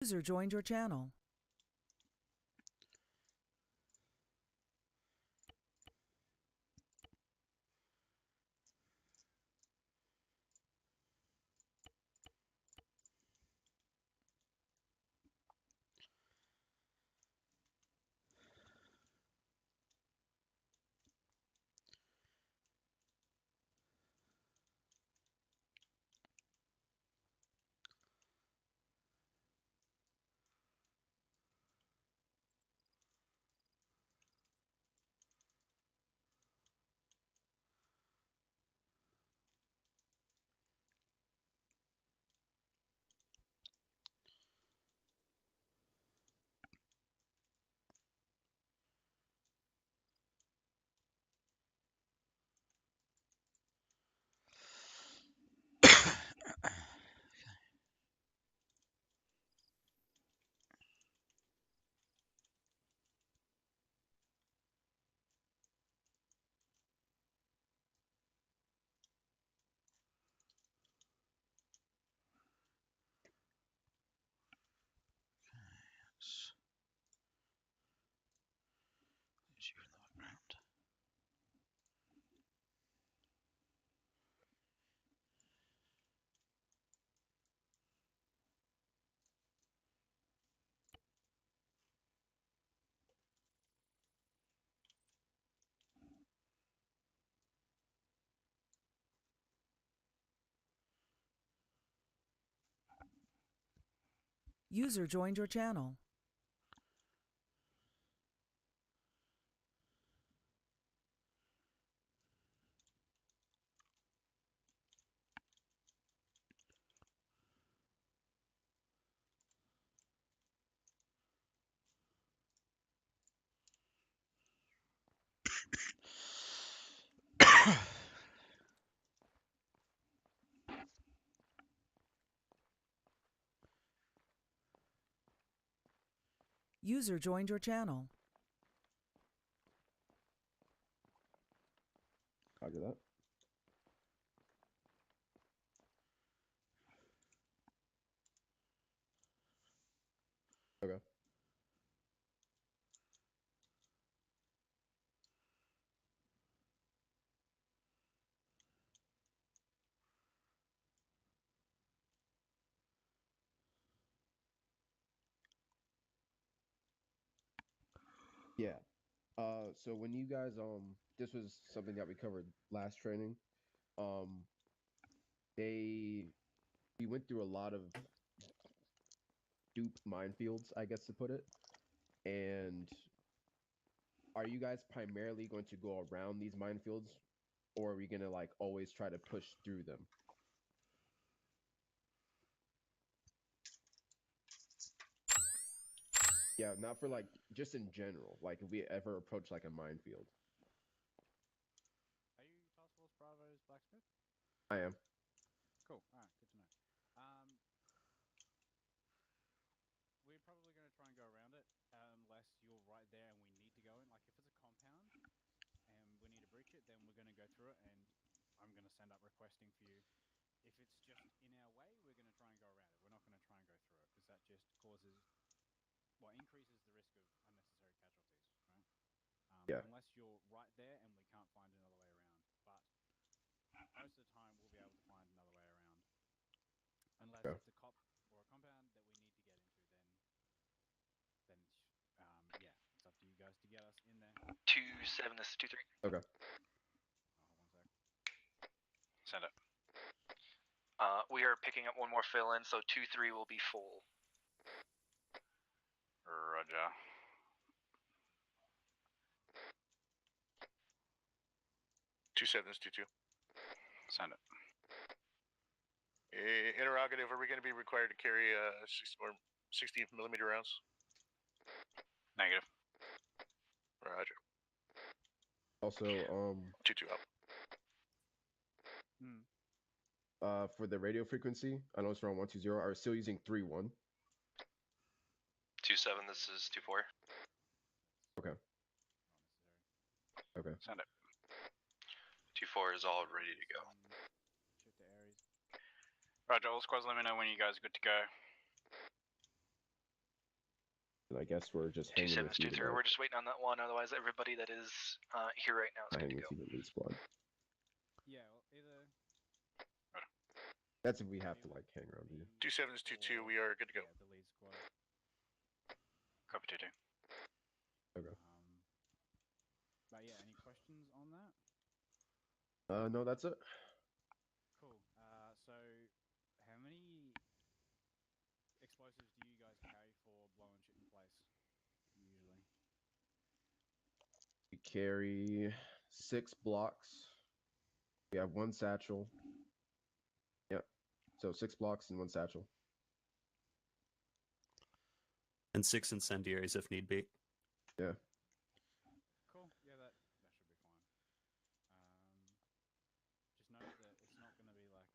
User joined your channel. User joined your channel. User joined your channel. Copy that. Okay. Yeah. So when you guys this was something that we covered last training. Um, we went through a lot of dupe minefields, I guess to put it. And are you guys primarily going to go around these minefields, or are we gonna like always try to push through them? Yeah, not for like just in general. Like if we ever approach like a minefield. Are you Task Force Bravo's blacksmith? I am. Cool. All right, good to know. We're probably going to try and go around it unless you're right there and we need to go in. Like if it's a compound and we need to breach it, then we're going to go through it and I'm going to send up requesting for you. If it's just in our way, we're going to try and go around it. We're not going to try and go through it because that just increases the risk of unnecessary casualties, right? Yeah. Unless you're right there and we can't find another way around. But most of the time, we'll be able to find another way around. Unless Okay. it's a cop or a compound that we need to get into, then yeah, it's up to you guys to get us in there. 2-7, this is 2-3. Okay. One sec. Send it. We are picking up one more fill-in, so 2-3 will be full. Roger. 2-7 is 2-2. Send it. Interrogative, are we going to be required to carry 16mm rounds? Negative. Roger. Also, 2-2 up. for the radio frequency, I know it's around 120. Are we still using 3-1? 2-7, this is 2-4. Okay. Okay. Send it. 2-4 is all ready to go. Shift to Aries. Roger, all squads, let me know when you guys are good to go. And I guess we're just Two hanging sevens, with you 2-3. tonight. We're just waiting on that one. Otherwise, everybody that is here right now is good Hanging to with go. you, the lead squad. Yeah, well, either That's if we have to like hang around you. 2 sevens, 2-2. We are good to go. Yeah, the lead squad. Copy 2-2. Okay. But yeah, any questions on that? No, that's it. Cool. So how many explosives do you guys carry for blowing shit in place usually? We carry 6 blocks. We have 1 satchel. Yep. So 6 blocks and 1 satchel. And 6 incendiaries if need be. Yeah. Cool. Yeah, that should be fine. Just note that it's not going to be like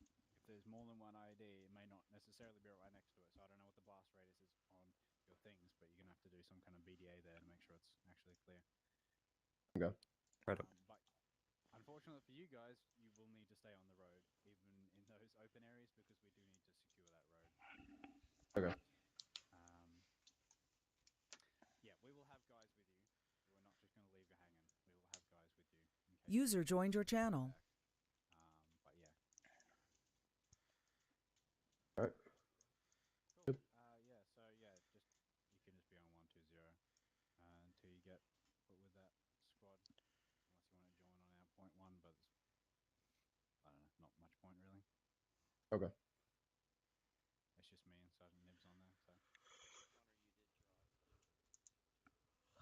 if there's more than one ID, it may not necessarily be right next to it. So I don't know what the blast radius is on your things, but you're going to have to do some kind of BDA there to make sure it's actually clear. Okay. Right up. But unfortunately for you guys, you will need to stay on the road, even in those open areas, because we do need to secure that road. Okay. Yeah, we will have guys with you. We're not just going to leave you hanging. We will have guys with you. In case User joined your channel. but yeah. All right. Cool. Good. Yeah, so yeah, just you can just be on 120 until you get put with that squad, unless you want to join on our point one, but I don't know, not much point really. Okay. It's just me and Sergeant Nibs on there, so. Yes, I did. Yeah, do you know what they decided there? I think he's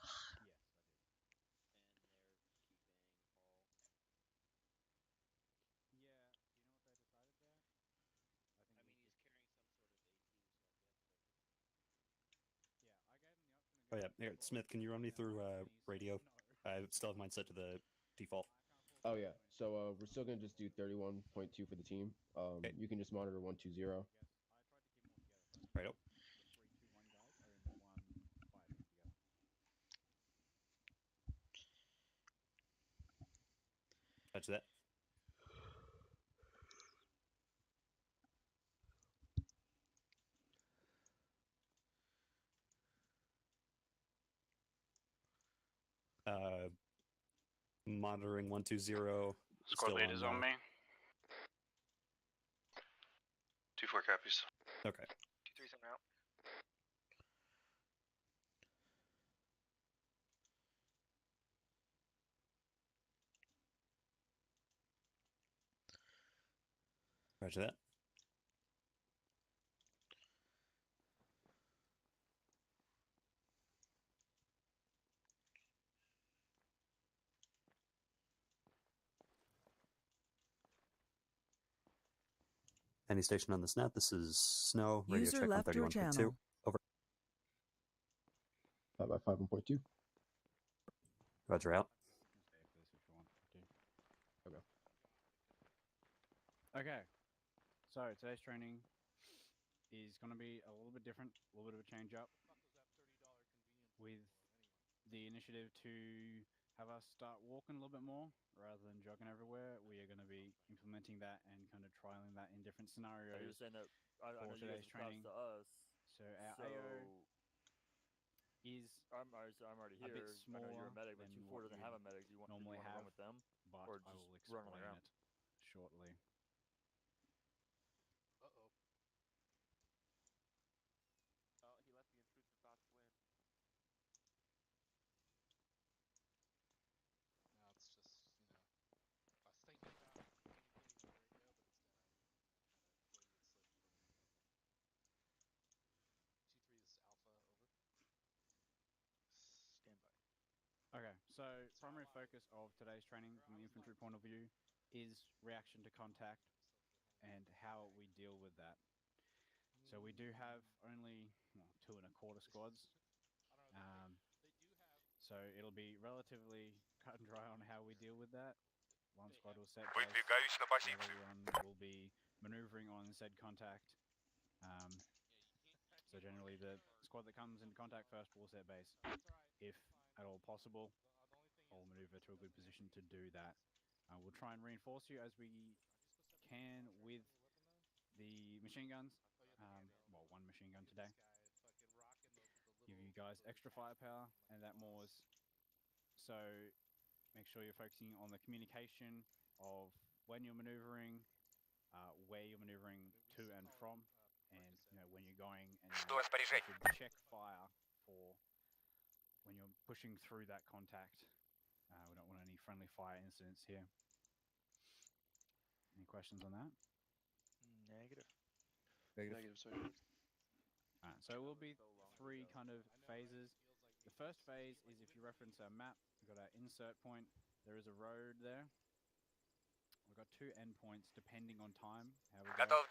carrying some sort of AT, so I guess. Yeah, I gave him the option to go. Oh yeah, here, Smith, can you run me through radio? No. I still have mine set to the default. Oh yeah. So we're still gonna just do 31.2 for the team. Okay. You can just monitor 120. I tried to keep them all together. Right up. The 3, 2, 1 guys are in one fighting together. Touch that. Monitoring 120. Squad lead is on me. 2-4 copies. Okay. 2-3's in out. Roger that. Any station on this net. This is Snow. Radio User check on left your 31.2. channel. Over. 5x5 1.2. Roger out. Okay. Okay. So today's training is going to be a little bit different, a little bit of a change up. With the initiative to have us start walking a little bit more rather than jogging everywhere, we are going to be implementing that and kind of trialing that in different scenarios. You're saying that I know you guys today's training. to us. So our AO is I'm already a here. bit I know smaller you're a medic, but than 2-4 what doesn't you have a medic. Do you want to normally run have, with them? but or I just will running explain around? it shortly. Uh-oh. Oh, he let the intrusive thoughts win. Now it's just, I was thinking about communicating on the radio, but instead I kind of freudian slipped from it. 2-3 is Alpha, over. Stand by. Okay, so primary focus of today's training from the infantry point of view is reaction to contact and how we deal with that. So we do have only 2 1/4 squads. So it'll be relatively cut and dry on how we deal with that. One squad will set base, the other one will be maneuvering on said contact. So generally the squad that comes into contact first will set base. If at all possible, I'll maneuver to a good position to do that. We'll try and reinforce you as we can with the machine guns. Well, one machine gun today. guys extra firepower, and that moors. So make sure you're focusing on the communication of when you're maneuvering, where you're maneuvering to and from, and when you're going, and you should check fire for when you're pushing through that contact. We don't want any friendly fire incidents here. Any questions on that? Negative. Negative, Sergeant. Alright, so it will be 3 kind of phases. The first phase is if you reference our map, we've got our insert point. There is a road there. We've got 2 endpoints depending on time. How we go.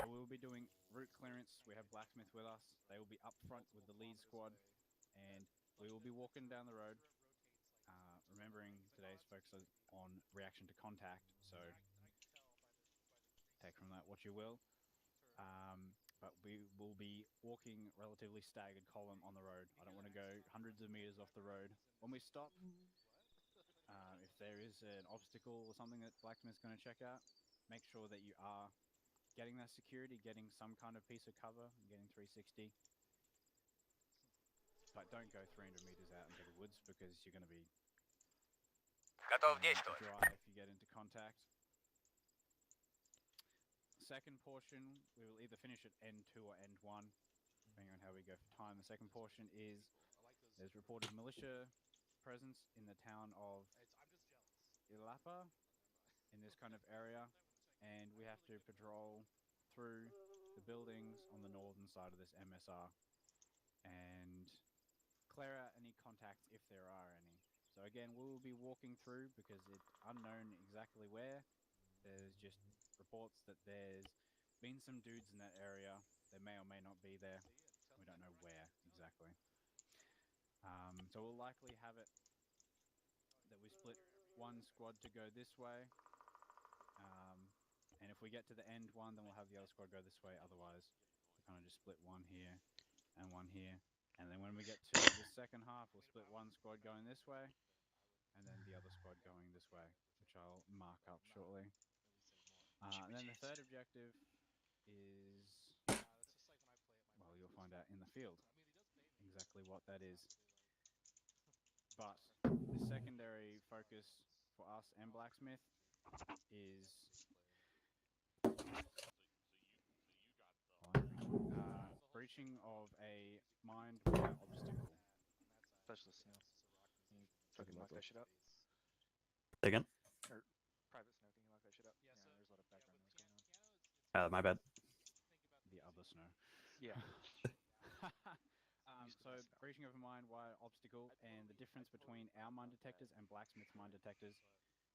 So we'll be doing route clearance. We have Blacksmith with us. They will be up front with the lead squad, and we will be walking down the road. Remembering today's focus on reaction to contact, so take from that what you will. But we will be walking relatively staggered column on the road. I don't want to go hundreds of meters off the road. When we stop, if there is an obstacle or something that Blacksmith's going to check out, make sure that you are getting that security, getting some kind of piece of cover, getting 360. But don't go 300 meters out into the woods because you're going to be dry if you get into contact. Second portion, we will either finish at N2 or N1, depending on how we go for time. The second portion is there's reported militia presence in the town of Ilapa, in this kind of area, and we have to patrol through the buildings on the northern side of this MSR and clear out any contacts if there are any. So again, we will be walking through because it's unknown exactly where. There's just reports that there's been some dudes in that area. They may or may not be there. We don't know where exactly. So we'll likely have it that we split one squad to go this way. And if we get to the end one, then we'll have the other squad go this way. Otherwise, we kind of just split one here and one here. And then when we get to the second half, we'll split one squad going this way, and then the other squad going this way, which I'll mark up shortly. And then the third objective is, well, you'll find out in the field exactly what that is. But the secondary focus for us and Blacksmith is breaching of a mined wire obstacle. Specialist, Snow. Can you fucking lock that shit up? Again? Or private Snow, can you lock that shit up? Yeah, there's a lot of background noise going on. My bad. The other Snow. Yeah. So breaching of a mine wire obstacle, and the difference between our mine detectors and Blacksmith's mine detectors,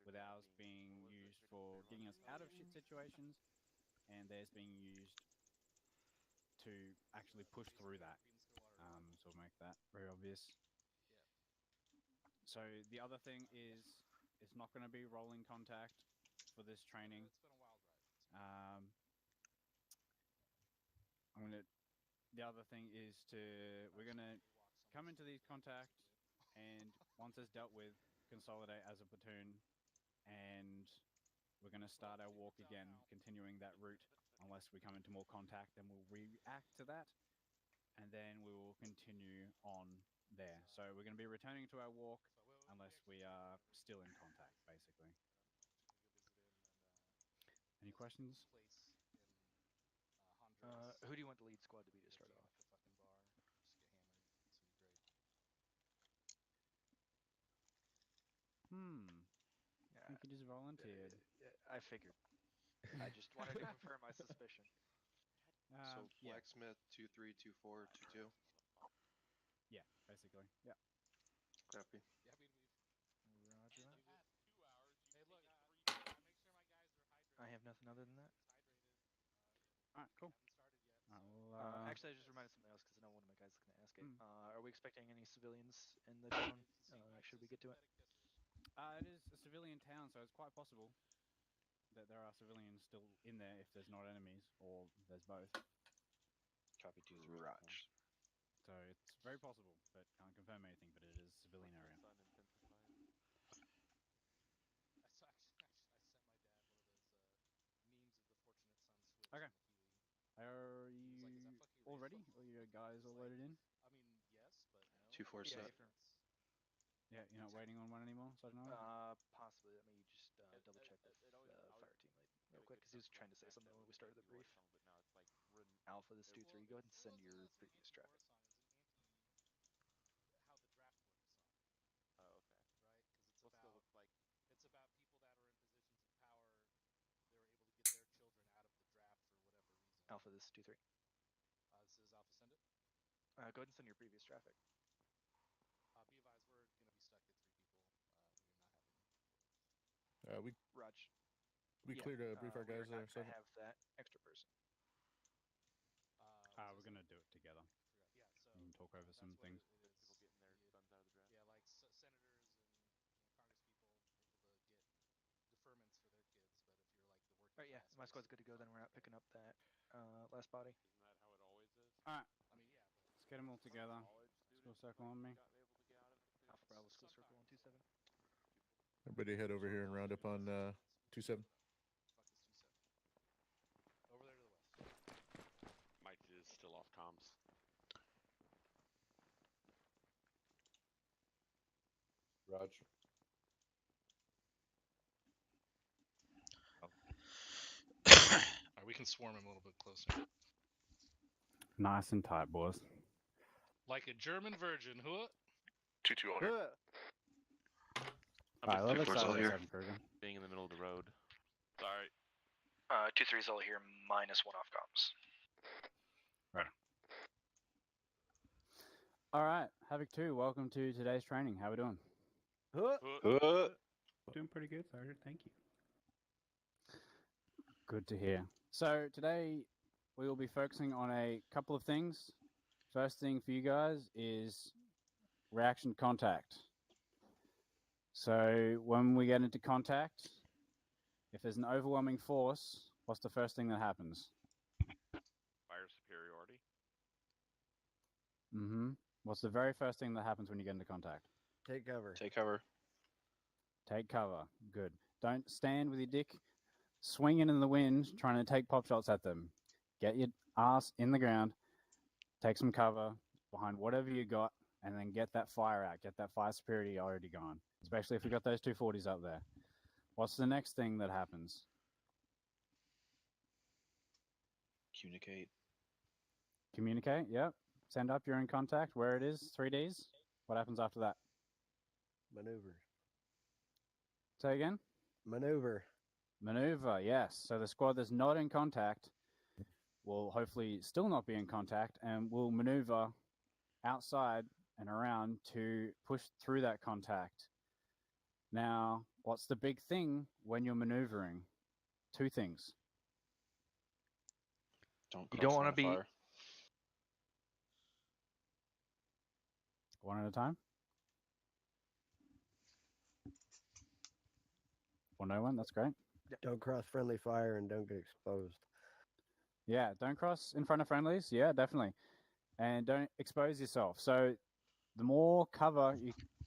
with ours being used for getting us out of shit situations, and theirs being used to actually push through that. So we'll make that very obvious. So the other thing is, it's not going to be rolling contact for this training. The other thing is we're going to come into these contacts, and once it's dealt with, consolidate as a platoon, and we're going to start our walk again, continuing that route. Unless we come into more contact, then we'll react to that, and then we will continue on there. So we're going to be returning to our walk unless we are still in contact, basically. Any questions? Who do you want the lead squad to be to start off? I think you just volunteered. I figured. I just wanted to confirm my suspicion. So Yeah. Blacksmith 232422. Yeah, basically. Yeah. Copy. Roger that. I have nothing other than that. Alright, cool. Actually, I just reminded something else because I know one of my guys is going to ask it. Are we expecting any civilians in the town? Should we get to it? It is a civilian town, so it's quite possible that there are civilians still in there if there's not enemies, or there's both. Copy 2 through Raj. So it's very possible, but can't confirm anything, but it is a civilian area. Okay. Are you all ready? Are you guys all loaded in? 2-4 Yeah, set. if you're- Yeah, you're not waiting on one anymore, Sergeant Owen? possibly. Let me just double check with fire team lead real quick because he was trying to say something when we started the brief. Alpha, this 2-3. Go ahead and send your previous traffic. How the draft works on. Oh, okay. Right? Because What's the look like? it's about people that are in positions of power. They're able to get their children out of the draft for whatever reason. Alpha, this is 2-3. This is Alpha. Send it. Go ahead and send your previous traffic. Be advised, we're going to be stuck at 3 people. We are not having. Raj. We Yeah, cleared to brief our we're guys not there. gonna have that extra person. We're gonna do it together. Yeah, so You can talk over some that's what things. It is. People getting their guns out of the draft. Yeah, like senators and Congress people able to get deferments for their kids, but if you're like the working Alright, yeah, class, my squad's good to go. Then we're not picking up that last body. Isn't that how it always is? Alright, I mean, yeah, but let's get them all together. College Let's go students circle on me. got able to get out of the Alpha Bravo School Circle 127. Everybody head over here and round up on 27. fuck this 2-7. Over there to the west. Mike is still off comms. Raj. Alright, we can swarm him a little bit closer. Nice and tight, boys. Like a German virgin, huh? 2-2 owner. Alright, let's Two-4's all here. Being in the middle of the road. Sorry. 2-3's all here, -1 off comms. Alright, Havoc 2, welcome to today's training. How we doing? Doing pretty good, Sergeant. Thank you. Good to hear. So today we will be focusing on a couple of things. First thing for you guys is reaction contact. So when we get into contact, if there's an overwhelming force, what's the first thing that happens? Fire superiority. Mm-hmm. What's the very first thing that happens when you get into contact? Take cover. Take cover. Take cover. Good. Don't stand with your dick swinging in the wind trying to take pop shots at them. Get your ass in the ground, take some cover behind whatever you got, and then get that fire out. Get that fire superiority already gone, especially if we got those 240s up there. What's the next thing that happens? Communicate. Communicate, yep. Send up, you're in contact, where it is, 3Ds. What happens after that? Maneuver. Say again? Maneuver. Maneuver, yes. So the squad that's not in contact will hopefully still not be in contact and will maneuver outside and around to push through that contact. Now, what's the big thing when you're maneuvering? 2 things. You don't want to be. fire. One at a time? Well, no one, that's great. Don't cross friendly fire and don't get exposed. Yeah, don't cross in front of friendlies. Yeah, definitely. And don't expose yourself. So the more cover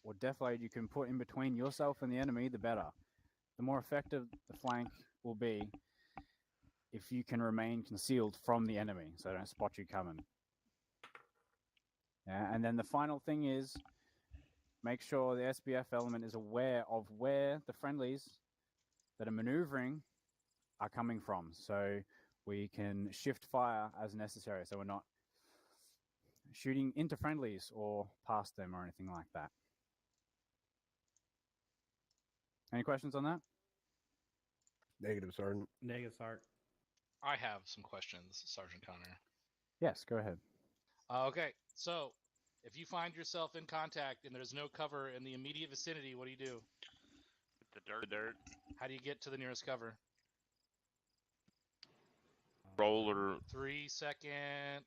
or deflate you can put in between yourself and the enemy, the better. The more effective the flank will be if you can remain concealed from the enemy, so they don't spot you coming. Yeah, and then the final thing is make sure the SBF element is aware of where the friendlies that are maneuvering are coming from, so we can shift fire as necessary, so we're not shooting into friendlies or past them or anything like that. Any questions on that? Negative, Sergeant. Negative, Sergeant. I have some questions, Sergeant Connor. Yes, go ahead. Okay, so if you find yourself in contact and there's no cover in the immediate vicinity, what do you do? The dirt. How do you get to the nearest cover? Roll or 3-second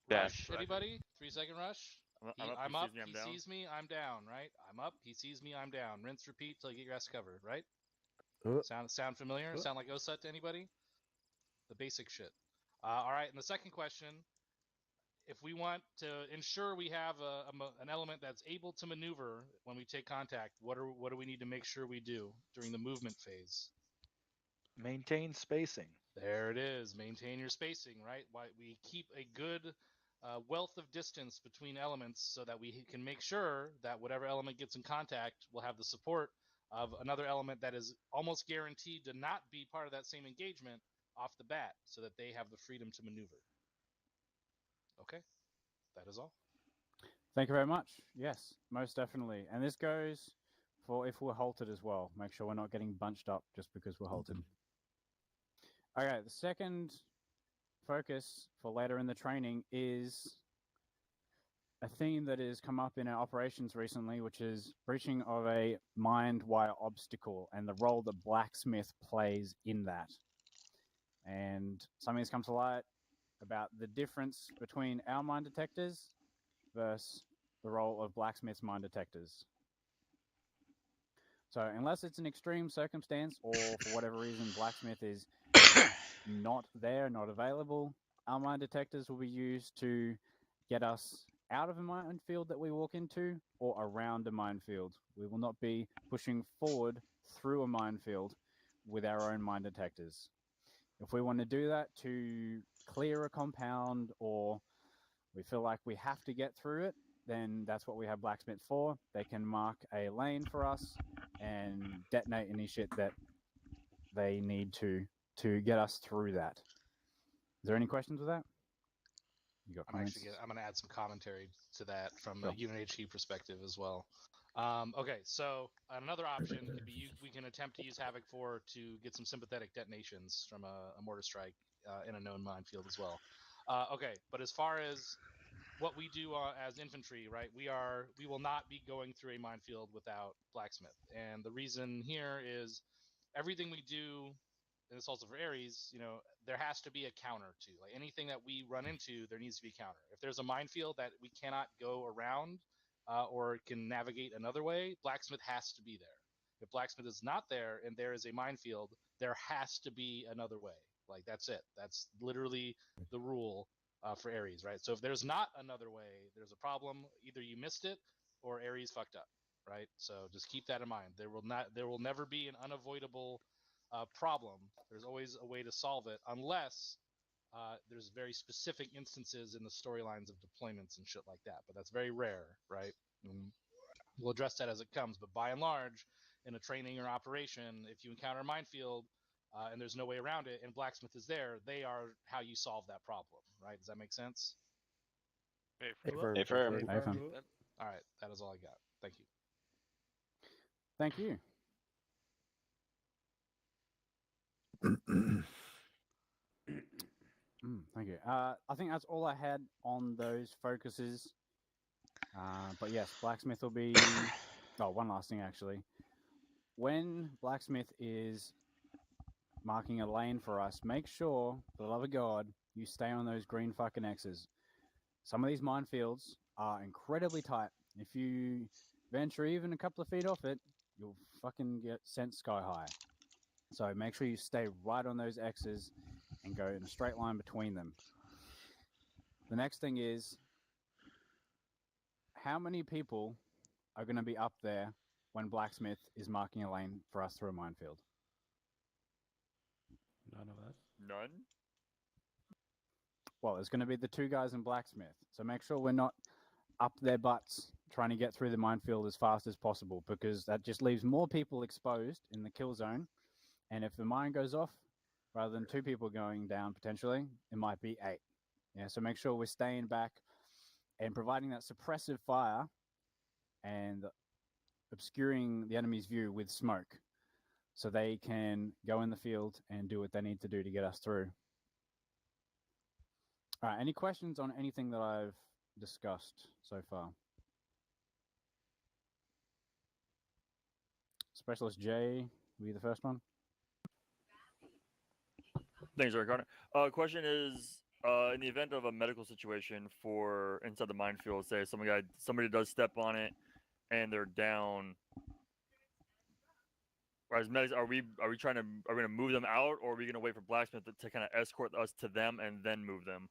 dash. rush. Anybody? 3-second rush? I'm up. He I'm down. sees me, I'm down, right? I'm up, he sees me, I'm down. Rinse, repeat till you get your ass covered, right? Sound familiar? Sound like OSUT to anybody? The basic shit. All right, and the second question, if we want to ensure we have an element that's able to maneuver when we take contact, what do we need to make sure we do during the movement phase? Maintain spacing. There it is. Maintain your spacing, right? Why we keep a good wealth of distance between elements so that we can make sure that whatever element gets in contact will have the support of another element that is almost guaranteed to not be part of that same engagement off the bat, so that they have the freedom to maneuver. Okay, that is all. Thank you very much. Yes, most definitely. And this goes for if we're halted as well. Make sure we're not getting bunched up just because we're halted. Okay, the second focus for later in the training is a theme that has come up in our operations recently, which is breaching of a mined wire obstacle and the role that blacksmith plays in that. And something has come to light about the difference between our mine detectors versus the role of blacksmith's mine detectors. So unless it's an extreme circumstance or for whatever reason blacksmith is not there, not available, our mine detectors will be used to get us out of a minefield that we walk into or around a minefield. We will not be pushing forward through a minefield with our own mine detectors. If we want to do that to clear a compound or we feel like we have to get through it, then that's what we have blacksmith for. They can mark a lane for us and detonate any shit that they need to get us through that. Is there any questions with that? You got comments? I'm going to add some commentary to that from Sure. a unit HE perspective as well. Okay, so another option could be we can attempt to use Havoc 4 to get some sympathetic detonations from a mortar strike in a known minefield as well. Okay, but as far as what we do as infantry, right, we will not be going through a minefield without blacksmith. And the reason here is everything we do, and it's also for Ares, there has to be a counter to. Like anything that we run into, there needs to be a counter. If there's a minefield that we cannot go around or can navigate another way, blacksmith has to be there. If blacksmith is not there and there is a minefield, there has to be another way. Like that's it. That's literally the rule for Ares, right? So if there's not another way, there's a problem. Either you missed it or Ares fucked up, right? So just keep that in mind. There will never be an unavoidable problem. There's always a way to solve it, unless there's very specific instances in the storylines of deployments and shit like that. But that's very rare, right? And we'll address that as it comes. But by and large, in a training or operation, if you encounter a minefield and there's no way around it, and blacksmith is there, they are how you solve that problem, right? Does that make sense? Affirm. All right, that is all I got. Thank you. Thank you. Thank you. I think that's all I had on those focuses. But yes, blacksmith will be... Oh, one last thing, actually. When blacksmith is marking a lane for us, make sure, for the love of God, you stay on those green fucking X's. Some of these minefields are incredibly tight. If you venture even a couple of feet off it, you'll fucking get sent sky high. So make sure you stay right on those X's and go in a straight line between them. The next thing is, how many people are going to be up there when blacksmith is marking a lane for us through a minefield? None of us. None? Well, there's going to be the two guys in blacksmith. So make sure we're not up their butts trying to get through the minefield as fast as possible, because that just leaves more people exposed in the kill zone. And if the mine goes off, rather than 2 people going down potentially, it might be 8. Yeah, so make sure we're staying back and providing that suppressive fire and obscuring the enemy's view with smoke so they can go in the field and do what they need to do to get us through. All right, any questions on anything that I've discussed so far? Specialist J, will you the first one? Thanks, Eric Connor. Question is, in the event of a medical situation for inside the minefield, say somebody does step on it and they're down. As medics, are we going to move them out, or are we going to wait for blacksmith to kind of escort us to them and then move them?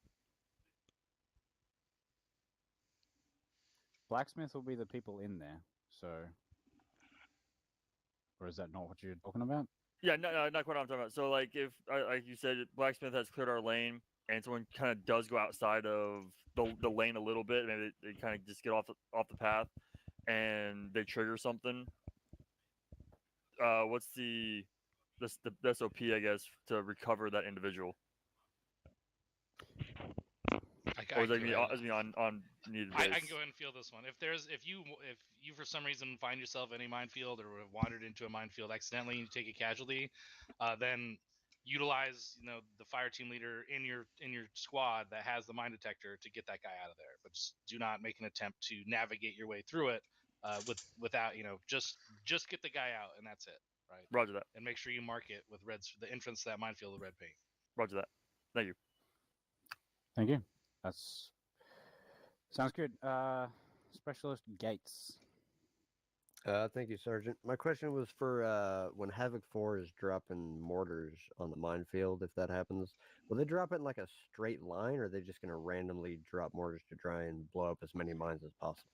Blacksmith will be the people in there, so... Or is that not what you're talking about? Yeah, no, not quite what I'm talking about. So, like, if, like you said, blacksmith has cleared our lane, and someone kind of does go outside of the lane a little bit, maybe they kind of just get off the path, and they trigger something. What's the SOP, I guess, to recover that individual? Or is that me on needed base? I can go ahead and feel this one. If you for some reason find yourself in a minefield or have wandered into a minefield accidentally and you take a casualty, then utilize the fire team leader in your squad that has the mine detector to get that guy out of there. But just do not make an attempt to navigate your way through it without just get the guy out and that's it. Right. Roger that. And make sure you mark it with the entrance to that minefield with red paint. Roger that. Thank you. Thank you. That's sounds good. Specialist Gates. Thank you, Sergeant. My question was for when Havoc 4 is dropping mortars on the minefield, if that happens, will they drop it in like a straight line, or are they just going to randomly drop mortars to try and blow up as many mines as possible?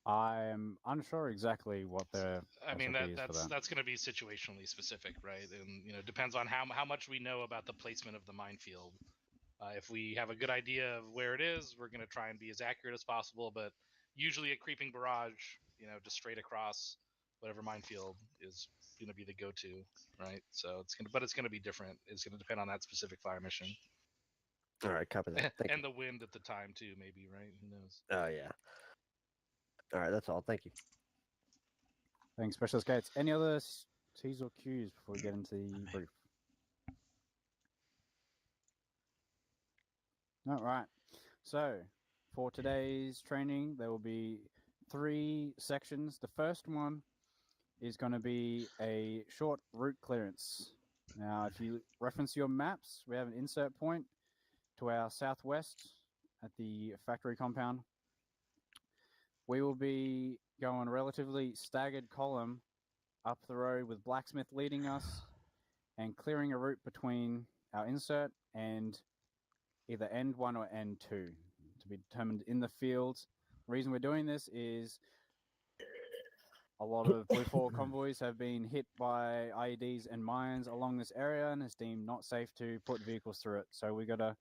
I'm unsure exactly what the. I mean that's going to be situationally specific, right? And depends on how much we know about the placement of the minefield. If we have a good idea of where it is, we're going to try and be as accurate as possible. But usually, a creeping barrage, just straight across whatever minefield is going to be the go-to, right? So it's going to be different. It's going to depend on that specific fire mission. All right, copy that. Thank and the wind at the time too, maybe, right? Who knows? Oh yeah. All right, that's all. Thank you. Thanks, Specialist Gates. Any other T's or Q's before we get into the brief? All right. So, for today's training, there will be 3 sections. The first one is going to be a short route clearance. Now, if you reference your maps, we have an insert point to our southwest at the factory compound. We will be going relatively staggered column up the road with Blacksmith leading us and clearing a route between our insert and either end 1 or end 2 to be determined in the field. The reason we're doing this is a lot of Blue 4 convoys have been hit by IEDs and mines along this area and it's deemed not safe to put vehicles through it. So we got to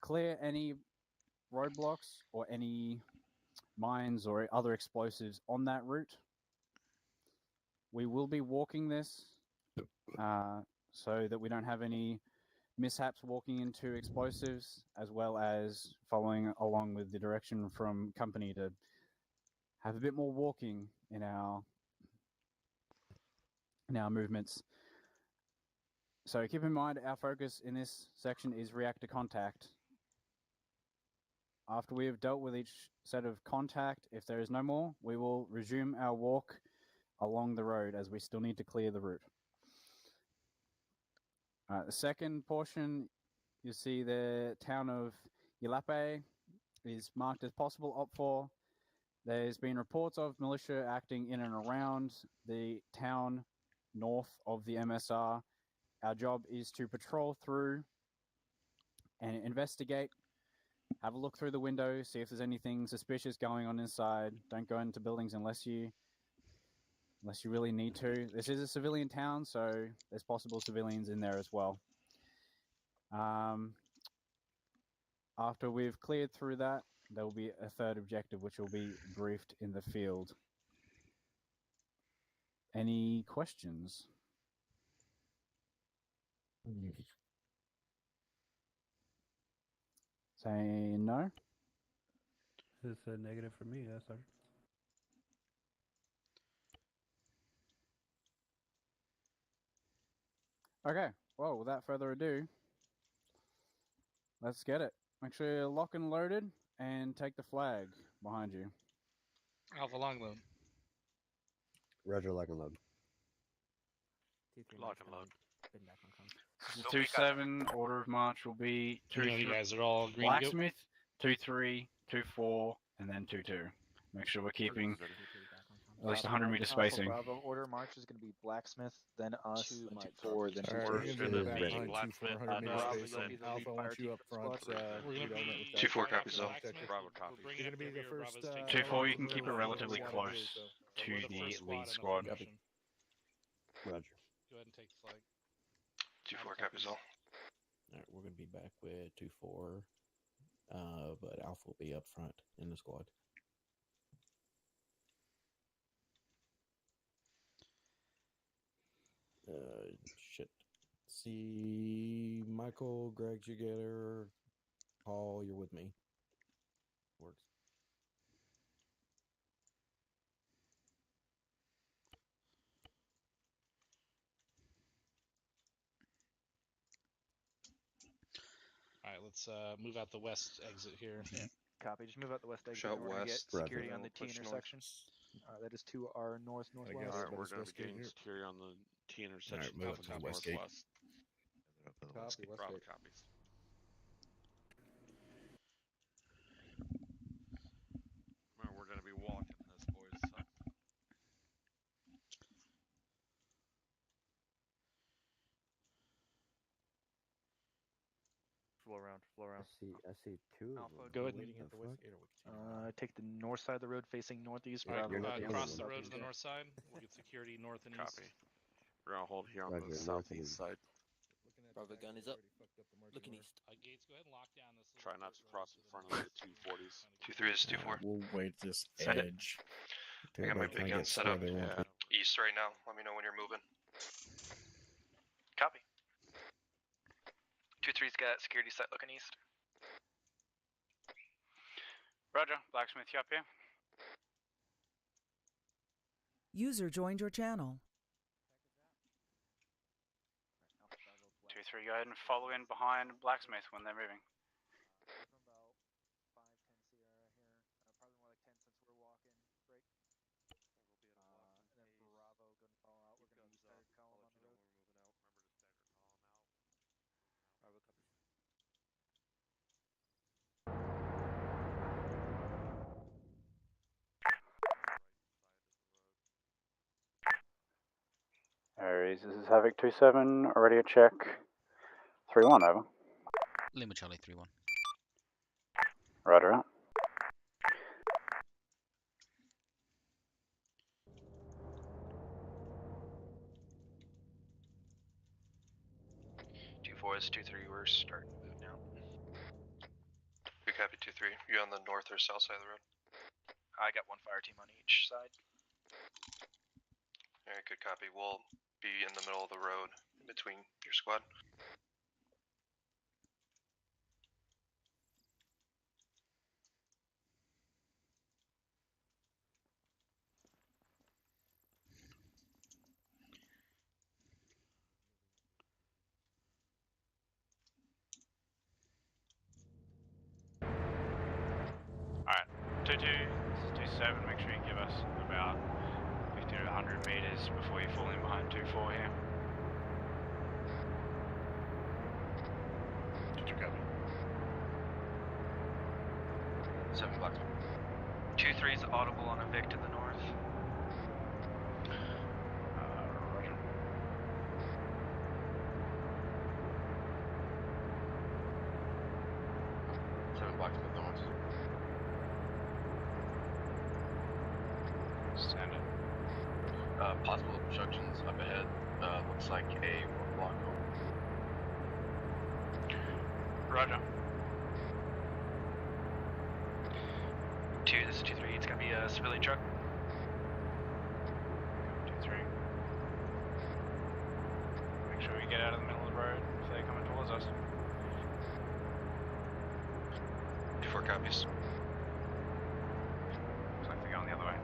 clear any roadblocks or any mines or other explosives on that route. We will be walking this so that we don't have any mishaps walking into explosives, as well as following along with the direction from company to have a bit more walking in our movements. So keep in mind our focus in this section is reactor contact. After we have dealt with each set of contact, if there is no more, we will resume our walk along the road as we still need to clear the route. The second portion, you see the town of Yalape is marked as possible OP4. There's been reports of militia acting in and around the town north of the MSR. Our job is to patrol through and investigate, have a look through the window, see if there's anything suspicious going on inside. Don't go into buildings unless you really need to. This is a civilian town, so there's possible civilians in there as well. After we've cleared through that, there will be a third objective, which will be briefed in the field. Any questions? Say no. It's a negative for me, yes, sir. Okay, well, without further ado, let's get it. Make sure you're locked and loaded and take the flag behind you. Alpha long load. Roger, lock and load. Lock and load. 2-7, order of march will be 2-3. You guys are all green. Blacksmith, 2-3, 2-4, and then 2-2. Make sure we're keeping at least 100 meter spacing. Bravo, order of march is going to be Blacksmith, then us, then 2-4, then 2-2. We're gonna be Blacksmith, Alpha wants you up front. We're gonna be 2-4 copies, though. Bravo copy. You're gonna be the first. 2-4, you can keep it relatively close to the lead squad. Roger. Go ahead and take the flag. 2-4 copies, all. Alright, we're gonna be back with 2-4. But Alpha will be up front in the squad. Shit. See, Michael, Greg's you get her. Paul, you're with me. Works. All right, let's move out the west exit here. Yeah. Copy. Just move out the west exit. Shut and we're gonna get west. security Roger. on the T Push north. intersection. That is to our northwest. Alright, we're gonna be getting security on the T intersection. Alright, move to the west gate. Northwest. Copy, west Bravo gate. copies. Remember, we're gonna be walking this, boys. So. Flow around. I see two of them. Go ahead. Waiting at the west gate, or we continue? Take the north side of the road facing northeast. All right, You're not the only cross one. the road to the north side. We'll get security north and east. Copy. We're gonna hold here on Roger, the north and southeast east. side. Bravo gun is up. Looking east. Gates, go ahead and lock down this. Try not to cross in front of the 240s. 2-3 is 2-4. We'll wait this Send it. edge. I got my Everybody big can gun get set up. square they want. East right now. Let me know when you're moving. Copy. 2-3's got security set looking east. Roger. Blacksmith, you up here? User joined your channel. 2-3, go ahead and follow in behind Blacksmith when they're moving. Aries, this is Havoc 2-7, already a check. 3-1, over. Lima Charlie 3-1. Roger out. Is 2-3, we're starting to move now. Good copy, 2-3. You on the north or south side of the road? I got one fire team on each side. Alright, good copy. We'll be in the middle of the road in between your squad. Alright, 2-2, 2-7, make sure you give us about 50 to 100 meters before you fall in behind 2-4 here. 2-2 copy. 7 o'clock. 2-3's audible on a Vic to the north. Roger. Stand it. Possible obstructions up ahead. Looks like a roadblock over. Roger. 2, this is 2-3. It's gonna be a civilian truck. 2-3. Make sure we get out of the middle of the road if they're coming towards us. 2-4 copies. Looks like they're going the other way.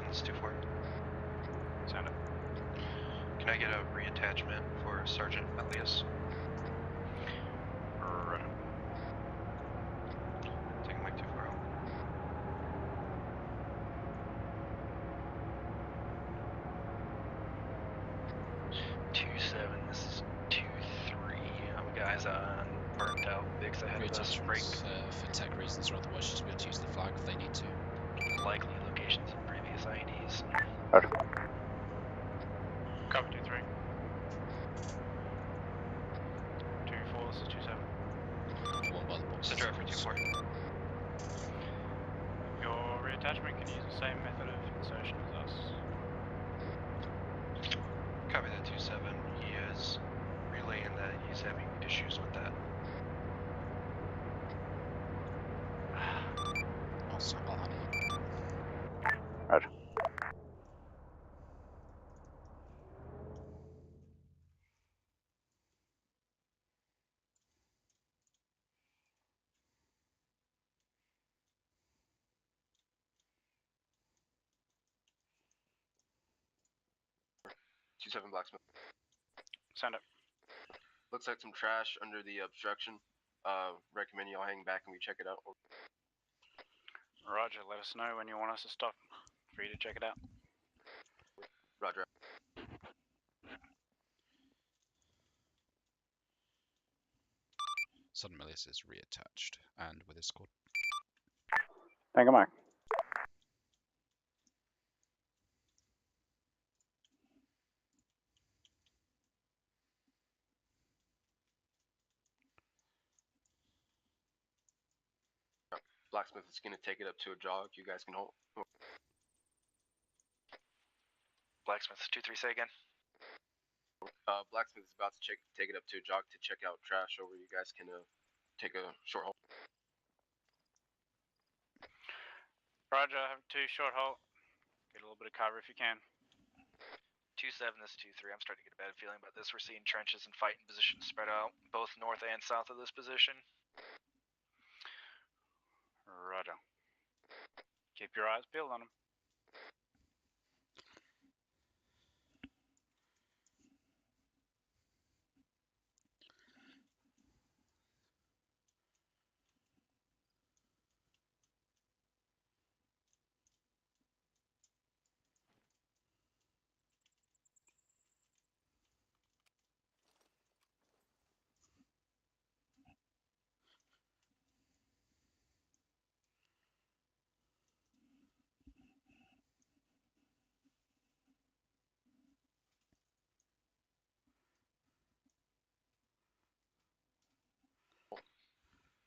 This is 2-4. Sound it. Can I get a reattachment for Sergeant Elias? Roger. Taking my 2-4 out. This is 2-3. Guys on burnt out Vics ahead of us. Break. For tech reasons or otherwise, just be able to use the flag if they need to. Likely looking modifications of previous IEDs. Roger. Copy 2-3. 2-4, this is 2-7. One by the box. Center for 2-4. Your reattachment can use the same method of insertion as us. Copy that 2-7. He is relaying that he's having issues with that. I'll handle it. Roger. Two-7 Blacksmith. Send it. Looks like some trash under the obstruction. Recommend y'all hang back and we check it out. Roger, let us know when you want us to stop for you to check it out. Roger. Sudden Milius is reattached and with his squad. Tango Mark. Blacksmith is going to take it up to a jog. You guys can hold. Blacksmith 2-3, say again. Blacksmith is about to take it up to a jog to check out trash over. You guys can take a short hold. Roger, I have 2 short halt. Get a little bit of cover if you can. 2-7, this is 2-3. I'm starting to get a bad feeling about this. We're seeing trenches and fighting positions spread out, both north and south of this position. Roger. Keep your eyes peeled on them.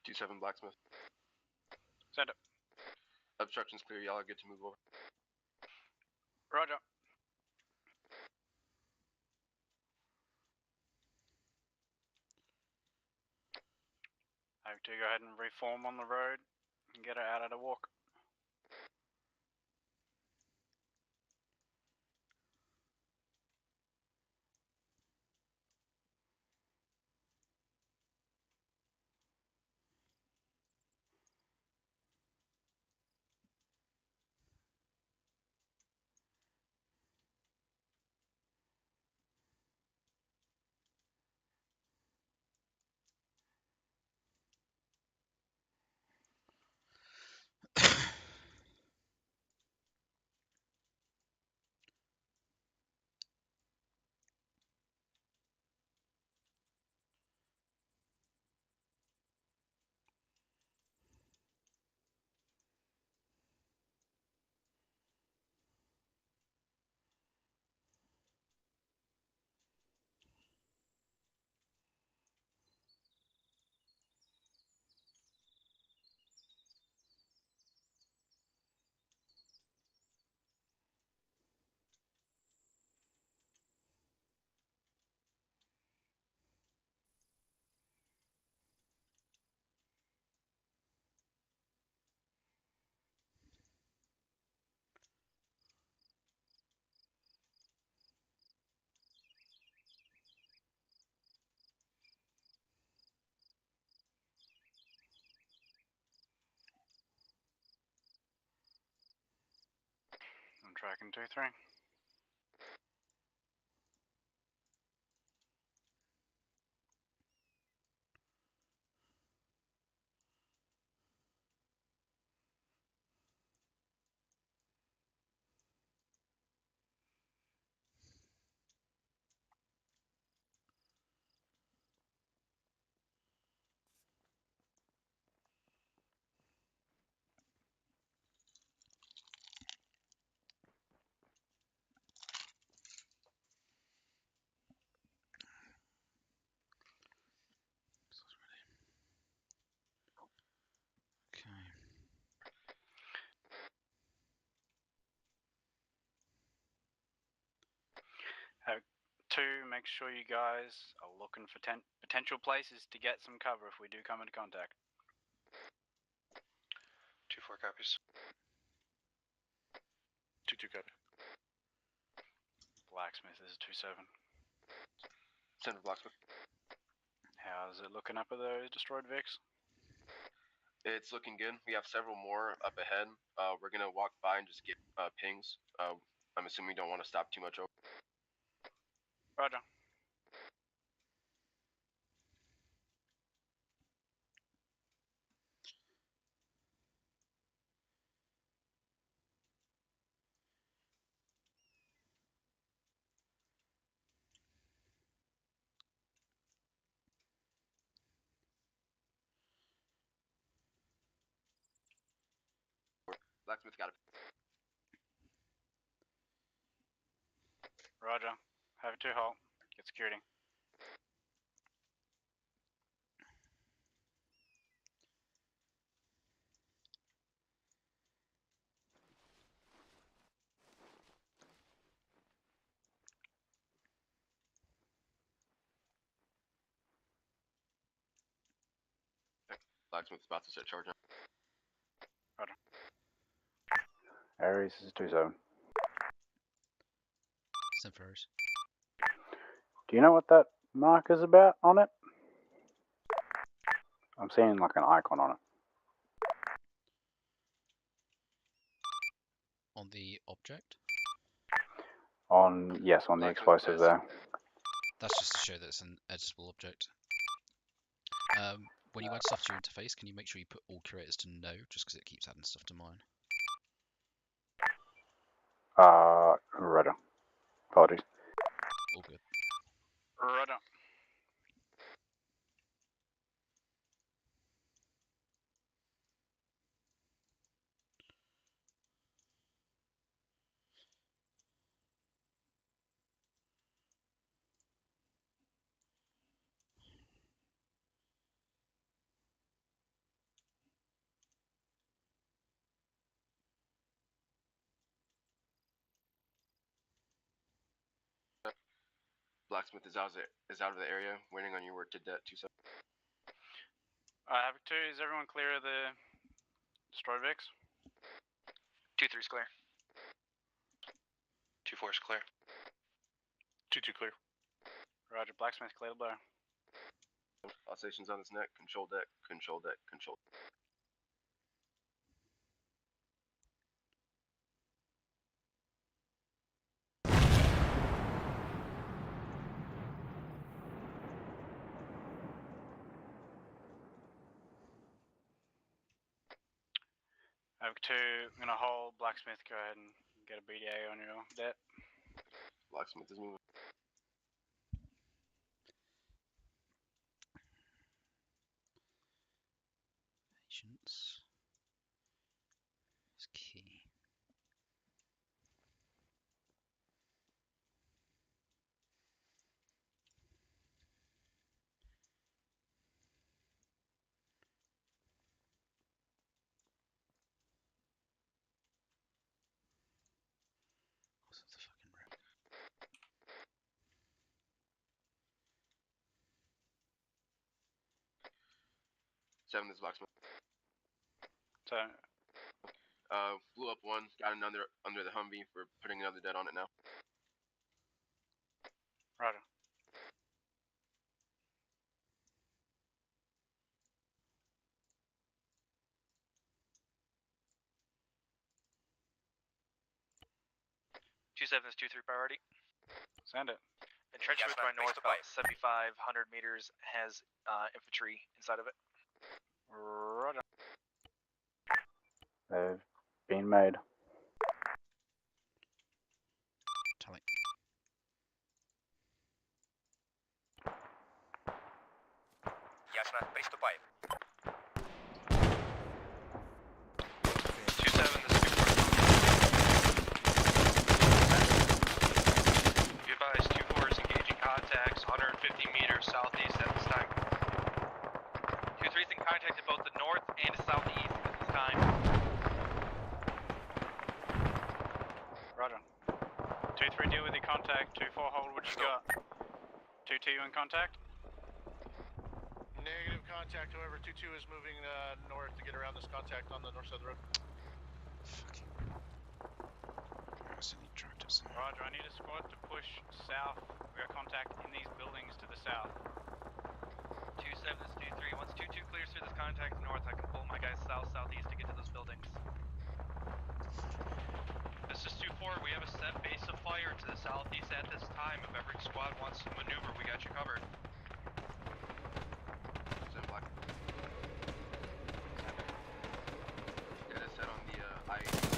Two-7 Blacksmith. Send it. Obstruction's clear. Y'all are good to move over. Roger. I have to go ahead and reform on the road and get her out at a walk. I'm tracking 2-3. 2, make sure you guys are looking for potential places to get some cover if we do come into contact. 2-4 copies. 2-2 copy. Blacksmith is 2-7. Send for Blacksmith. How's it looking up at those destroyed Vics? It's looking good. We have several more up ahead. We're gonna walk by and just get pings. I'm assuming you don't want to stop too much over. Roger. Blacksmith got it. Roger. Have 2 halt. Get security. Blacksmith's about to start charging. Roger. Aries is 2-7. Send for Aries. Do you know what that mark is about on it? I'm seeing like an icon on it. On the object? Yes, on the explosive there. That's just to show that it's an editable object. When you add stuff to your interface, can you make sure you put all curators to no, just because it keeps adding stuff to mine? Roger. Apologies. All good. Roger. Blacksmith is out of the area, waiting on your word to debt 2-7. Havoc 2, is everyone clear of the destroyed Vics? 2-3's clear. 2-4's clear. 2-2 clear. Roger. Blacksmith, clear the blow. All stations on this net. Control deck. Control deck. Control. Havoc 2, I'm gonna hold. Blacksmith, go ahead and get a BDA on your debt. Blacksmith is moving. Patience is key. What's the fucking rep? Seven, this is Blacksmith. So, blew up one, got another under the Humvee. We're putting another dead on it now. Roger. Two 7 is 2-3 priority. Send it. Entrenchment to my north, about 7,500 meters, has infantry inside of it. Roger. They've been made. Tally. Ясно, приступай. 2-7, this is 2-4. Be advised, 2-4 is engaging contacts 150 meters southeast at this time. 2-3 is in contact at both the north and southeast at this time. Roger. 2-3 deal with with your contact. 2-4, hold what you got. 2-2 in contact. Negative contact, however, 2-2 is moving north to get around this contact on the north side of the road. Roger, I need a squad to push south. We got contact in these buildings to the south. 2-7, this is 2-3. Once 2-2 clears through this contact north, I can pull my guys south-southeast to get to those buildings. This is 2-4. We have a set base of fire to the southeast at this time. If every squad wants to maneuver, we got you covered. Stand black. Get it set on the IRRU.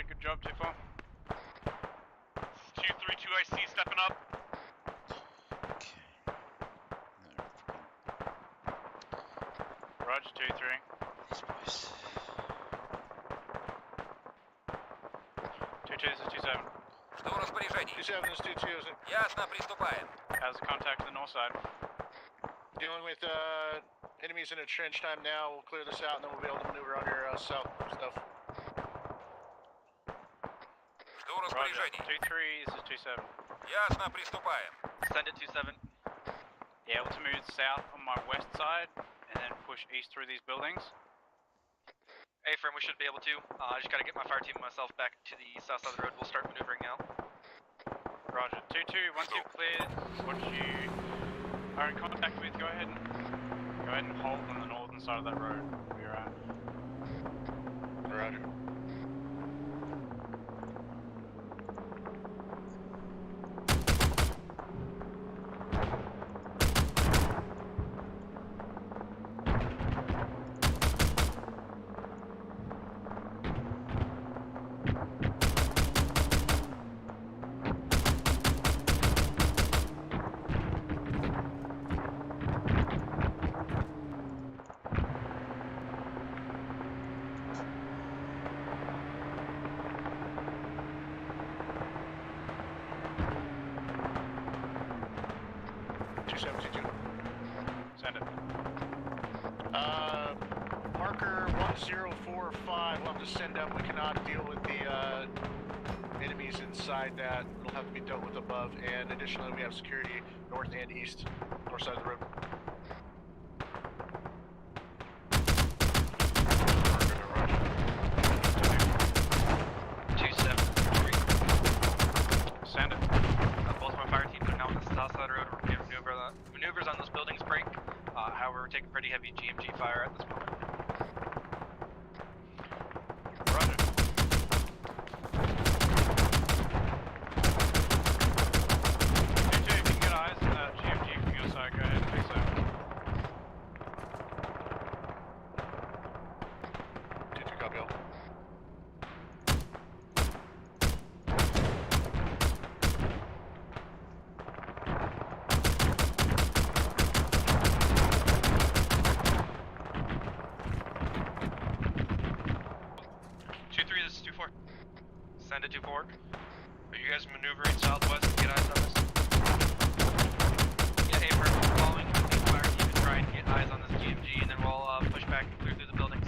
Good job, 2-4. 2-3, 2IC stepping up. Roger, 2-3. These boys. 2-2, this is 2-7. Жду распоряжений. 2-7, this is 2-2. Ясно, приступаем. How's the contact to the north side? Dealing with enemies in a trench time now. We'll clear this out and then we'll be able to maneuver on your south stuff. Roger, 2-3, this is 2-7. Ясно, приступаем. Send it 2-7. Yeah, able to move south on my west side and then push east through these buildings. A-frame, we should be able to. I just gotta get my fire team and myself back to the south side of the road. We'll start maneuvering now. Roger, 2-2, once you've cleared what you are in contact with, go ahead and hold on the northern side of that road. We're at. Roger. Send it. Marker 1045, we'll have to send up. We cannot deal with the enemies inside that. It'll have to be dealt with above. And additionally, we have security north and east, north side of the road. Send it. Both my fire teams are now on the south side of the road. We're getting maneuvers on those buildings break. However, we're taking pretty heavy GMG fire at this moment. Roger. If you can get eyes on that GMG from your side, go ahead and do so. 2-2, copy all. Send it 2-4. Are you guys maneuvering southwest to get eyes on this? Yeah, hey, perfect. Following the fire team and try and get eyes on this GMG, and then we'll push back and clear through the buildings.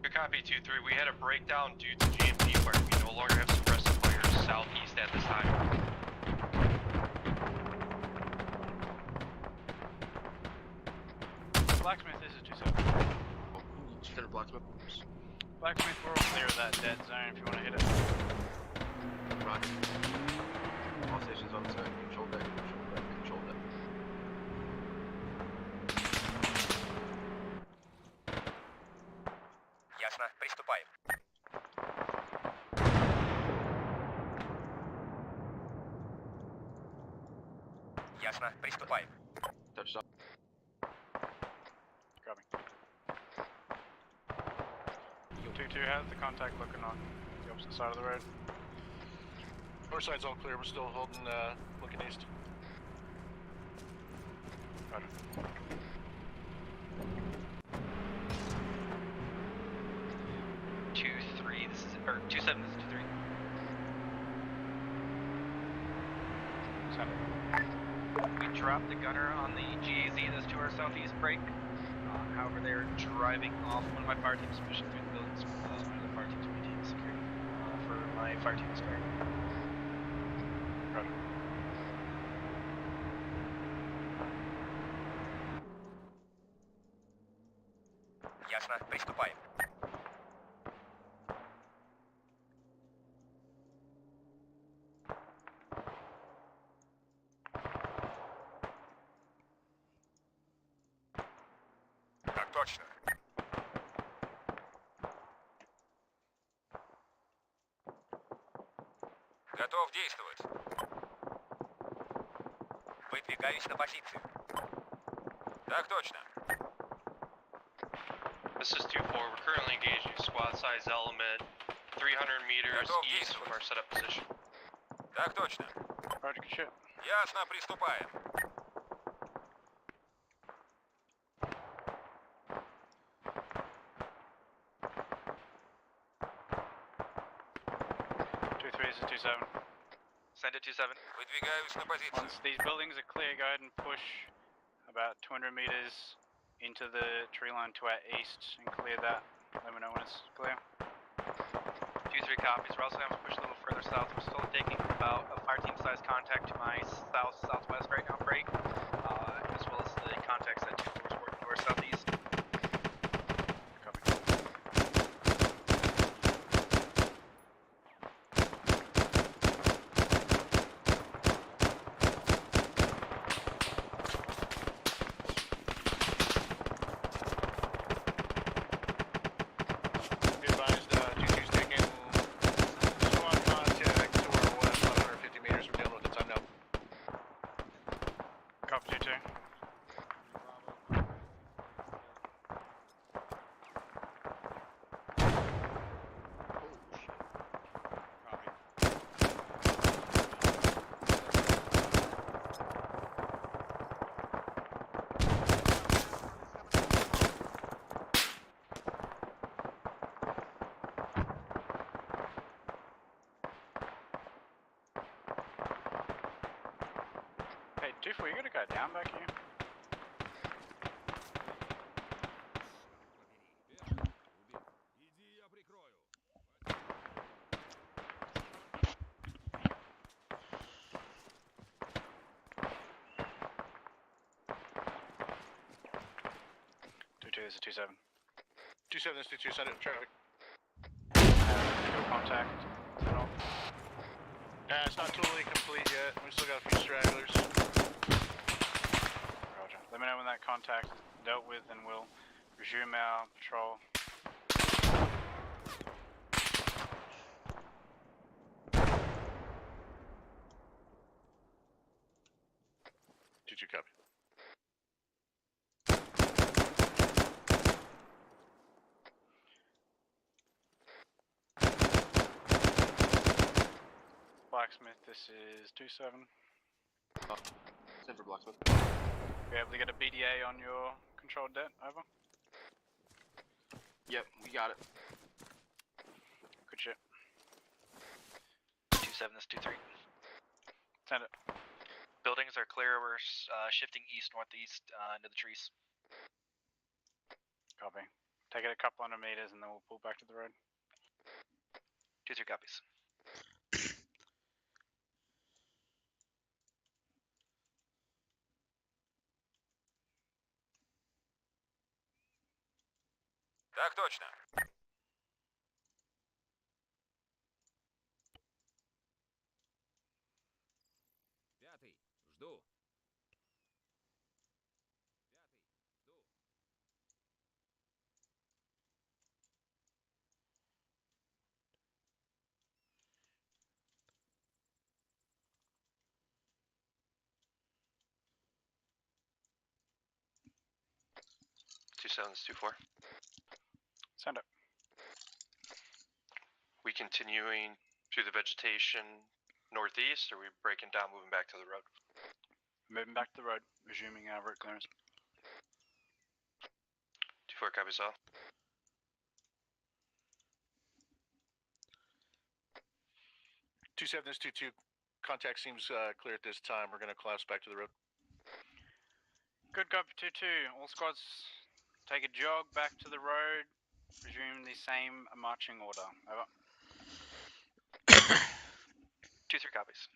Good copy, 2-3. We had a breakdown due to GMG fire. We no longer have suppressive fire southeast at this time. Blacksmith, this is 2-7. Blacksmith. Blacksmith, we're all clear of that dead zone if you want want to hit it. Roger. All stations on site. Control deck. Control deck. Control deck. Ясно, приступаем. Ясно, приступаем. Touchdown. Copy. 2-2 has the contact looking on the opposite side of the road. North side's all clear. We're still holding, looking east. Roger. 2-3, this is, or 2-7, this is 2-3. We dropped the gunner on the GAZ that's to our southeast break. However, they're driving off. One of my fire teams pushing through the buildings. One of the fire teams maintaining security for my fire team to start. Roger. Ясно, приступаем. Так точно. Готов действовать. Выдвигаюсь на позицию. Так точно. This is 2-4. We're currently engaging a squad size element 300 meters east from our setup position. Так точно. Roger, good shit. Ясно, приступаем. This is 2-7. Send it 2-7. Выдвигаюсь на позицию. Once these buildings are clear, go ahead and push about 200 meters into the tree line to our east and clear that. Let me know when it's clear. 2-3 copies. We're also going to push a little further south. We're still taking about a fire team size contact to my southwest right now, break, as well as the contacts that 2-4 is working to our southeast. Be advised, 2-2's taking squad contact to our west, 150 meters. We're dealing with the time now. Copy 2-2. Hey, 2-4, you got a guy down back here? This is 2-7. 2-7, this is 2-2, send it, traffic. No contact at all. It's not totally complete yet. We still got a few stragglers. Roger. Let me know when that contact is dealt with and we'll resume our patrol. Did you copy? Blacksmith, this is 2-7. Send for Blacksmith. Be able to get a BDA on your controlled det, over? Yep, we got it. Good shit. 2-7, this is 2-3. Send it. Buildings are clear. We're shifting east, northeast into the trees. Copy. Take it a couple hundred meters and then we'll pull back to the road. 2-3 copies. Так точно. Жду. 2724. Send it. We continuing through the vegetation northeast, or we breaking down, moving back to the road? Moving back to the road, resuming our route clearance. 2-4 copies all. Two seven is 2-2. Contact seems clear at this time. We're going to collapse back to the road. Good copy, 2-2. All squads take a jog back to the road. Resume the same marching order. Over. 2-3 copies.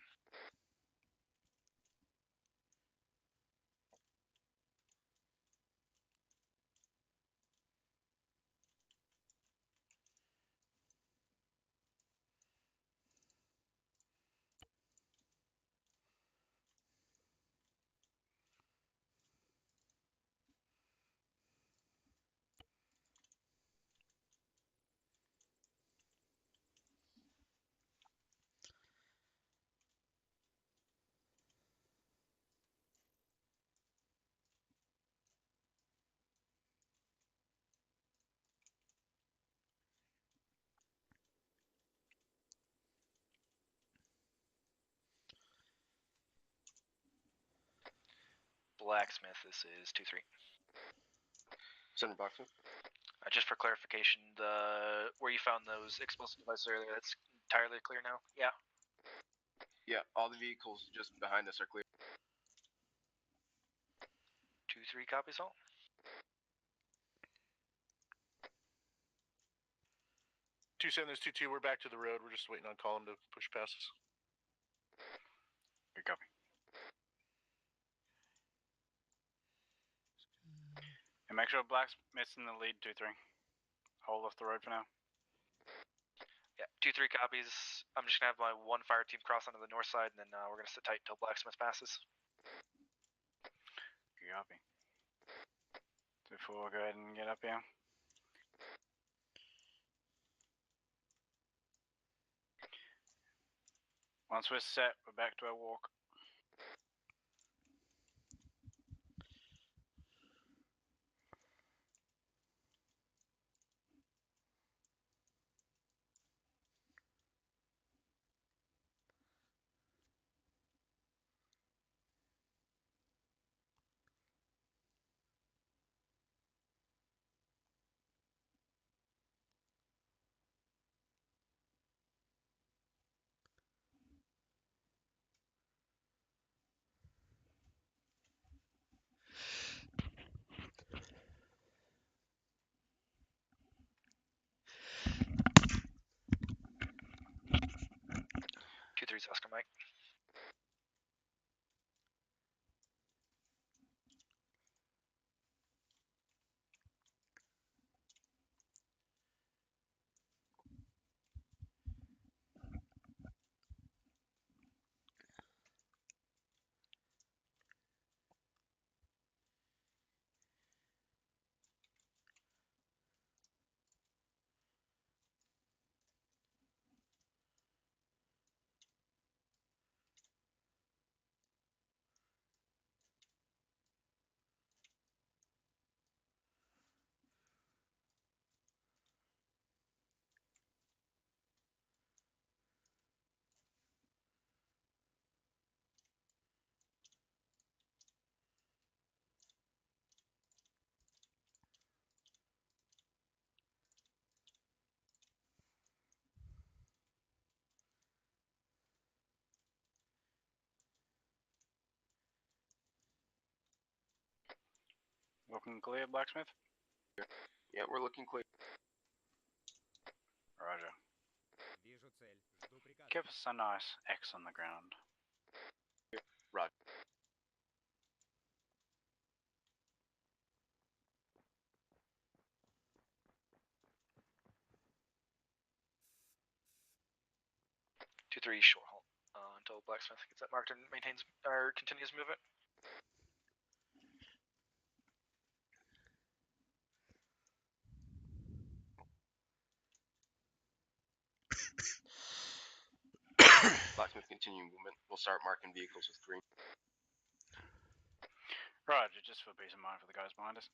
Blacksmith, this is 2-3. Send Blacksmith. Just for clarification, the where you found those explosive devices earlier, that's entirely clear now? Yeah. Yeah, all the vehicles just behind us are clear. 2-3 copies all. 27 is 2-2. We're back to the road. We're just waiting on column to push past us. Good copy. And make sure Blacksmith's in the lead, 2-3. Hold off the road for now. Yeah, 2-3 copies. I'm just going to have my one fire team cross onto the north side, and then we're going to sit tight until Blacksmith passes. Good copy. 2-4, go ahead and get up here. Once we're set, we're back to our walk. Oscar Mike. Looking clear, Blacksmith? Yeah, we're looking clear. Roger. Give us a nice X on the ground. Roger. Two three short halt. until Blacksmith gets that marked and maintains or continues movement. Blacksmith continuing movement. We'll start marking vehicles with green. Roger, just for peace of mind for the guys behind us.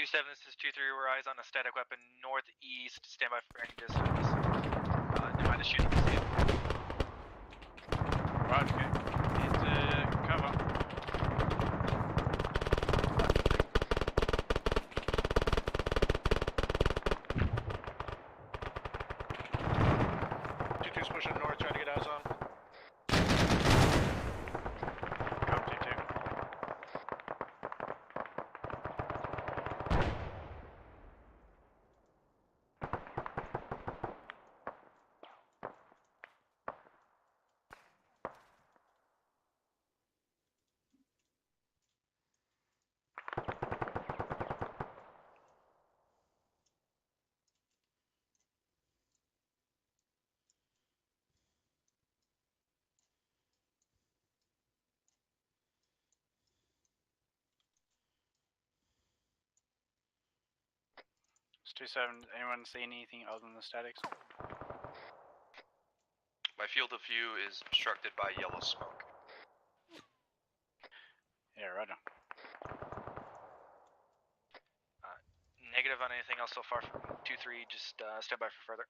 This is 2-3. We're eyes on a static weapon northeast. Stand by for bearing distance. Never mind the shooting. Roger, into cover. Two-two's pushing north, trying to get eyes on. Go 2-2. It's 2-7. Anyone see anything other than the statics? My field of view is obstructed by yellow smoke. Yeah, roger. Negative on anything else so far from 2-3. Just stand by for further.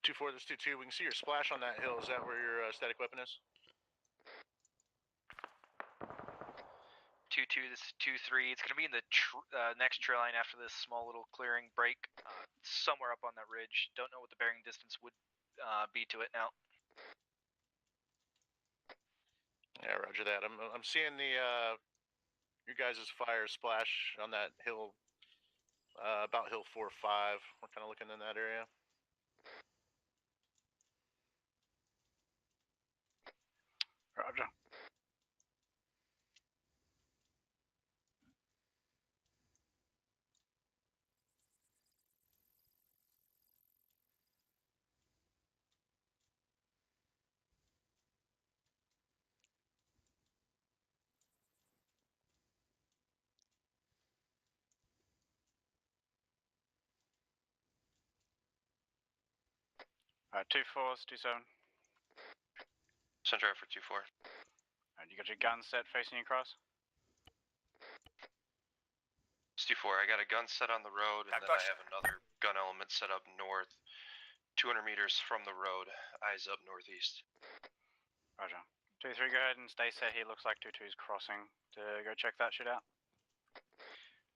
Two-4, this 2-2. We can see your splash on that hill. Is that where your static weapon is? 2-2. This is 2-3. It's going to be in the next trail line after this small little clearing break, somewhere up on that ridge. Don't know what the bearing distance would be to it now. Yeah, roger that. I'm seeing the your guys' fire splash on that hill, about hill 4-5. We're kind of looking in that area. Roger. Alright, 2-4's 2-7. Send drive for 2-4. Alright, you got your gun set facing across? It's 2-4. I got a gun set on the road, and then I have another gun element set up north, 200 meters from the road, eyes up northeast. Roger. 2-3, go ahead and stay set here. Looks like 2-2's crossing to go check that shit out.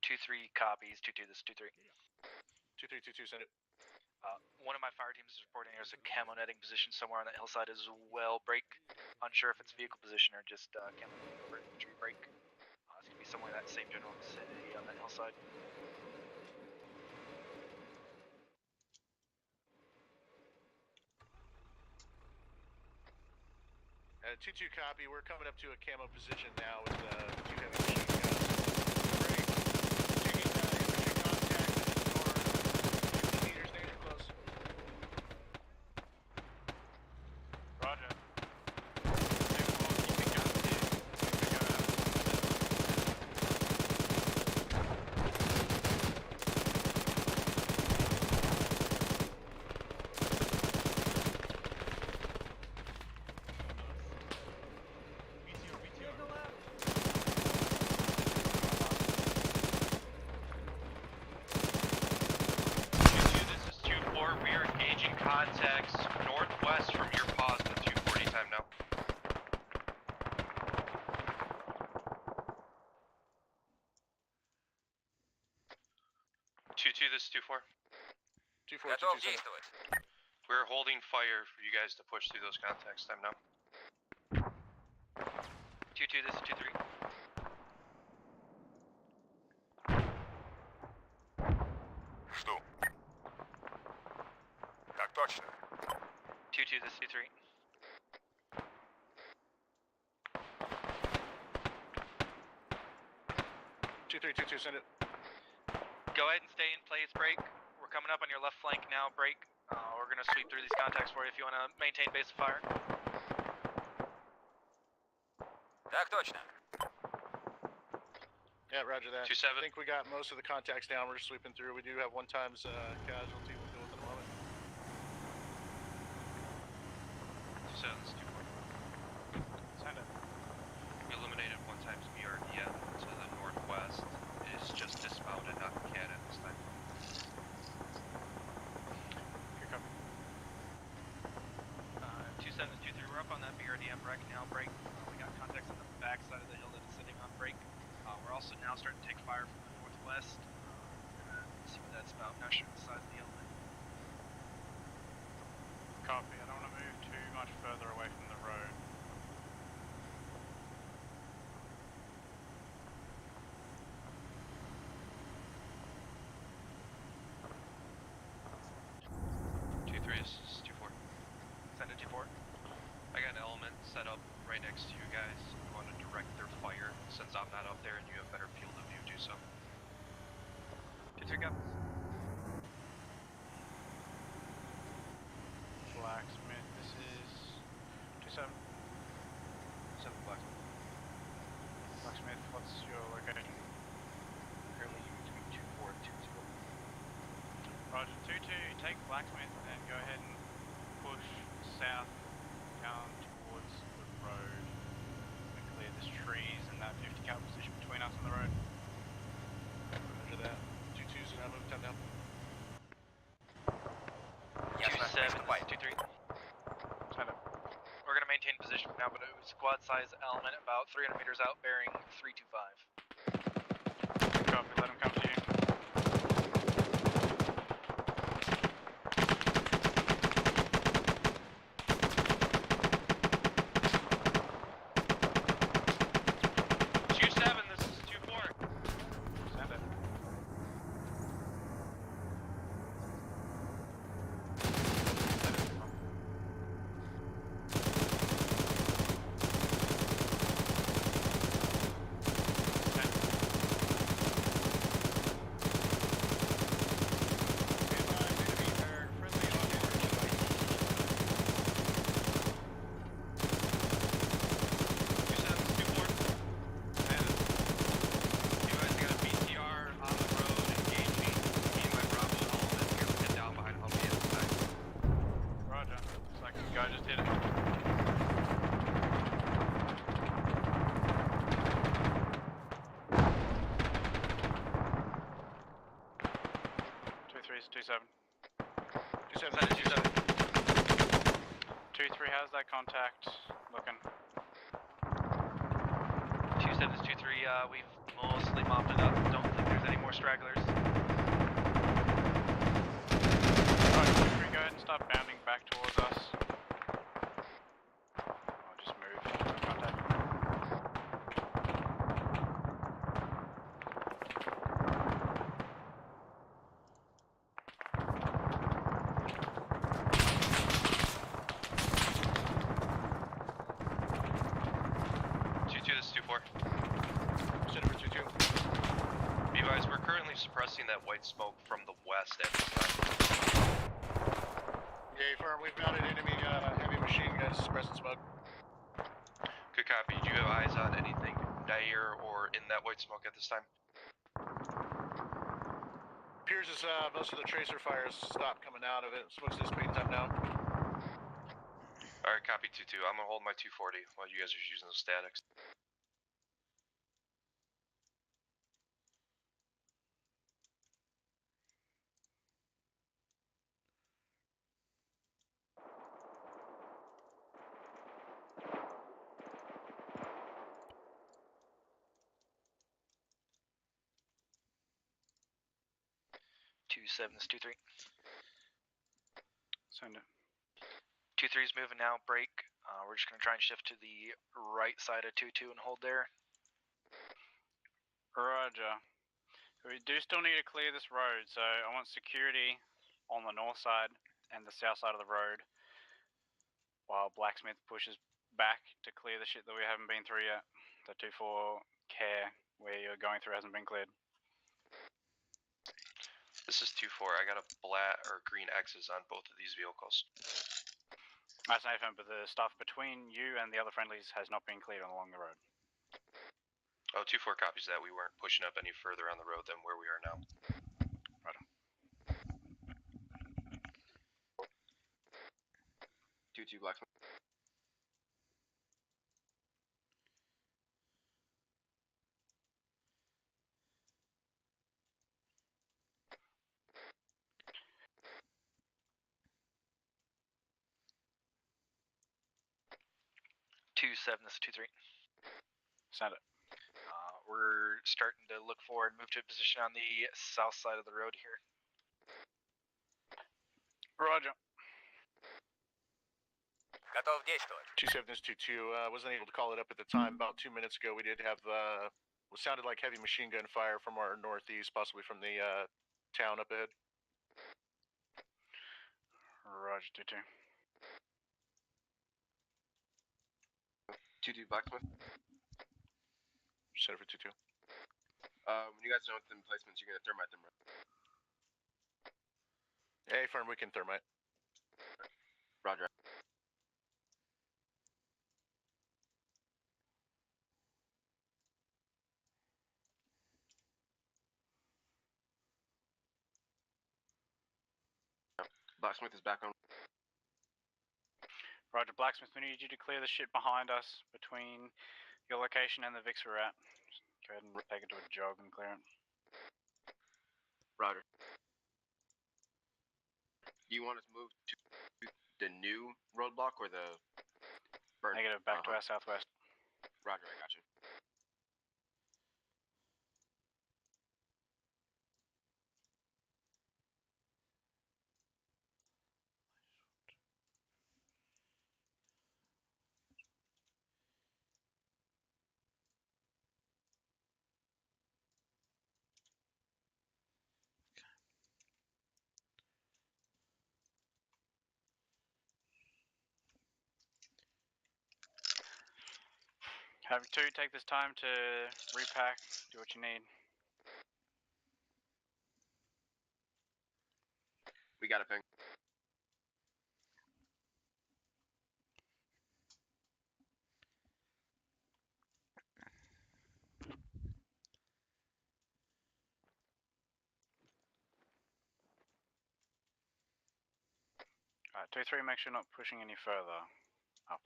2-3 copies. 2-2, this is 2-3. 2-3, 2-2, send it. One of my fire teams is reporting there's a camo netting position somewhere on that hillside as well. Break. Unsure if it's vehicle position or just camo netting over infantry break. It's going to be somewhere in that same general vicinity on that hillside. 2-2 copy. We're coming up to a camo position now with 2 heavy machine guns. Great. Taking infantry contact at the door. 50 meters, danger close. Roger. 2-2, this is 2-4. 2-4, Готов 2-2, center. действовать. We're holding fire for you guys to push through those contacts. Time now. 2-2, this is 2-3. Жду. Так точно. 2-2, this is 2-3. Two, three, 2-2, send it. Go ahead and stay in place, break. We're coming up on your left flank now, break. We're gonna sweep through these contacts for you if you wanna maintain base of fire. Так точно. Yeah, roger that. 2-7. I think we got most of the contacts down. We're just sweeping through. We do have one times casualty. We'll deal with it in a moment. 2-7, this is 2-4. Send it. We eliminated 1 times BRDM to the northwest. It is just dismounted, not the cannon this time. Here come. 2-7, 2-3, we're up on that BRDM wreck now, break. We got contacts on the back side of the hill that it's sitting on, break. We're also now starting to take fire from the northwest. See what that's about. Not sure the size of the element. Copy. I don't want to move too much further away from the road. This is 2-4. Send it 2-4. I got an element set up right next to you guys. I want to direct their fire. Since I'm not up there and you have better field of view, do so. 2-3, go. Blacksmith, this is 2-7. 7 blacksmith. Blacksmith, what's your location? Currently between 2-4 and 2-2. Roger, 2-2, take Blacksmith and go ahead and push south down towards the road and clear this trees and that 50 cal position between us and the road. Roger that. 2-2's and I'm moving time down. 2-7, 2-3. Send it. We're gonna maintain position for now, but it was squad size element about 300 meters out, bearing 325. Copy, let him come to you. Contact, looking. 2-7 is 2-3, we've mostly mopped it up. Don't think there's any more stragglers. Alright, 2-3, go ahead and start bounding back towards us. I'll just move to contact. Suppressing that white smoke from the west at this time. Yeah, firm. We've mounted enemy heavy machine guns suppressing smoke. Good copy. Do you have eyes on anything near or in that white smoke at this time? Appears as most of the tracer fires stopped coming out of it. Smoke's dissipating time now. Alright, copy 2-2. I'm gonna hold my 240 while you guys are using those statics. 2-7, this 2-3. Send it. 2-3's moving now, break. We're just going to try and shift to the right side of 2-2 and hold there. Roger. We do still need to clear this road, so I want security on the north side and the south side of the road, while Blacksmith pushes back to clear the shit that we haven't been through yet. The 2-4 care where you're going through hasn't been cleared. This is 2-4. I got a black or green X's on both of these vehicles. That's Nathan, but the stuff between you and the other friendlies has not been cleared along the road. Oh, 2-4 copies that. We weren't pushing up any further on the road than where we are now. Right. 2-2 Blacksmith. Two seven, this is 2-3. Send it. We're starting to look forward, move to a position on the south side of the road here. Roger. Готов действовать. 2-7 is 2-2. Wasn't able to call it up at the time. About 2 minutes ago, we did have what sounded like heavy machine gun fire from our northeast, possibly from the town up ahead. Roger, 2-2. 2-2 Blacksmith. Set it for 2-2. When you guys know the emplacements, you're gonna thermite them, right? Hey, firm, we can thermite. Roger. Blacksmith is back on. Roger, Blacksmith, we need you to clear the shit behind us between your location and the Vix we're at. Just go ahead and take it to a jog and clear it. Roger. Do you want us to move to the new roadblock or the burn? Negative, back to our southwest. Roger, I got you. Have two take this time to repack, do what you need. We got a ping. Alright, 2-3, make sure you're not pushing any further up.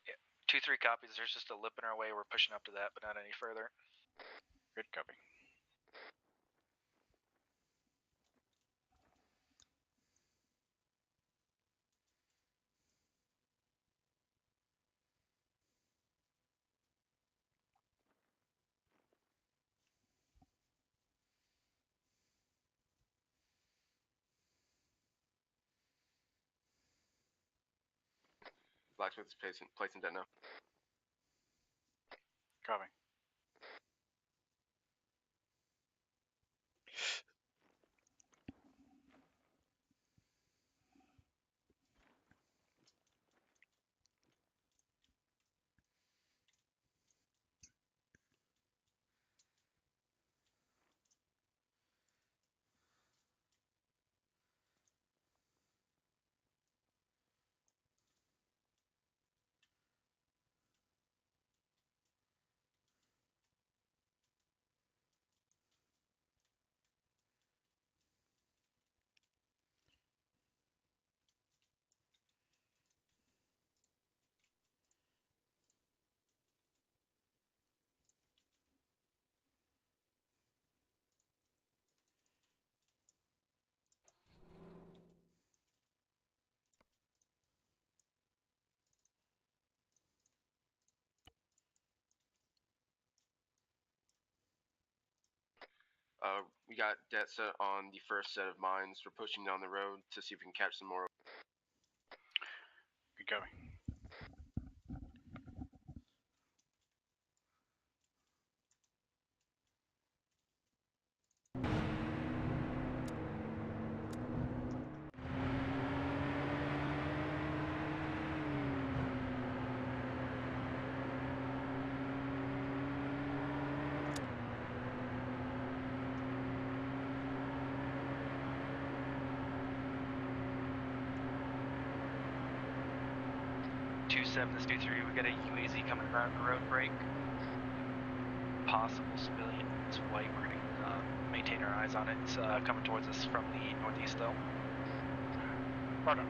Yeah, 2-3 copies. There's just a lip in our way. We're pushing up to that, but not any further. Good copy. Blacksmith is placing dead now. Copy. We got dead set on the first set of mines. We're pushing down the road to see if we can catch some more. Good going. This 2-3, we got a UAZ coming around the road break. Possible civilian. It's white. We're gonna maintain our eyes on it. It's coming towards us from the northeast, though. Roger.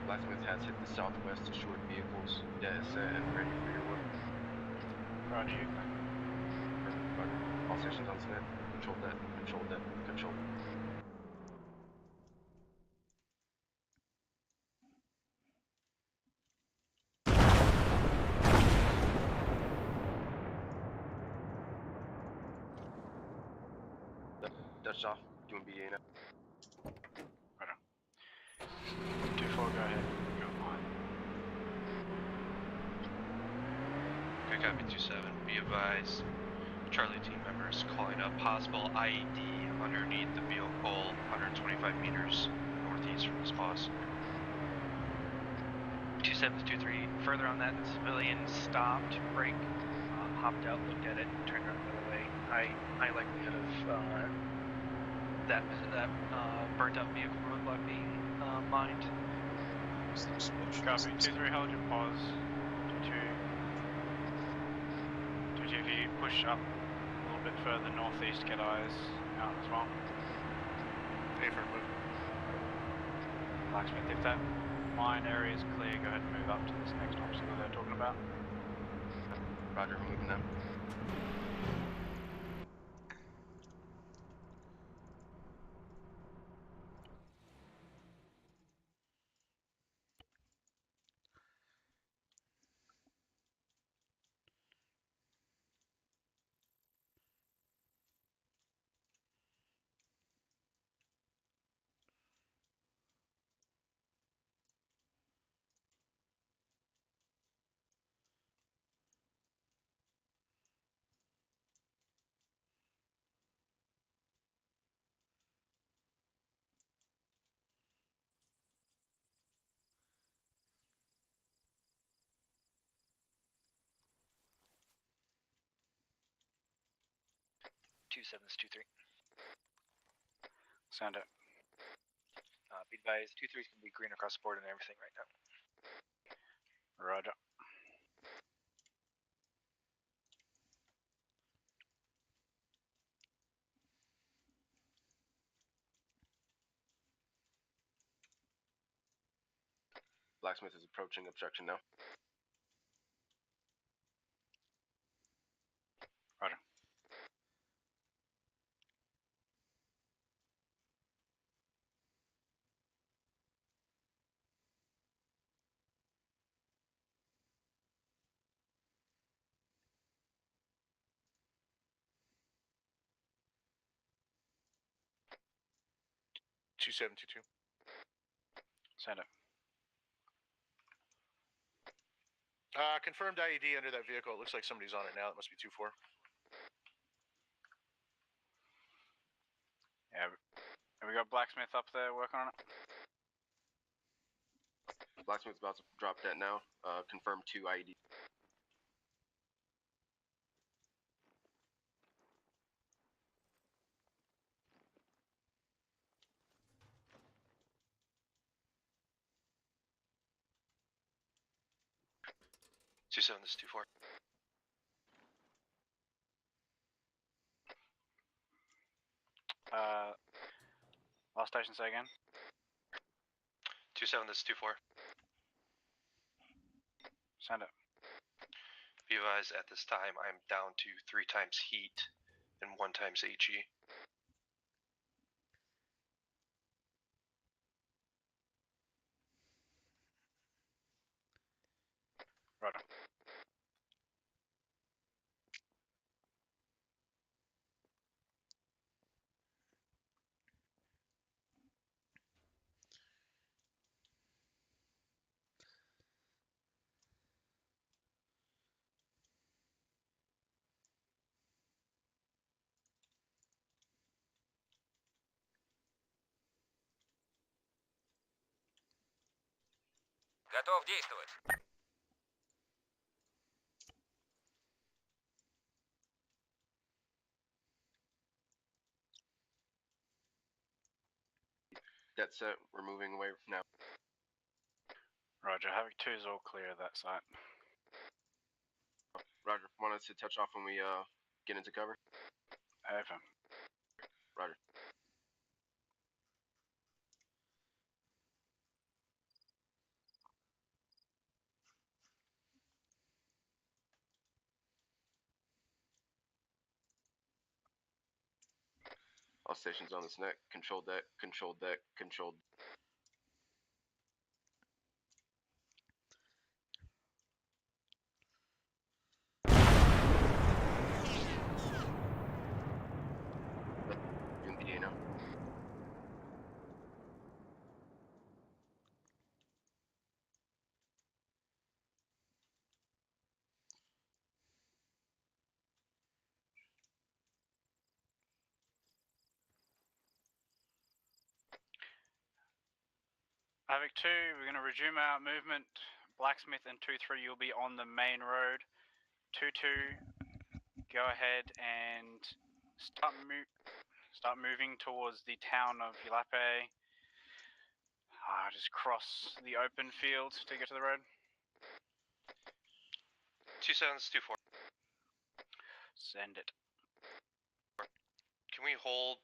Blacksmith has hit the southwest assured vehicles. Dead set and ready for your work. Roger, you. Roger. All stations on Smith. Control that. Control that. Control. Dutch off. Doing BA now. Roger. 2-4, go ahead. Go on. Okay, copy 2-7. Be advised. Charlie team members calling up possible IED underneath the vehicle, 125 meters northeast from this boss. 2-7 to 2-3. Further on that, the civilian stopped, braked, hopped out, looked at it, and turned around the other way. High likelihood of that burnt out vehicle roadblock being mined. Copy. 2-3, hold your pause. 2-2. 2-2, if you push up a little bit further northeast, get eyes out as well. A for move. Blacksmith, if that mine area is clear, go ahead and move up to this next obstacle they're talking about. Roger, we're moving now. Two 7s, 2-3. Sound it. Be advised, 2-3's gonna be green across the board and everything right now. Roger. Blacksmith is approaching obstruction now. Roger. Two 722. Send it. Confirmed IED under that vehicle. It looks like somebody's on it now. That must be 2-4. Yeah. Have we got Blacksmith up there working on it? Blacksmith's about to drop that now. Confirm 2 IED. Two 7, this is 2-4. Last station, say again. 2-7, this is 2-4. Send it. Be advised, at this time, I'm down to 3 times heat and 1 times HE. Roger. Готов действовать. Dead set. We're moving away now. Roger. Havoc 2 is all clear of that site. Roger. Want us to touch off when we get into cover? FM. Roger. All stations on this neck. Control deck. Control deck. Control. Doing PDA now. Havoc 2, we're going to resume our movement. Blacksmith and 2-3, you'll be on the main road. 2-2, go ahead and start moving towards the town of Yulape. Just cross the open field to get to the road. 27's 2-4. Send it. Can we hold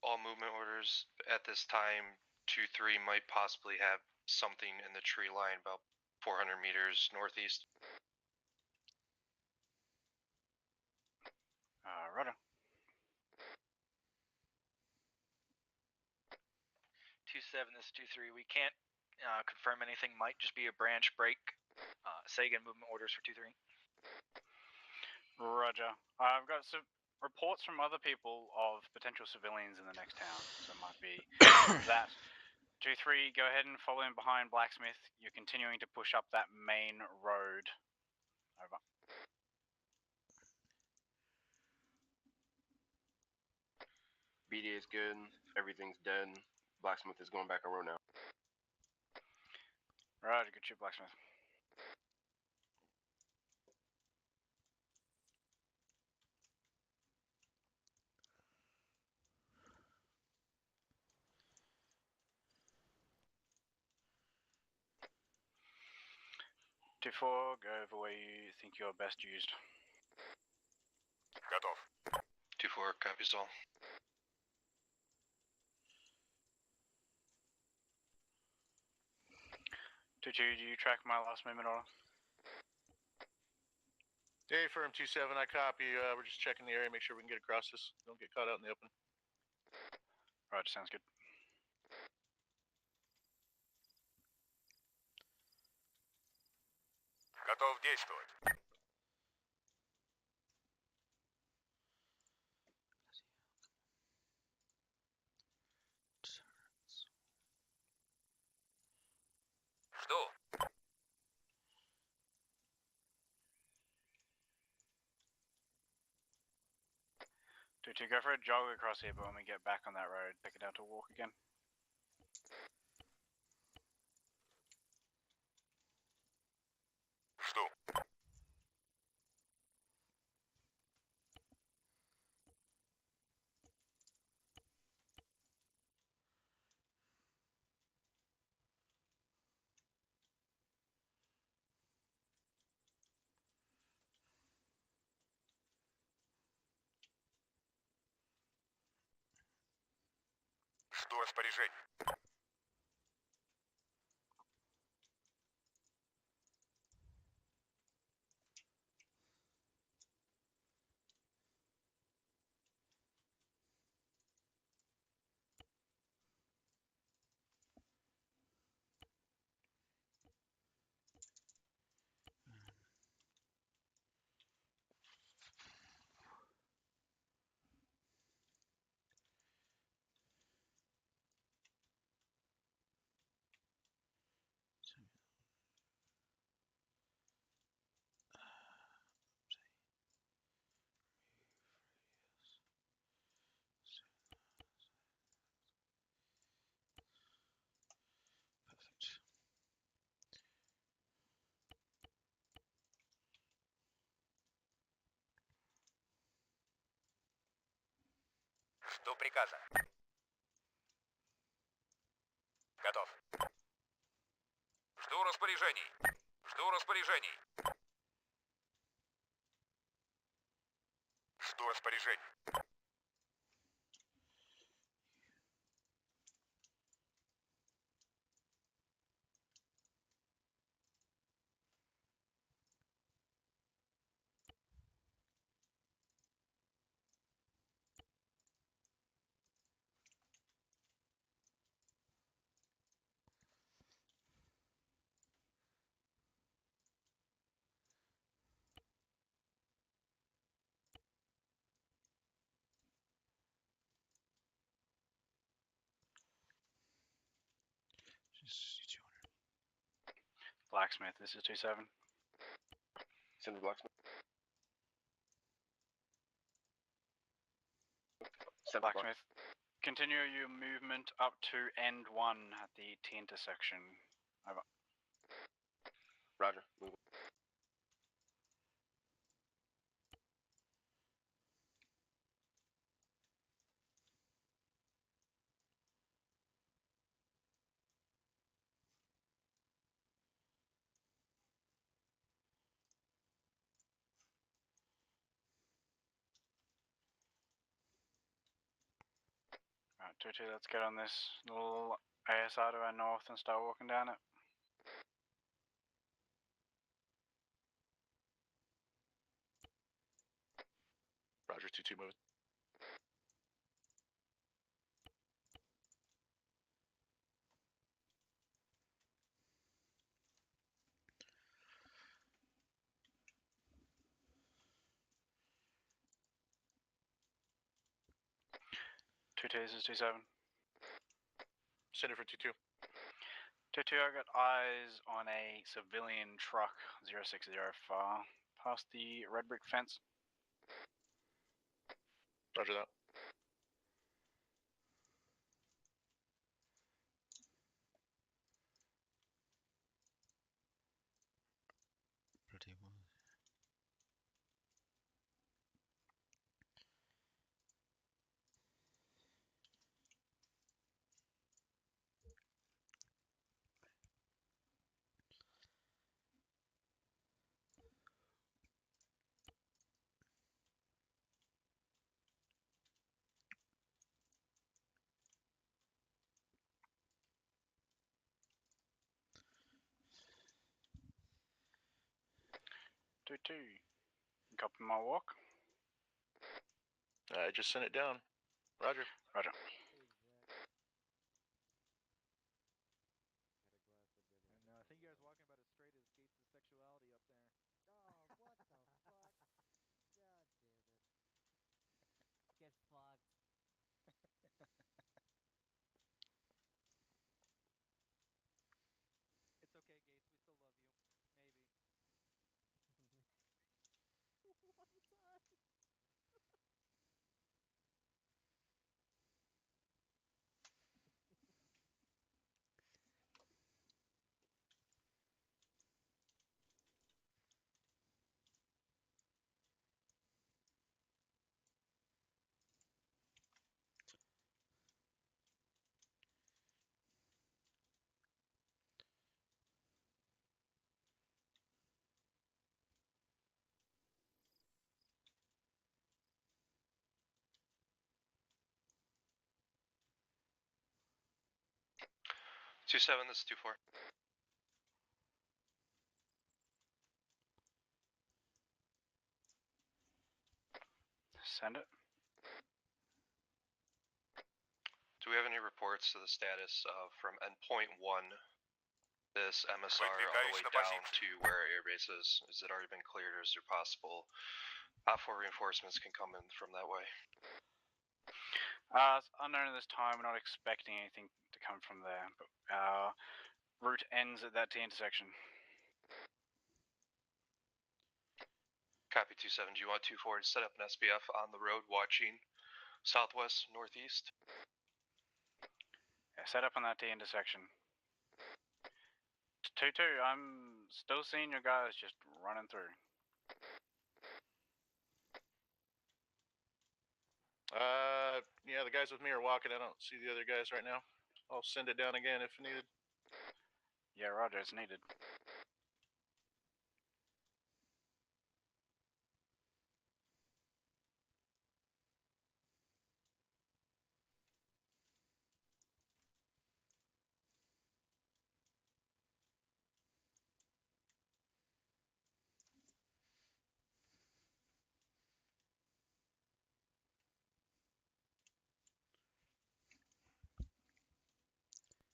all movement orders at this time? 2-3 might possibly have something in the tree line about 400 meters northeast. Roger. 2-7, this is 2-3. We can't confirm anything. Might just be a branch break. Say again, movement orders for 2-3. Roger. I've got some reports from other people of potential civilians in the next town, so it might be that. 2-3, go ahead and follow in behind Blacksmith. You're continuing to push up that main road. Over. BDA is good. Everything's dead. Blacksmith is going back on road now. Roger, good shit, Blacksmith. Two-4, go over where you think you're best used. Готов. 2-4, copies all. Do you track my last movement order? Day firm 2-7, I copy. We're just checking the area, make sure we can get across this. Don't get caught out in the open. Roger, sounds good. Готов действовать. Жду. 2-2, go for a jog across here, but when we get back on that road, pick it down to a walk again. Жду. Жду распоряжений. Жду приказа. Готов. Жду распоряжений. Жду распоряжений. Жду распоряжений. Blacksmith, this is 2-7. Send the blacksmith. Send the Blacksmith, continue your movement up to end 1 at the T intersection. Over. Roger. Move. Right, 2-2, let's get on this little ASR to our north and start walking down it. Roger, 2-2 moving. This is 2-7. Send it for 2-2. 2-2, I got eyes on a civilian truck, 060 far, past the red brick fence. Roger that. Bloody well. Copy my walk. I just sent it down. Roger. Roger. And I think you guys walking about as straight as gates of sexuality up there. Oh, what the fuck? God damn it. Get fucked. It's okay, Gates. We still love you. Maybe. One time. 2-7, this is 2-4. Send it. Do we have any reports to the status of from endpoint 1, this MSR all the way down to where our airbase is? Has it already been cleared, or is there possible OPFOR reinforcements can come in from that way? It's unknown at this time. We're not expecting anything to come from there, but our route ends at that T intersection. Copy 2-7. Do you want 2-4 to set up an SBF on the road watching southwest, northeast? Yeah, set up on that T intersection. 2-2, I'm still seeing your guys just running through. Yeah, the guys with me are walking. I don't see the other guys right now. I'll send it down again if needed. Yeah, roger, it's needed.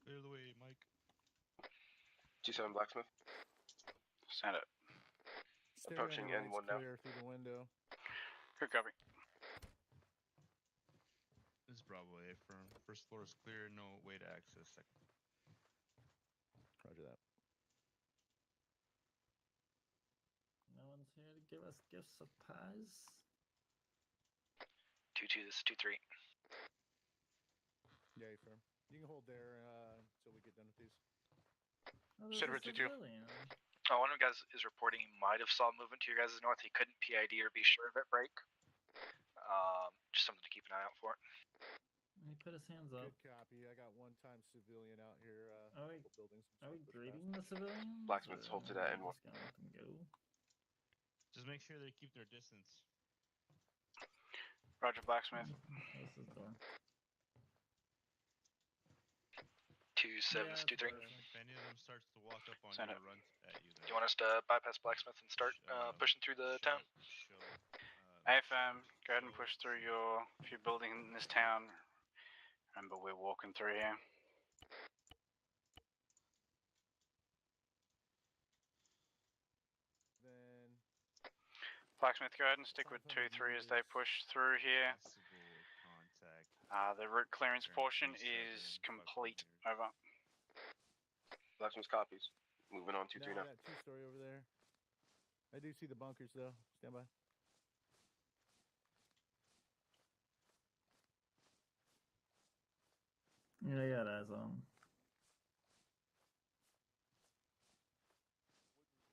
Clear the way, Mike. 2-7 Blacksmith. Send it. Approaching N1 now. Clear through the window. Good copy. This is Bravo A firm. First floor is clear, no way to access second. Roger that. No one's here to give us gifts of pies. 2-2, this is 2-3. Yeah, firm. You can hold there until we get done with these. Oh, Send there's it a to 2. civilian. Oh, one of you guys is reporting he might have saw movement to your guys' north. He couldn't PID or be sure of it break. Just something to keep an eye out for. He put his hands up. Good copy. I got one-time civilian out here. Are we, buildings. are we greeting the civilians? Blacksmith's hold to that N1. N1. Just gonna let them go. Just make sure they keep their distance. Roger, Blacksmith. Close this door. 2-7, this is 2-3. If any of them starts to walk up on Send you it. or run at you, Do you want us to bypass Blacksmith and start pushing through the town? AFM, go ahead and push through your few buildings in this town. Remember, we're walking through here. Then Blacksmith, go ahead and stick with 2-3 as they push through here. The route clearance portion is complete. Over. Blacksmith copies. Moving on 2-3 now. that two-story over there. I do see the bunkers though. Stand by. Yeah, I got eyes on.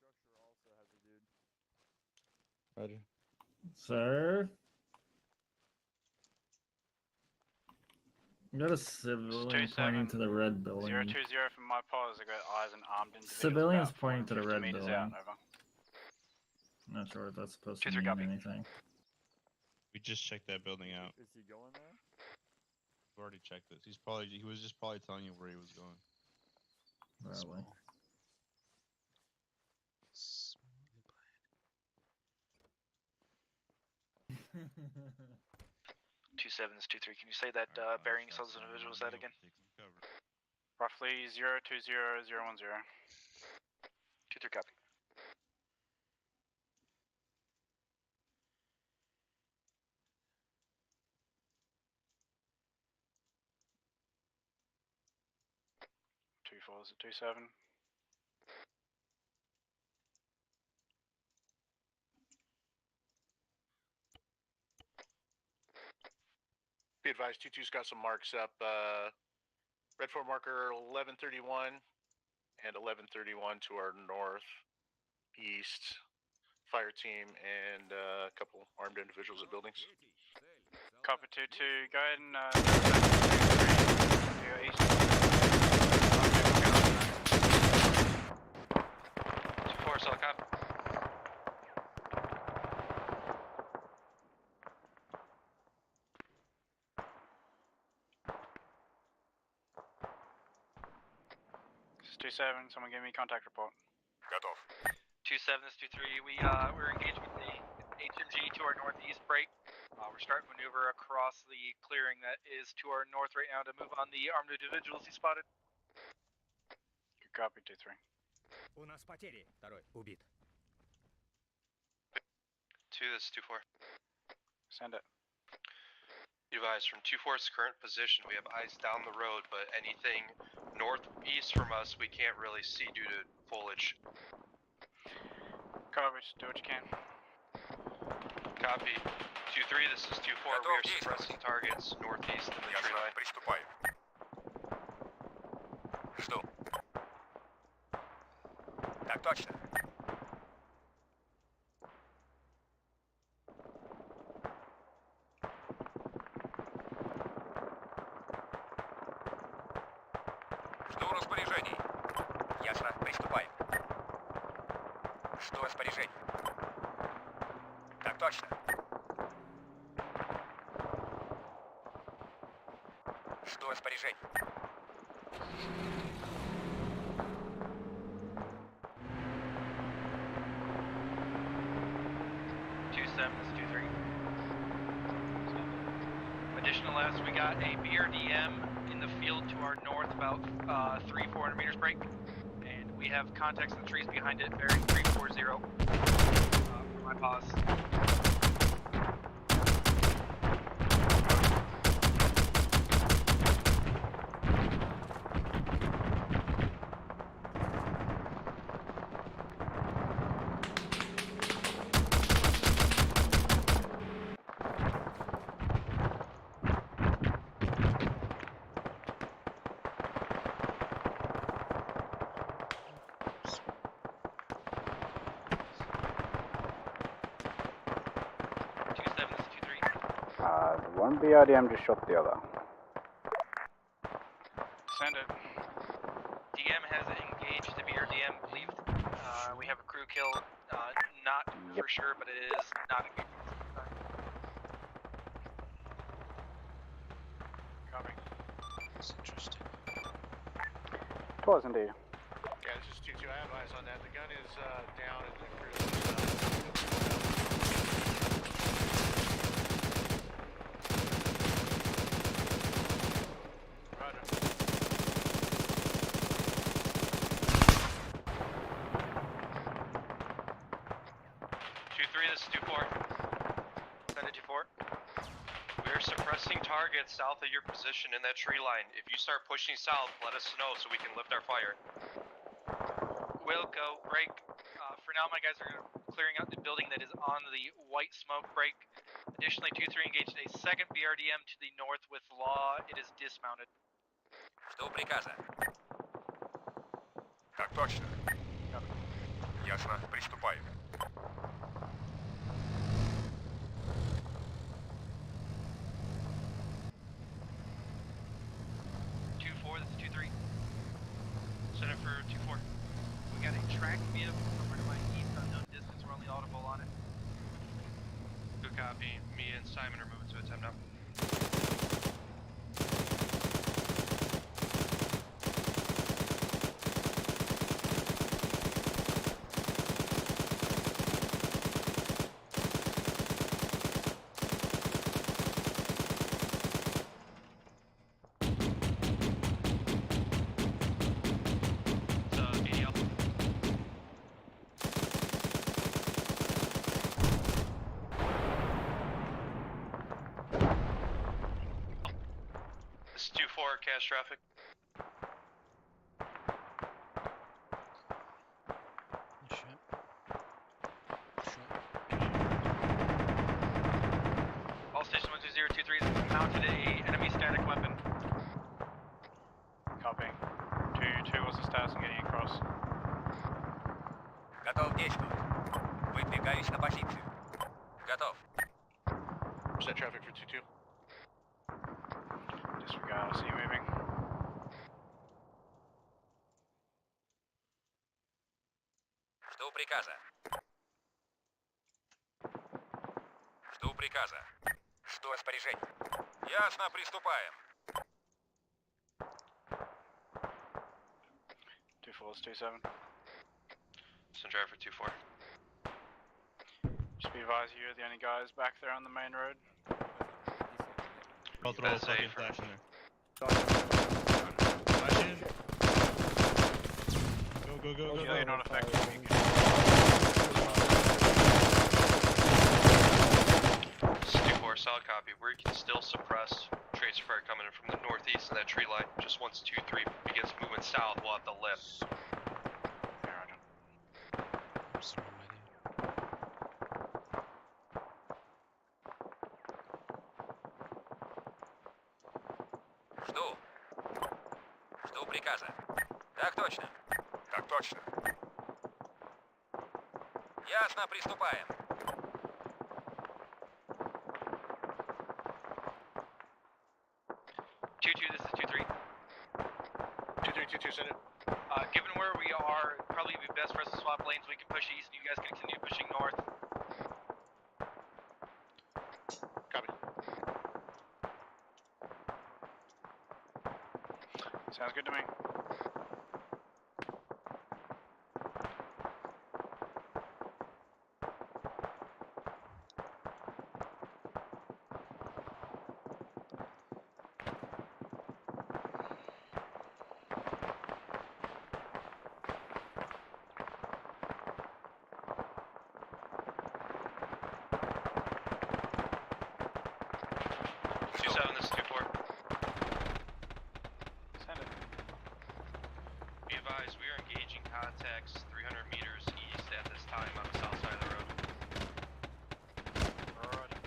Structure also has a dude. Roger. Sir? You got a civilian pointing to the red building. 020 from my pause. I got eyes and armed individuals. Civilians about pointing to the 50 red meters building. out. Over. Not sure what that's supposed to 2-3 mean copy. anything. We just checked that building out. Is he going there? We've already checked this. He was just probably telling you where he was going. Probably. 2-7, this is 2-3. Can you say that bearing cells individuals that again? Roughly 020010. 2-3 copy. Two 4s at 2-7. Be advised, 2-2's got some marks up. Red 4 marker 1131 and 1131 to our northeast. Fire team and a couple armed individuals at buildings. Copy 2-2. Go ahead and to your east. 2-4, solid cop. This is 2-7. Someone give me contact report. Готов. 2-7, this is 2-3. We're engaged with the HMG to our northeast break. We're starting maneuver across the clearing that is to our north right now to move on the armed individuals he spotted. Good copy, 2-3. У нас потери. Второй убит. 2, this is 2-4. Send it. Be advised, from 2-4's current position, we have eyes down the road, but anything northeast from us we can't really see due to foliage. Copy, just do what you can. Copy. 2-3, this is 2-4. We are suppressing targets northeast of the tree line. Приступаем. Жду. Так точно. Жду распоряжений. Ясно, приступаем. Жду распоряжений. Так точно. Жду распоряжений. 2-7, this is 2-3. Additional S, we got a BRDM in the field to our north, about 300-400 meters break, and we have contacts in the trees behind it, bearing 340 for my pause. One BRDM just shot the other. Send it. DM has engaged the BRDM, believe. We have a crew kill, not for sure, but it is not engaged. Copy. That's interesting. It was indeed. Yeah, this is 2-2. I have eyes on that. The gun is down and the crew is Roger. 2-3, this is 2-4. Send it 2-4. We are suppressing targets south of your position in that tree line. If you start pushing south, let us know so we can lift our fire. Will go, break. For now, my guys are clearing out the building that is on the white smoke break. Additionally, 2-3 engaged a second BRDM to the north with Law. It is dismounted. Жду приказа. Так точно. Ясно, приступаем. This is 2-3. Send it for 2-4. We got a tracked vehicle somewhere to my east, unknown distance. We're only audible on it. Good copy. Me and Simon are moving to attempt now. This is 2-4, catastrophic. All station 12023 has mounted a enemy static weapon. Copying. 2-2, what's the status on getting across? Готов действовать. Выдвигаюсь на позицию. Готов. set traffic for 2-2. Disregard, I see you moving. Жду приказа. Жду приказа. Жду распоряжений. Ясно, приступаем. 2-4 is 2-7. Send driver for 2-4. Just be advised, you're the only guys back there on the main road. I'll throw a That's fucking a- flash in there. Flash in. Go, go, go, Yeah, you're go. not affected. This is 2-4, solid copy. We can still suppress tracer fire coming in from the northeast in that tree line. Just once 2-3 begins moving south, we'll have to lift. Yeah, roger. Жду. Жду приказа. Так точно. Так точно. Ясно, приступаем. This is 2-3. 2-3, 2-2, Sounds good to me. This is 2-4. Send it. Be advised, we are engaging contacts 300 meters east at this time on the south side of the road. Roger.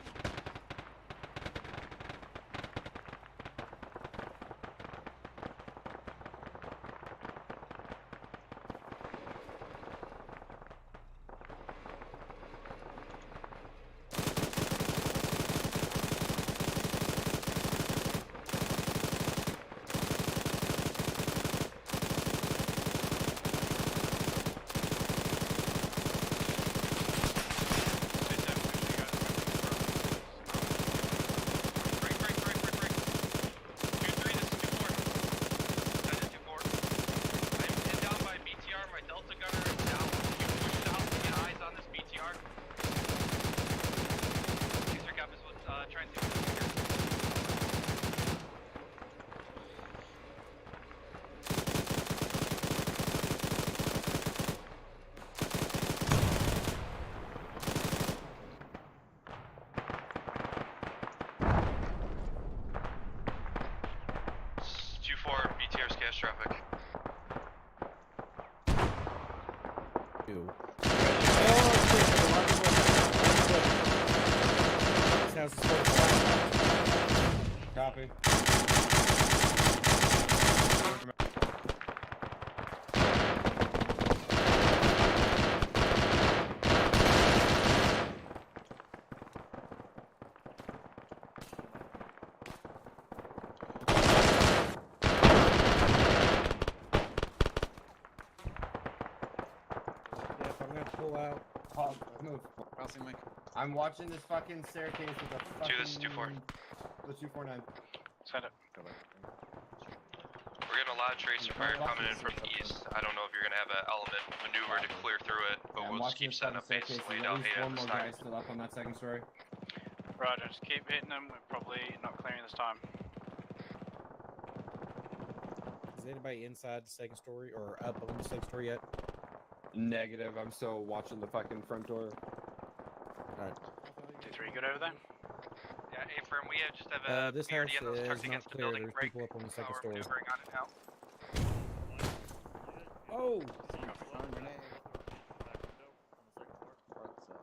BTR's cash traffic. Ew. Copy. Pull out. Move. I'm watching this fucking staircase with a fucking... This is 2-4. The 249. Send it. We're getting a lot of tracer fire coming in from east. I don't know if you're gonna have an element maneuver to clear through it, but we'll just keep setting up base and laying down hate at One this more guy time. still up on that second story. Roger, just keep hitting them. We're probably not clearing this time. Is anybody inside the second story or up on the second story yet? Negative. I'm still watching the fucking front door. Alright. 2-3, good over there? Yeah, A-firm, we just have a This BRD house on those is trucks not against the clear. building There's break. people up on the second We're story. maneuvering on it now. Oh!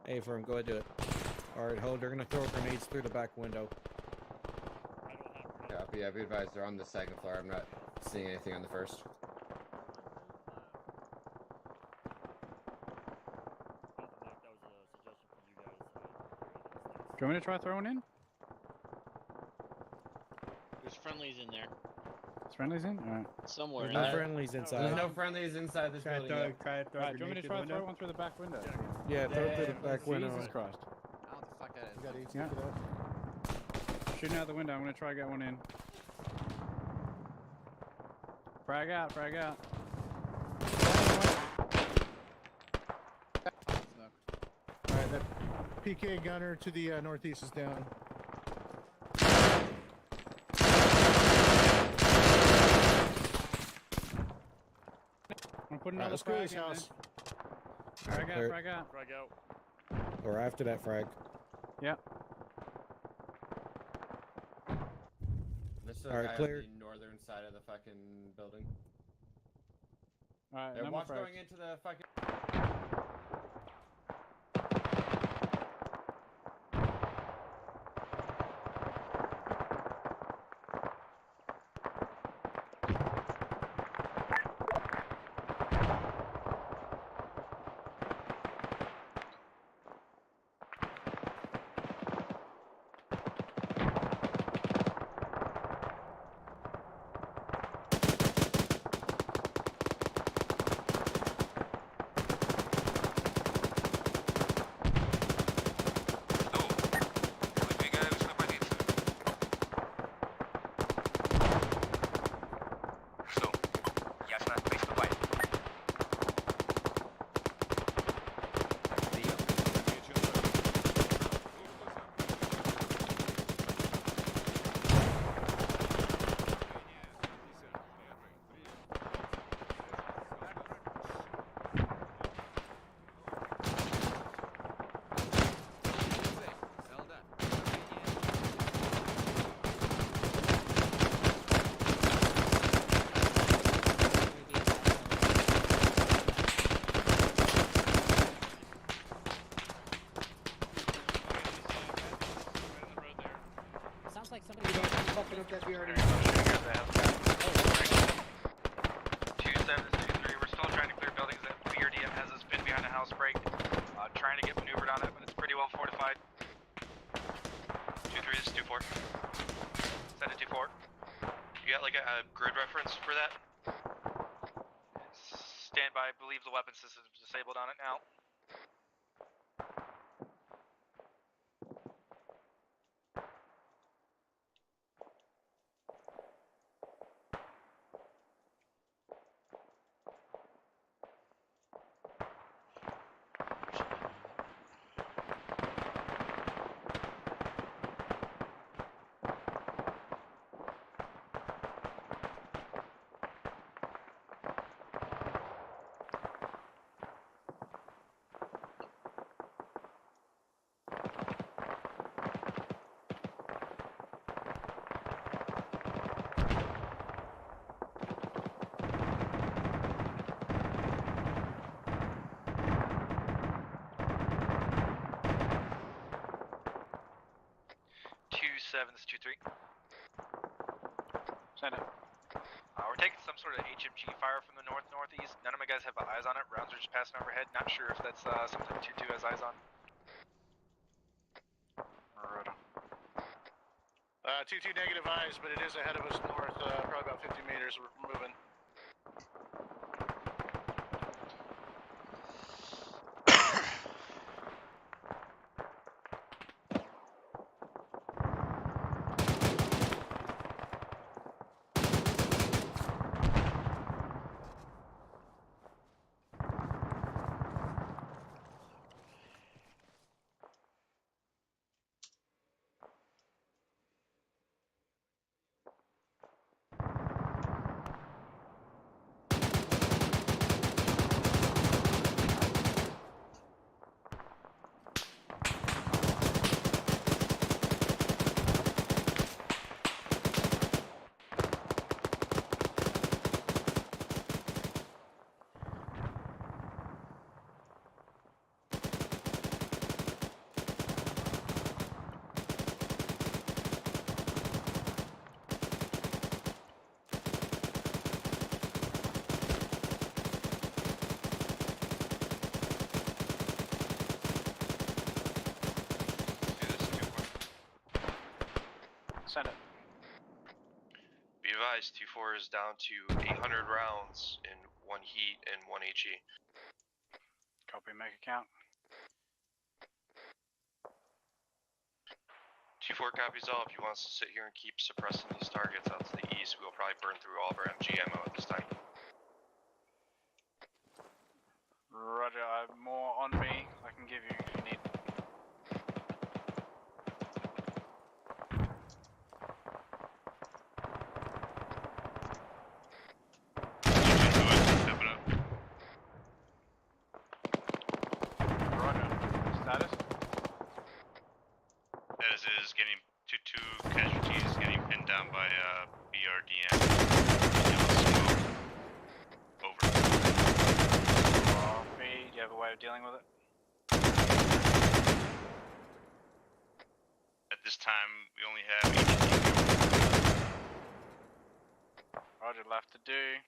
Hey, firm, go ahead, do it. Alright, hold. They're gonna throw grenades through the back window. Copy. Yeah, be advised, they're on the second floor. I'm not seeing anything on the first. Do you want me to try throwing in? There's friendlies in there. There's friendlies in? Alright. Somewhere. There's no friendlies inside. There's no friendlies inside this building. Right, do you want me to try to throw one through the back window? Yeah, throw it through the back window. Jesus Christ. How the fuck that is? You got each yeah. Shooting out the window. I'm gonna try to get one in. Frag out, frag out. Alright, that PK gunner to the northeast is down. I'm putting Alright, another let's go to frag this in house. there. Frag out, Alright. frag out. Frag out. Or after that frag. Yep. This is Alright, guy clear. on the northern side of the fucking building. Alright, They're no more watch frags. going into the fucking... up that BRD. 2723, we're still trying to clear buildings. That BRDM has us pinned behind a house break. Trying to get maneuvered on it, but it's pretty well fortified. 23, this is 24. Send it 24. You got like a grid reference for that? Stand by, I believe the weapon system is disabled on it now. This is 23. Send it. We're taking some sort of HMG fire from the northeast. None of my guys have eyes on it. Rounds are just passing overhead. Not sure if that's something 2-2 has eyes on. Rotor. 2-2 negative eyes, but it is ahead of us north, probably about 50 meters. We're moving. Send it. Be advised, 2-4 is down to 800 rounds in 1 heat and 1 HE. Copy, make a count. 2-4 copies all. If you want us to sit here and keep suppressing these targets out to the east, we'll probably burn through all of our MG ammo at this time. Roger, I have more on me I can give you if you need. Roger. Status? As is getting 2-2 casualties getting pinned down by BRDM. Over. Copy. Do you have a way of dealing with it? At this time, we only have HE. Roger, left to do.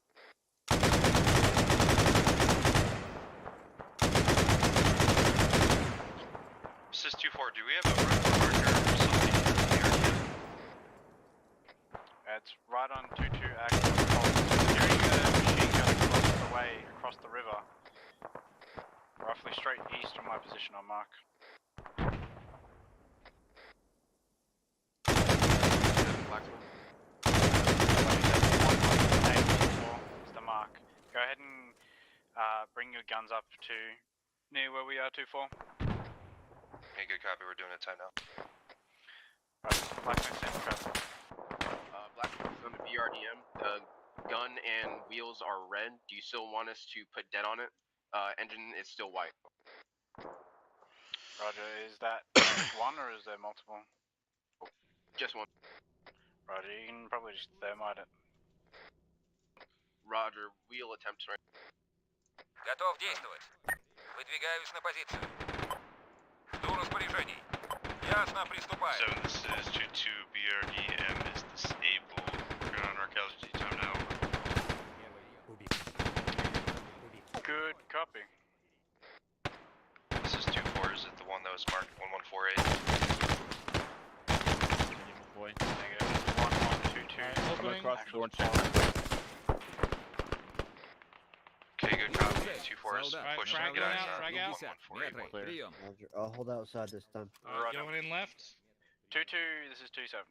Assist 2-4, do we have a red marker or something here? It's right on 2-2 active. Steering the machine gun across the way, across the river. Roughly straight east from my position on mark. It's the mark. Go ahead and bring your guns up to near where we are, 2-4. Okay, good copy. We're doing a time now. Blacksmith, send traffic. Blacksmith on the BRDM. Gun and wheels are red. Do you still want us to put dead on it? Engine is still white. Roger, is that just one or is there multiple? Just one. Roger, you can probably just thermite it. Roger, wheel attempts right. Готов действовать. Выдвигаюсь на позицию. Жду распоряжений. Ясно, приступаю. 7, this is 2-2 BRDM is disabled. was marked 1148. Boy. Negative. 1122. Coming across the door and check. Okay, good copy. 2-4 is Alright, pushing frag the going guys out, on frag out. 1148. Roger. I'll hold outside this time. Going in left. 2-2, this is 2-7.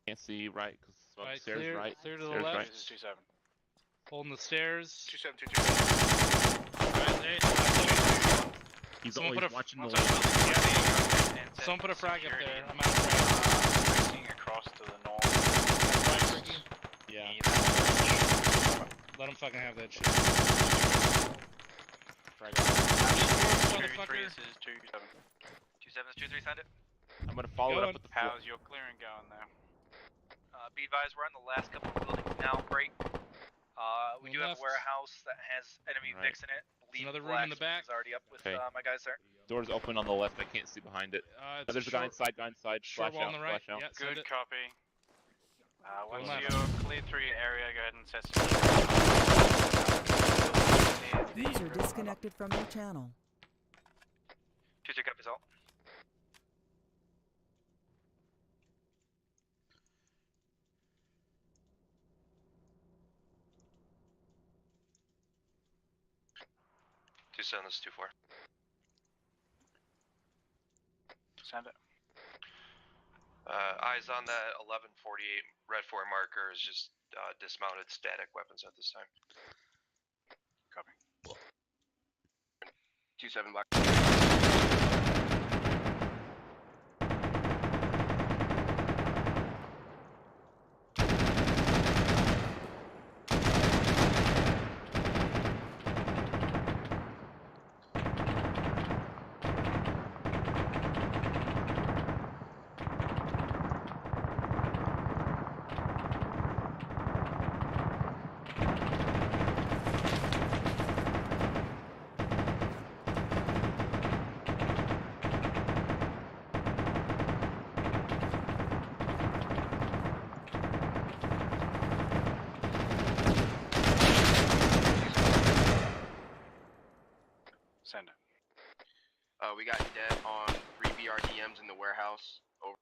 Can't see right because on the Right, stairs clear, right. clear to the Stairs left. right. This is 2-7. Holding the stairs. 2722. Right, hey, He's someone always put a watching the someone put a frag up there. I'm out of frag. Racing across to the north. Frag, Ricky. Yeah. Let him fucking have that shit. Frag. 2-3, this is 2-7. 2-7 is 2-3, send it. I'm gonna follow it up with the floor. How's your clearing going there? Be advised, we're on the last couple of buildings now. Break. We do have a warehouse that has enemy Vicks in it. Believe another room in the back. is already up with Okay. my guys there. Door's open on the left. I can't see behind it. It's There's a guy inside. Guy inside. short Flash wall out. on the right. Flash out. Yeah, send Good it. copy. Once left. you're cleared through your area, go ahead and set User disconnected from your channel. 2-3 copies all. Two-7, this is 2-4. Send it. Eyes on that 1148 red 4 marker is just dismounted static weapons at this time. Copy. 2-7 black. Send it. We got dead on 3 BRDMs in the warehouse. Over.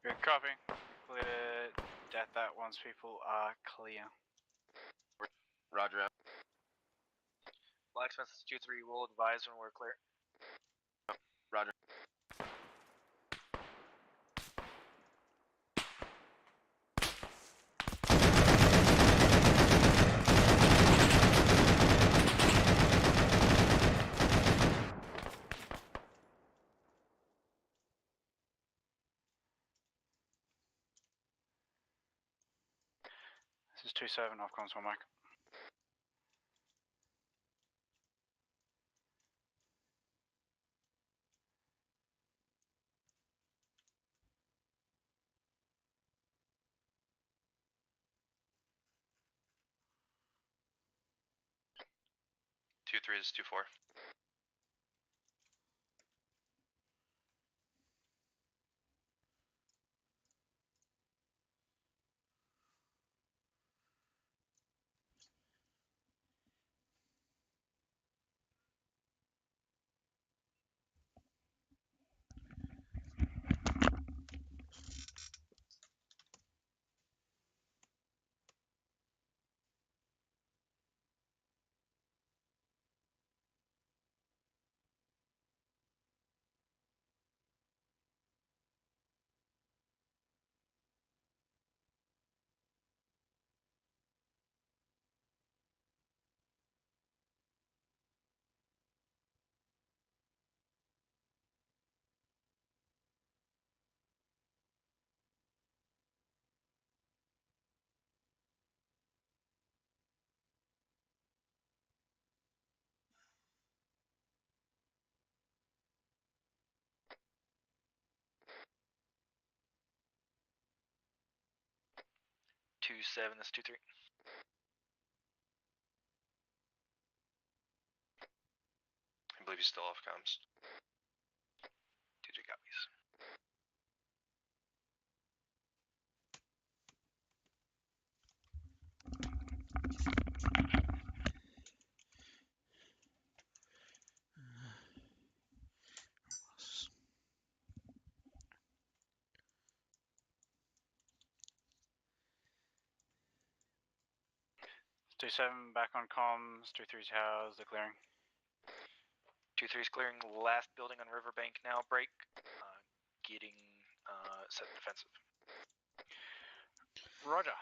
Good copy. Clear death that once people are clear. Roger. Blacksmith is 2-3. We'll advise when we're clear. Roger. This is 2-7, off comms, one mic. Two three is 2-4. Two 7, that's 2-3. I believe he's still off comms. 2-3 copies. 2-7 back on comms. 2-3's how's the clearing? 2-3's clearing last building on Riverbank now. Break. Getting set defensive. Roger.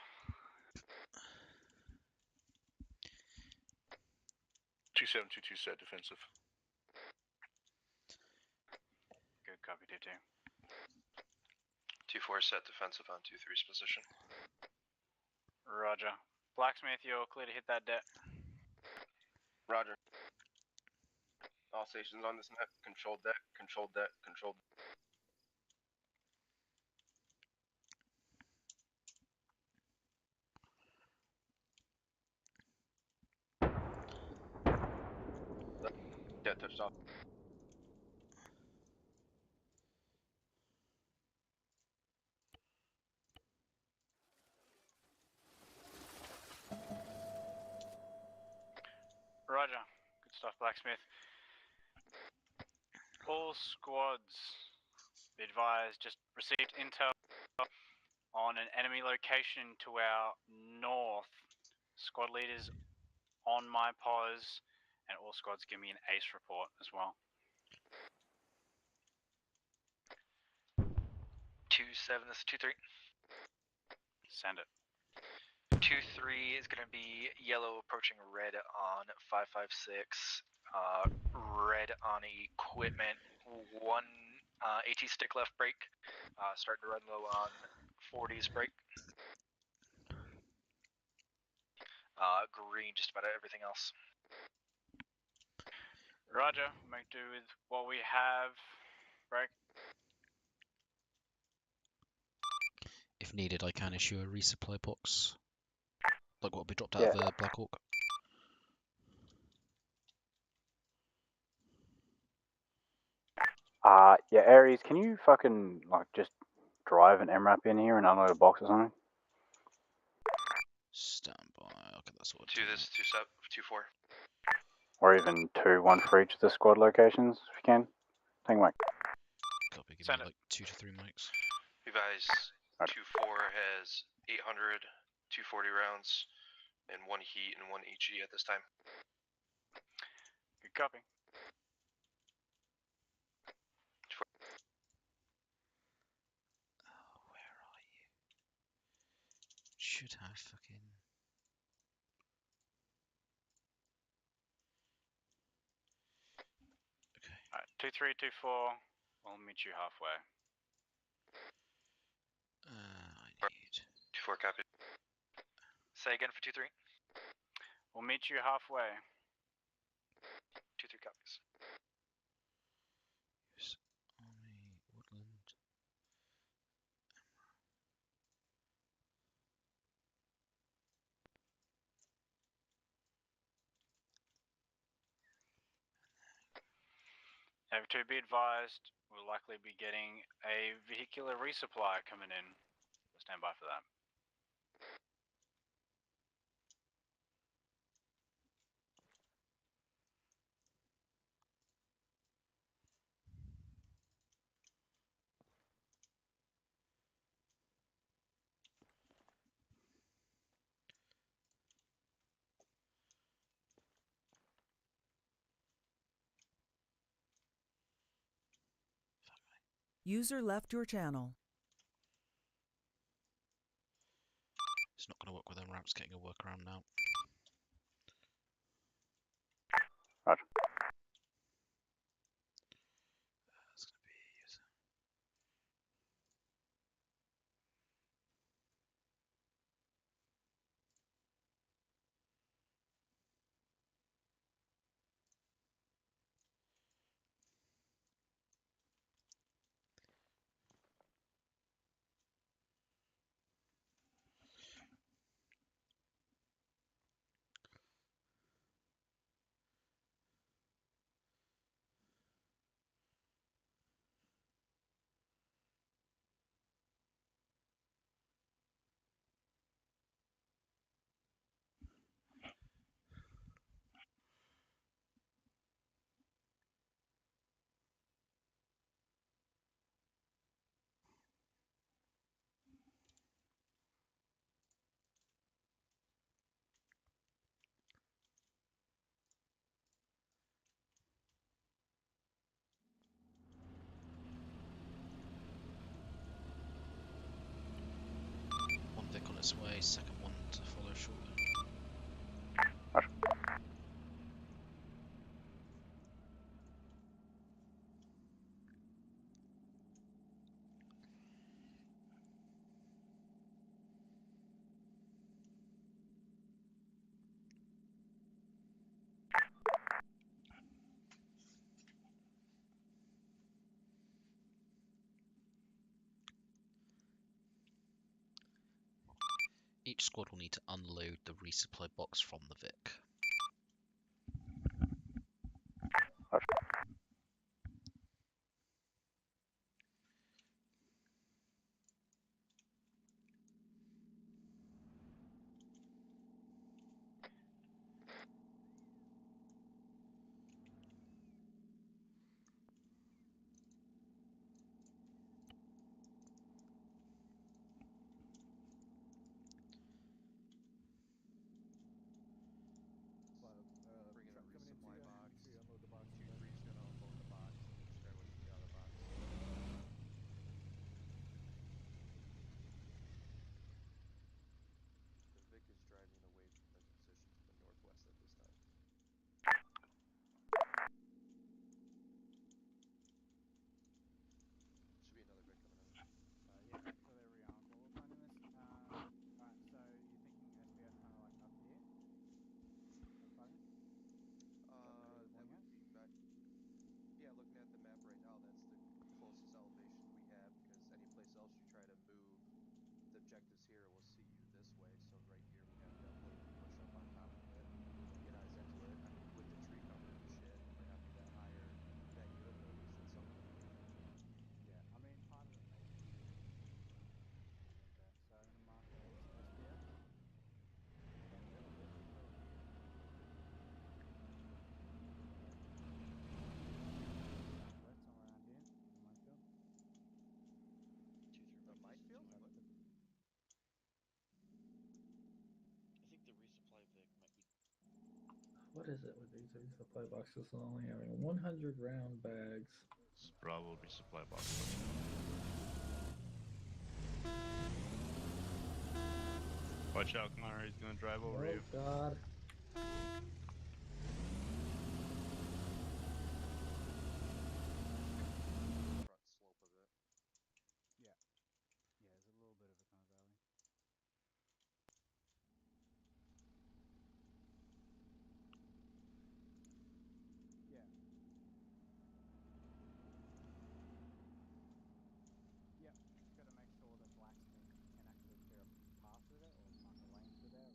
Two 722 set defensive. Good copy, 2-2. 2-4 set defensive on 2-3's position. Roger. Blacksmith, you're clear to hit that debt. Roger. All stations on this net, controlled deck, controlled deck, controlled. Debt touched off. Roger. Good stuff, Blacksmith. All squads, be advised, just received intel on an enemy location to our north. Squad leaders on my pause, and all squads give me an ace report as well. 2-7, this is 2-3. Send it. 2-3 is going to be yellow approaching red on 556. Red on equipment. One AT stick left break. Starting to run low on 40s break. Green just about everything else. Roger. Make do with what we have. Break. If needed, I can issue a resupply box, like what will be dropped out of Black Hawk. Yeah, Aries, can you fucking, like, just drive an MRAP in here and unload a box or something? Stand by. Okay, that's what. 2 this, 2-4. Or even 2, 1 for each of the squad locations, if you can. Thank you, Mike. Copy, give me like 2 to 3 mics. Revise. 2-4 has 800, 240 rounds, and 1 heat and 1 HE at this time. Good copy. Where are you? Should have fucking. Okay. Alright, 2-3, 2-4. We'll meet you halfway. I need. 2-4 copy. Say again for 2-3. We'll meet you halfway. 2-3 copies. Yes. Army, Woodland. To be advised, we'll likely be getting a vehicular resupply coming in. Stand by for that. User left your channel. It's not going to work with them ramps getting a workaround now. Roger. That's going to be user. this way, second one to follow shortly. Each squad will need to unload the resupply box from the Vic. Bring in a resupply box. 2-3's gonna unload the box. Each guy with the other box. The Vic is driving away from the position to the northwest at this time. Should be another Vic coming out. Yeah, so there we are. Well, we're finding this. Alright, so you're thinking SBF kind of like up here? That would be yeah, looking at the map right now, that's the closest elevation we have, because any place else you try to move the objectives here will see you this way. So right here we have to push up on top of it, get eyes into it. I mean, with the tree cover and shit, it might not be that higher than you, but at least it's something. Yeah, I mean, part of it may be here. Okay, so I'm going to mark it as SBF. Okay, they're still here. Southwest, somewhere around here, in the minefield. The minefield? What? I think the resupply Vic might be. What is it with these resupply boxes only having 100 round bags? It's Bravo resupply box. Watch out, Connor, he's gonna drive over you. Oh god. Front slope of it. Yeah. Yeah, there's a little bit of a kind of valley. Yeah. Yep, just got to make sure that Blacksmith can actually clear a path through there, or mark a lane through there,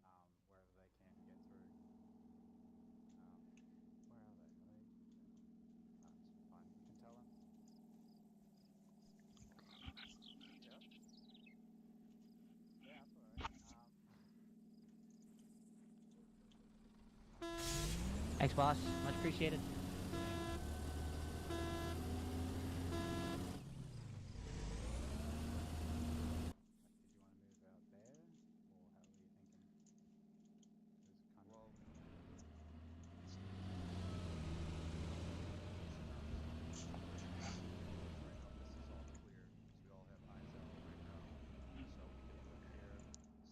rather, wherever they can get through. Where are they? Are they? It's fine. You can tell them. Yeah. Yeah, that's alright. Thanks, boss. Much appreciated. Did you want to move out there, or how were you thinking? There's kind of. Right now this is all clear because we all have eyes out right now. So we can move here,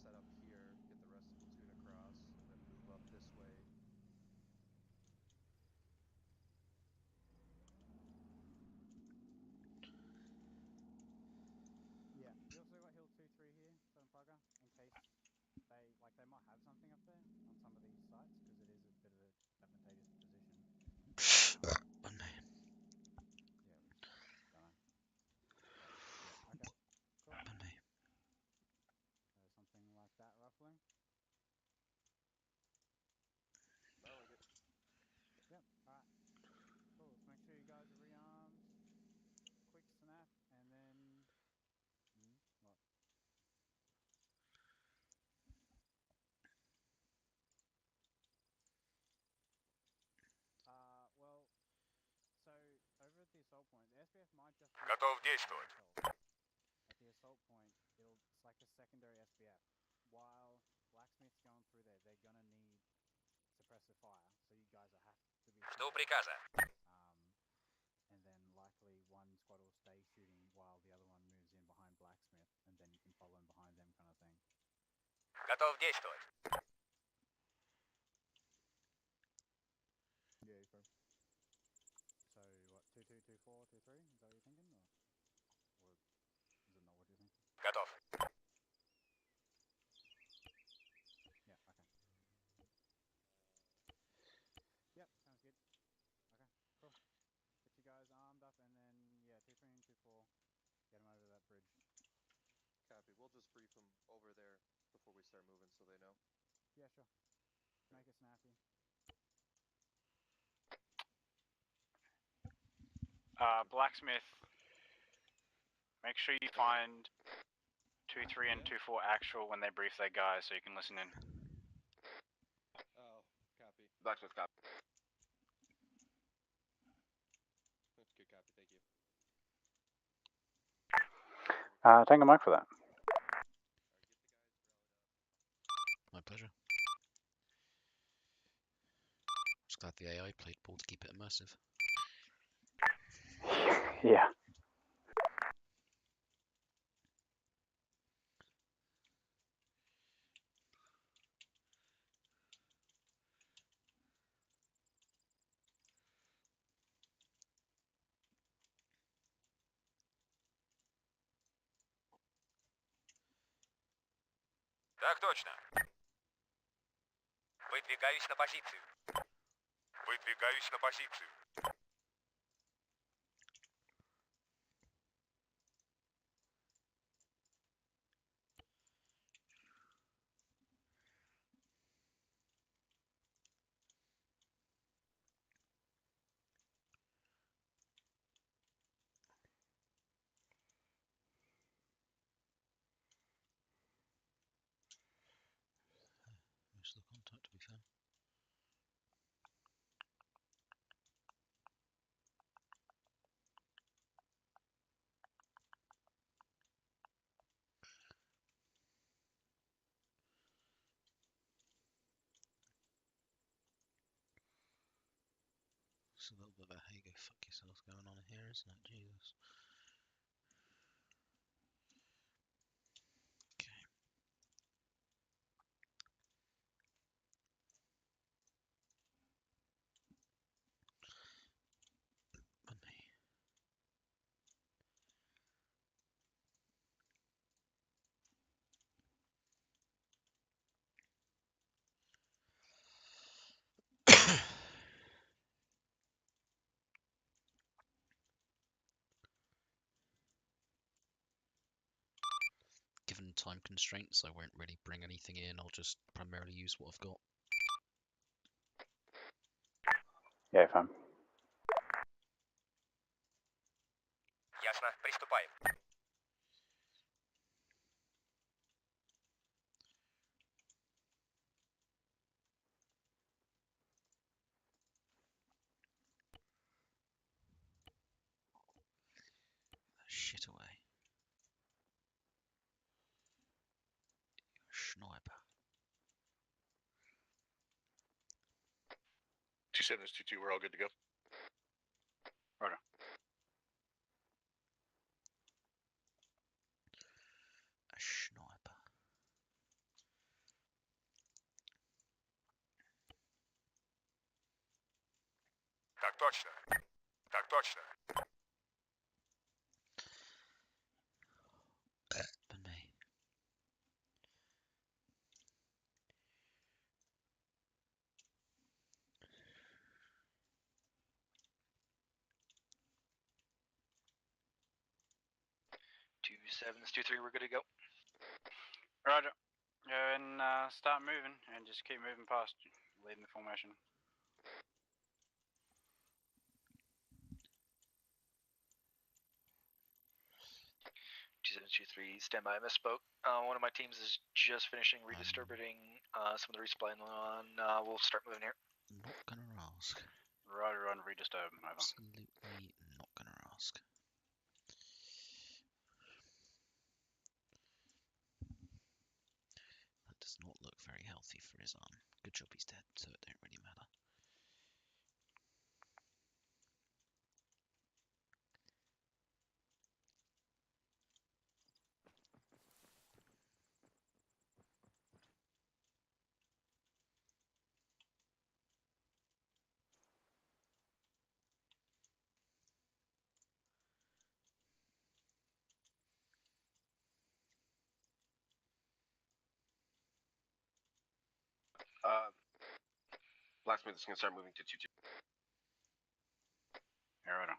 set up here, get the rest of the platoon across, and then move up this way. Yeah, we also got Hill 2-3 here, Southern Plugger, in case they might have something up there on some of these sites, because it is a bit of a advantageous position. Yeah, we just don't know. Yeah, okay, cool. So something like that, roughly. I like it. Yep, alright. Cool, let's make sure you guys are rearmed. Quick snap, and then... what? Well, so over at the assault point, the SBF might just be... Готов действовать. At the assault point, it's like a secondary SBF. While Blacksmith's going through there, they're gonna need suppressive fire, so you guys have to be... Жду приказа. And then likely one squad will stay shooting while the other one moves in behind Blacksmith, and then you can follow in behind them, kind of thing. Готов действовать. Yeah, confirm. So what? 2224, 23? Is that what you're thinking, or is it not what you're thinking? Готов. Yeah. Okay. Yep. Sounds good. Okay. Cool. Get you guys armed up, and then yeah, 23 and 24. Get them over that bridge. Copy. We'll just brief them over there before we start moving, so they know. Yeah, sure. Make it snappy. Blacksmith. Make sure you find 23 and 24 actual when they brief their guys, so you can listen in. Oh, copy. Blacksmith copy. Good copy. Thank you. Tango Mike for that. My pleasure. Just glad the AI played ball to keep it immersive. Yeah. Так точно. Выдвигаюсь на позицию. Выдвигаюсь на позицию. Most of the contact, to be fair. It's a little bit of a hey go fuck yourself going on here, isn't it? Jesus. Okay. Money. Given time constraints, I won't really bring anything in. I'll just primarily use what I've got. Yeah, fine. Ясно. Приступаем. Shit away. Sniper. 27 is 22. We're all good to go. Right. A sniper. Так точно. Так точно. For me. Two 7s, 2-3, we're good to go. Roger. Go and start moving, and just keep moving past, leading the formation. 2723, stand by. I misspoke. One of my teams is just finishing redistributing some of the resupply on. We'll start moving here. Not gonna ask. Roger on redisturb. Over. Absolutely not gonna ask. That does not look very healthy for his arm. Good job he's dead, so it don't really matter. Blacksmith is gonna start moving to 2-2. Yeah, right on.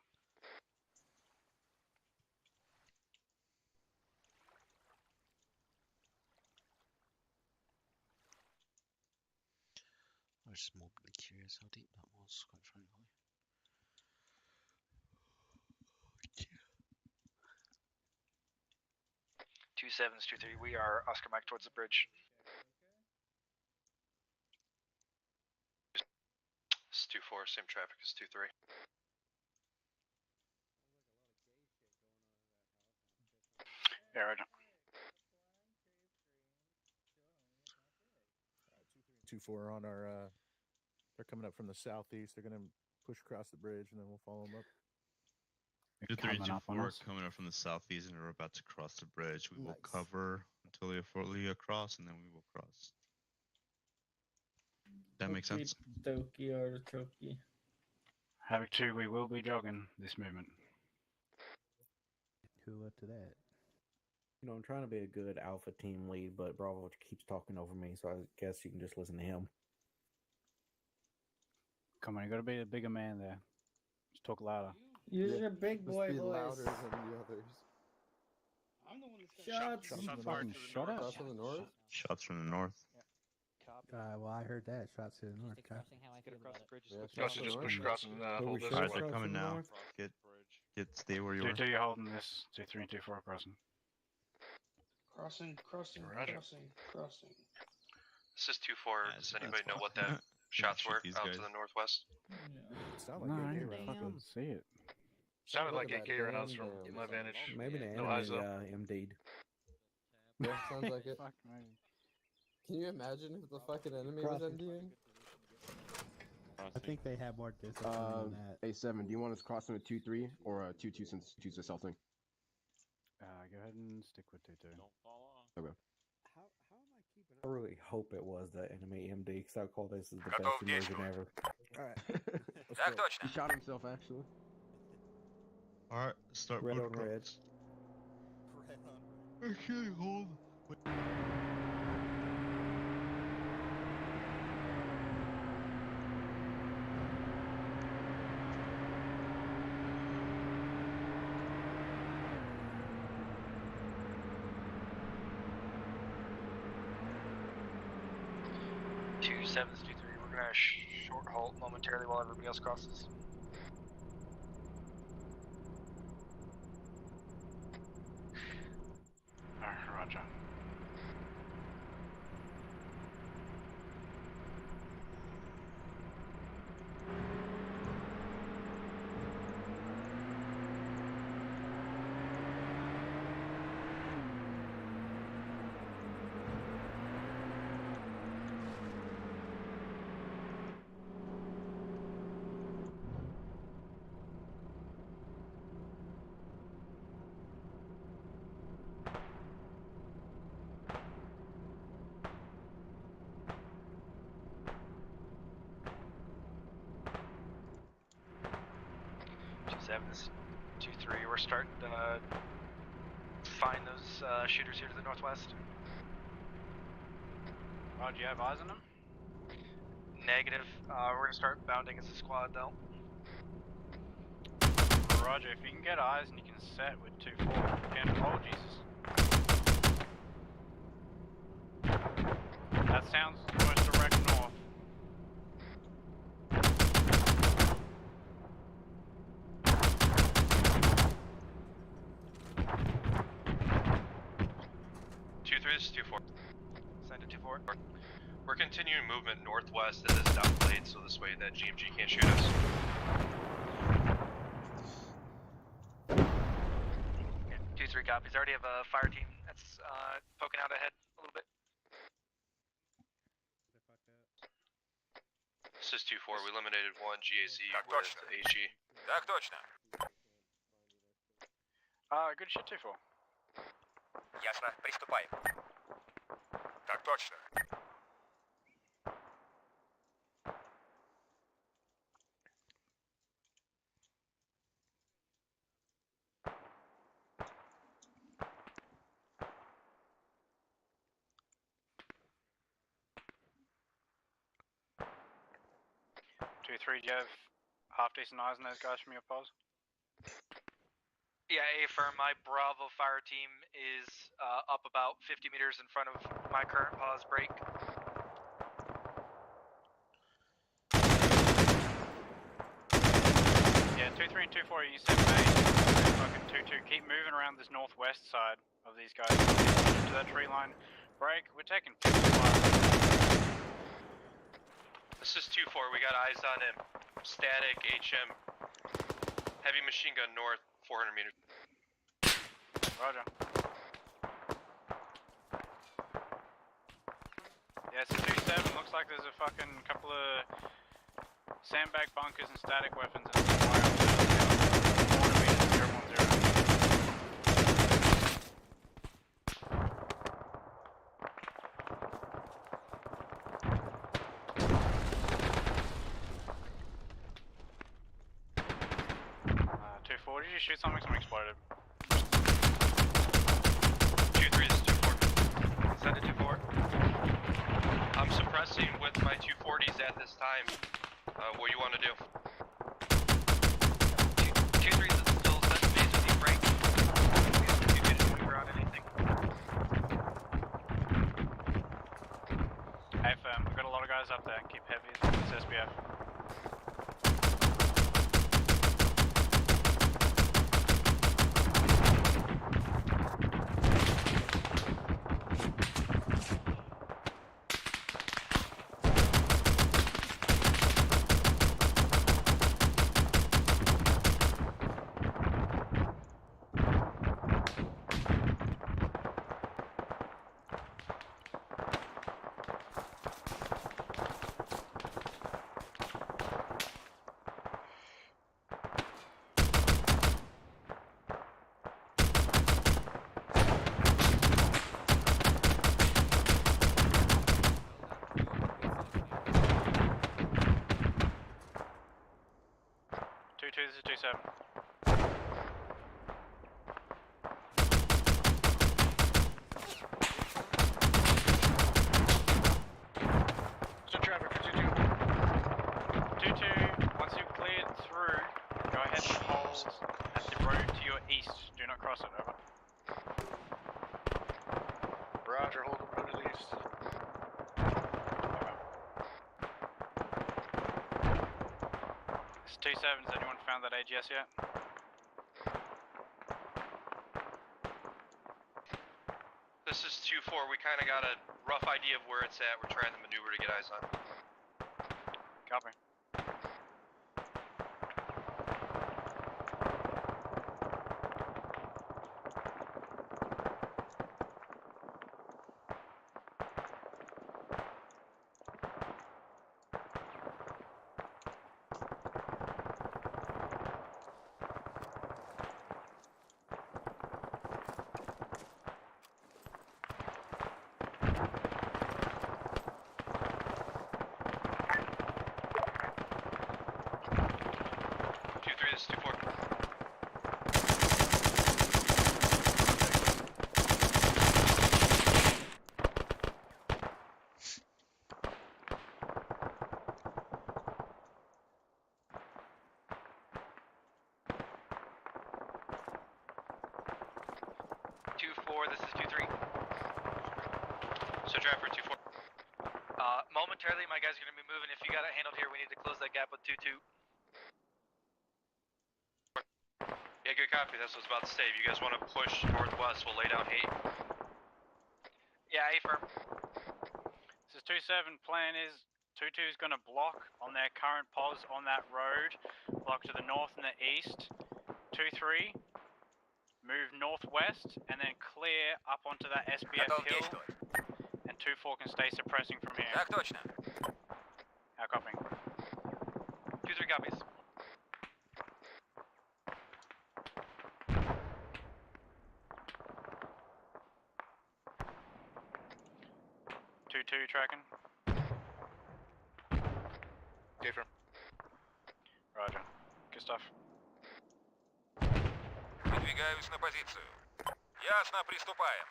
I was just morbidly curious how deep that was, quite frankly. 27's 2-3. We are Oscar Mike towards the bridge. It's 2-4, same traffic as 2-3. Yeah, right on. 2-4 on our. They're coming up from the southeast. They're going to push across the bridge, and then we'll follow them up. 2-3 and 2-4 coming up from the southeast, and we're about to cross the bridge. We will cover until they fully across, and then we will cross. That makes sense. Doki artichoke. Havoc 2, we will be jogging this movement. Who up to that? You know, I'm trying to be a good alpha team lead, but Bravo keeps talking over me, so I guess you can just listen to him. Come on, you gotta be a bigger man there. Just talk louder. Use your big boy be voice. louder than the others. I'm the one that's Shots. Shut up. Shots from the north? Shots from the north. Well, I heard that. Shots to the north. Okay. Get across the bridge. Ghost just push across and hold this. Alright, they're coming now. Stay where you are. 2-2, you're holding this. 2-3 and 2-4 crossing. Crossing. Roger. This is 2-4. Does anybody know what that shots were out to the northwest? Sound No, like I AK didn't rounds. see it. Sounded like Look at AK that rounds damn from my vantage. Maybe the No enemy eyes though. MD'd. Yeah, sounds like it. Fuck me. Can you imagine if the fucking enemy was MDing? I think they have more discipline than that. A7, do you want us crossing with 2-3 or 2-2 since 2's a self-thing? Go ahead and stick with 2-2. Don't fall off. Okay. How am I keeping up? I really hope it was the enemy MD, because I would call this is the best immersion ever. Alright. He shot himself, actually. Alright, start Red board on cross. red. Actually, hold. Wait. 27's 2-3. We're gonna short halt momentarily while everybody else crosses. Roger. Sevens, 2-3. We're starting to find those shooters here to the northwest. Oh, do you have eyes on them? Negative. We're gonna start bounding as a squad though. Roger, if you can get eyes and you can set with 2-4. Again, oh Jesus. That sounds almost direct north. This is 2-4. Send it 2-4. We're continuing movement northwest in this downplate, so this way that GMG can't shoot us. 2-3 copies. Already have a fire team that's poking out ahead a little bit. This is 2-4. We eliminated one GAZ with HE. Так точно. Good shit 2-4. Ясно, приступаем. Так точно. 2-3, do you have half decent eyes on those guys from your pause? Yeah, A-firm, my Bravo fire team is up about 50 meters in front of my current pause break. Yeah, 2-3 and 2-4, you said main. Fucking 2-2, keep moving around this northwest side of these guys. To that tree line. Break, we're taking 55. This is 2-4, we got eyes on him. Static, HM. Heavy machine gun north, 400 meters. Roger. Yeah, it's a 2-7, looks like there's a fucking couple of sandbag bunkers and static weapons and some wire. 400 meters, 2-4, did you shoot something? Something exploded. 2-3, this is 2-4. Send it 2-4. I'm suppressing with my 240s at this time. What do you want to do? 2-3 is still set base with you, break. You didn't move around anything. Hey fam, we've got a lot of guys up there. Keep heavy. It's SBF. This is 2-7. So traffic for 2-2. 2-2, once you've cleared through, go ahead and hold at the road to your east. Do not cross it, over. Roger, hold the road to the east. It's 2-7, has anyone found that AGS yet? This is 2-4, we kind of got a rough idea of where it's at. We're trying to maneuver to get eyes on. Copy. This is 2-4. This is 2-3. So Trapper 2-4. Momentarily, my guys are going to be moving. If you got it handled here, we need to close that gap with 2-2. Yeah, good copy. That's what I was about to say. If you guys want to push northwest, we'll lay down hate. Yeah, A-firm. This is 2-7. Plan is 2-2 is going to block on their current pos on that road. Block to the north and the east. 2-3. Move northwest and then clear up onto that SBF hill. And 2-4 can stay suppressing from here. Так точно. How copying? 2-3 copies. Two tracking. Affirm. Roger. Good stuff. Выдвигаюсь на позицию. Ясно, приступаем.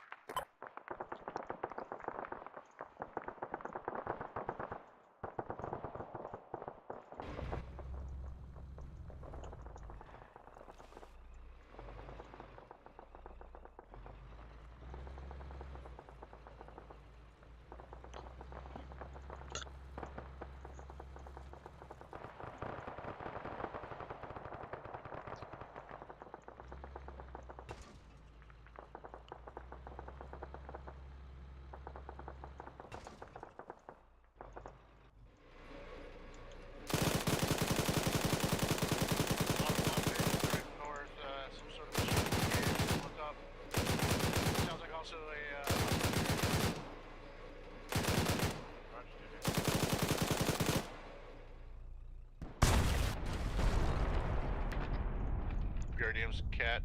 Iridium's cat.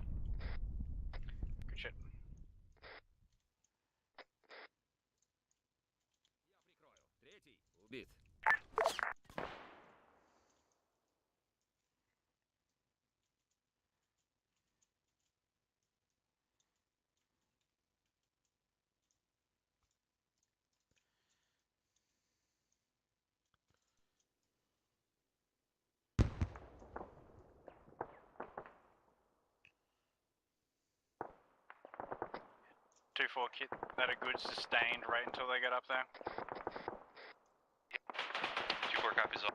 Good shit. Убит. 2-4 kit that are good sustained right until they get up there. 2-4 copies all.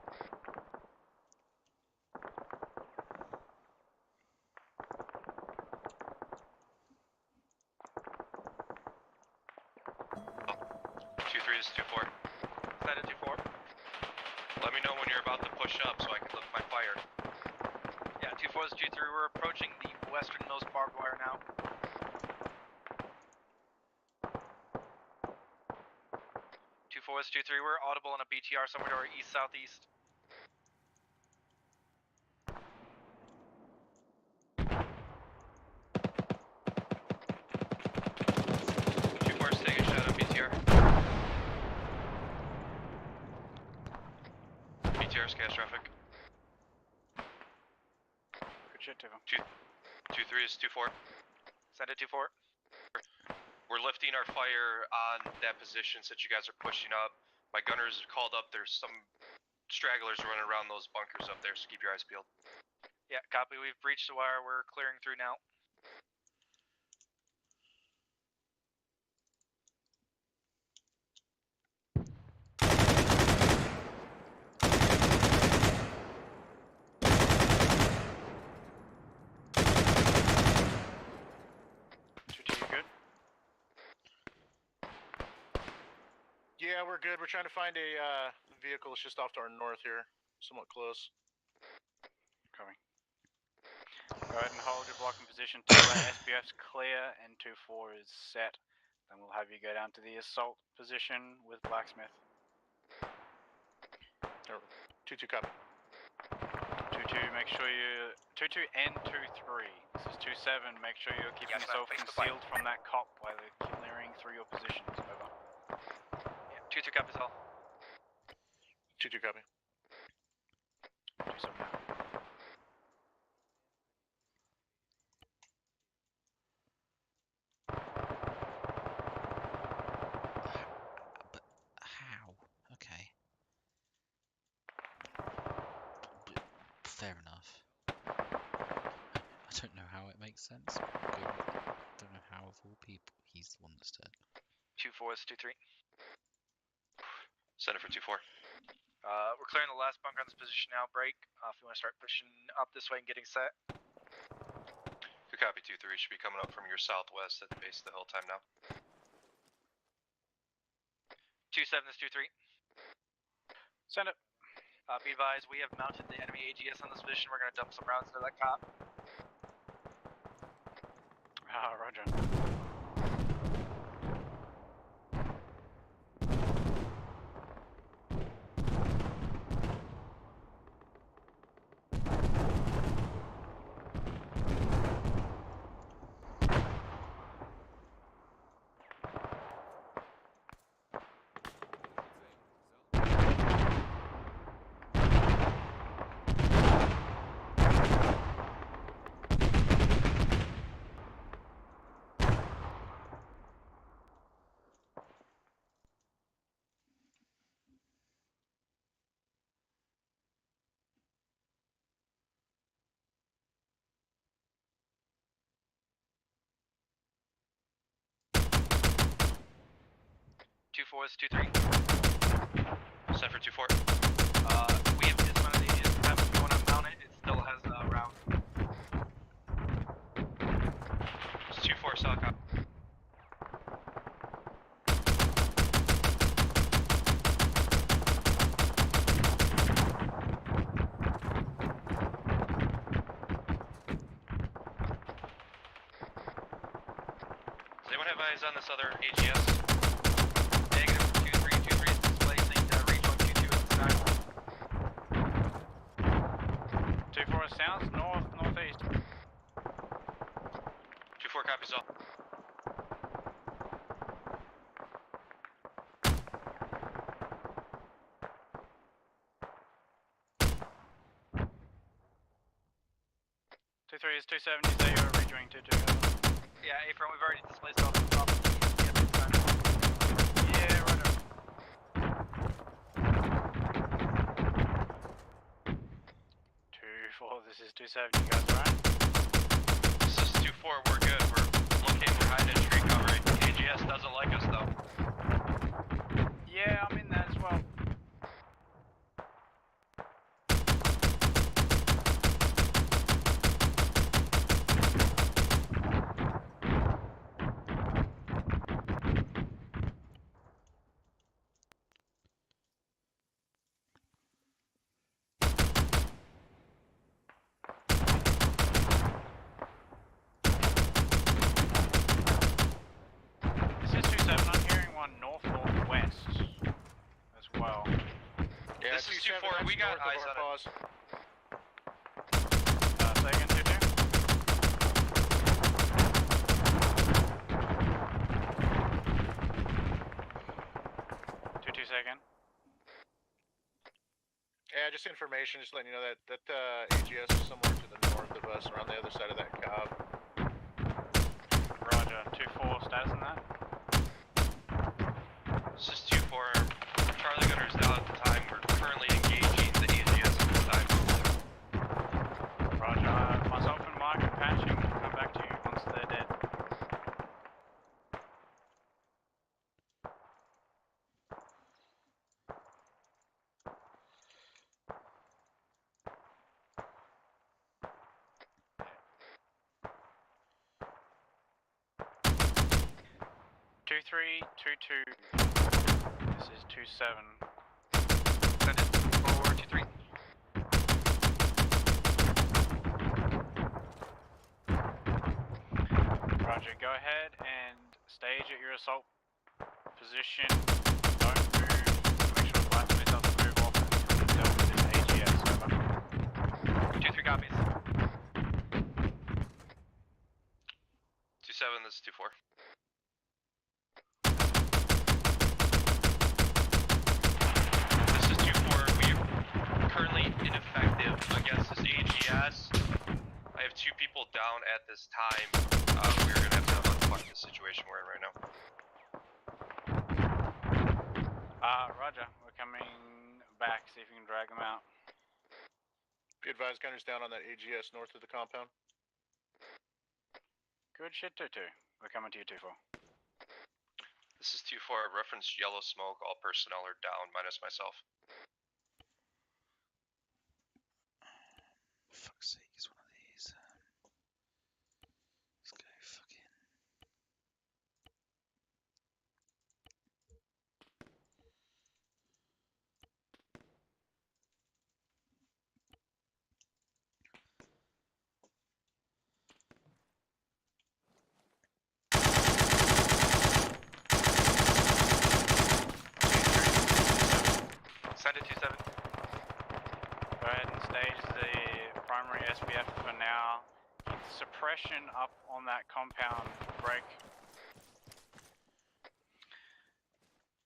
Is 2-4. Is that a 2-4? Let me know when you're about to push up so I can lift my fire. Yeah, 2-4 is 2-3. We're approaching the westernmost barbed wire now. 2-4 is 2-3. We're audible on a BTR somewhere to our east-southeast. Gas traffic. Good shit, 2-3 is 2-4. Send it 2-4. We're lifting our fire on that position since you guys are pushing up. My gunners called up. There's some stragglers running around those bunkers up there, so keep your eyes peeled. Yeah, copy. We've breached the wire. We're clearing through now. Yeah, we're good. We're trying to find a vehicle that's just off to our north here, somewhat close. Coming. Go ahead and hold your blocking position till that SPF's clear and 2-4 is set. Then we'll have you go down to the assault position with Blacksmith. 2-2 copy. 2-2, make sure you... 2-2 and 2-3. This is 2-7, make sure you're keeping yourself concealed from that cop while they're clearing through your positions. Over. 2-2 copies all. 2-2 copy. 2-7 now. But how? Okay. Fair enough. I don't know how it makes sense. I don't know how of all people he's the one that's dead. 2-4 is 2-3. Send it for 2-4. We're clearing the last bunker on this position now. Break. If you want to start pushing up this way and getting set. Good copy, 2-3. Should be coming up from your southwest at the base of the hill time now. 2-7 is 2-3. Send it. Be advised, we have mounted the enemy AGS on this position. We're going to dump some rounds into that cop. Roger. Two-4 is 2-3. Set for 2-4. We have dismounted the AGS. If you want to mount it, it still has rounds. It's 2-4 solid copy. Does anyone have eyes on this other AGS? Negative 2-3. 2-3 is displacing Regional 2-2 at this time. 2-4 is south, north, northeast. 2-4 copies all. Is 2-7, you say you're rejoining 2-2? Yeah, Afron, we've already displaced off the top. Yeah, right up. 2-4, this is 2-7, you guys alright? This is 2-4, we're good. We're looking, we're hiding in tree cover. AGS doesn't like us though. Yeah, I'm in that as well. This is 2-7, I'm hearing one north-northwest as well. Yeah, This is 2-4, we got eyes on it. Say again, 2-2? Second. Yeah, just information, just letting you know that AGS is somewhere to the north of us, around the other side of that cob. Roger, 2-4, status on that? This is 2-4, Charlie Gunner's down at the time. We're currently engaging the AGS at this time. Roger, myself and Mike are patching, we'll come back to you once they're dead. Two three, 2-2. This is 2-7. Send it forward, 2-3. Roger, go ahead and stage at your assault position. Don't move. Make sure Blacksmith doesn't move off until we deal with this AGS. Over. 2-3 copies. 2-7, this is 2-4. This is 2-4, we're currently ineffective against this AGS. I have 2 people down at this time. We're gonna have to unfuck the situation we're in right now. Roger, we're coming back, see if we can drag them out. Be advised, Gunner's down on that AGS north of the compound. Good shit, 2-2. We're coming to you, 2-4. This is 2-4, reference yellow smoke, all personnel are down, minus myself. Fuck's sake, it's one of these. Let's go fucking. Send it 2-7. Go ahead and stage the primary SPF for now. Keep suppression up on that compound break.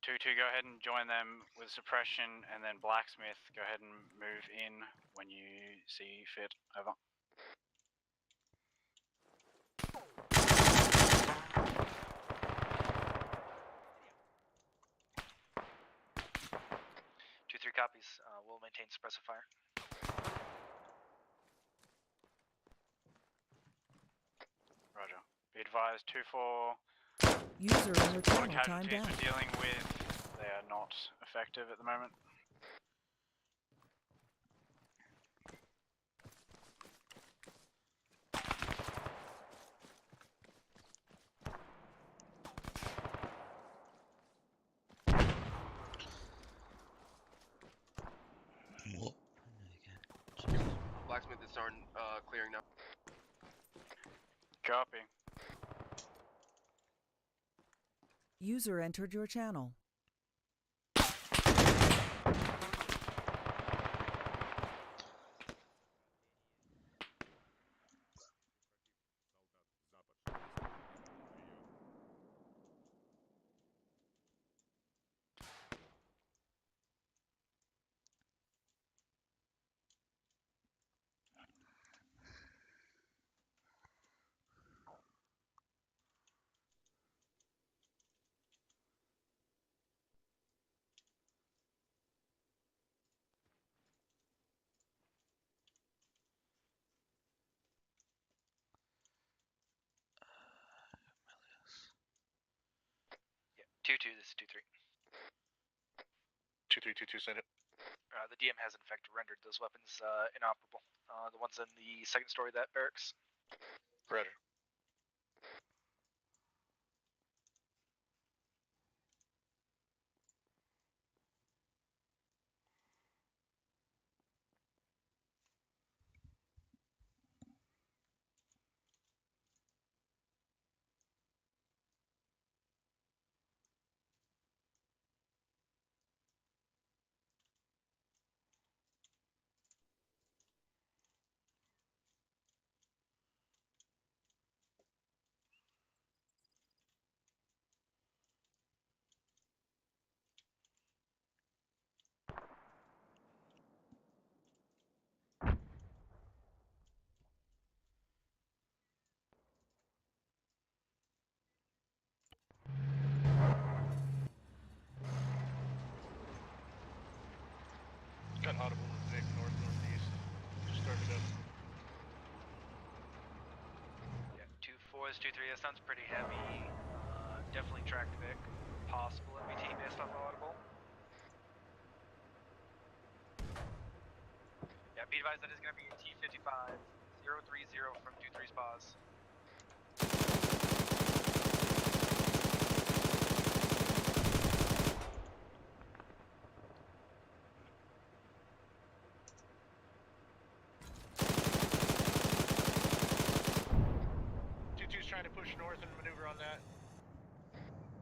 2-2, go ahead and join them with suppression, and then Blacksmith, go ahead and move in when you see fit. Over. Two, 3 copies. We'll maintain suppressive fire. Roger. Be advised, 2-4. User in your All the channel timed casualties out. we're dealing with, they are not effective at the moment. What? Blacksmith is starting clearing now. Copy. User entered your channel. 2-2, this is 2-3. 2322, send it. The DM has in fact rendered those weapons inoperable. The ones in the second story of that barracks. Roger. Got audible with Vic, northeast. Just started up. Yeah, 2-4 is 2-3. That sounds pretty heavy. Definitely track Vic. Possible MBT based off audible. Yeah, be advised that is going to be a T-55 030 from 2-3's pause. Trying to push north and maneuver on that.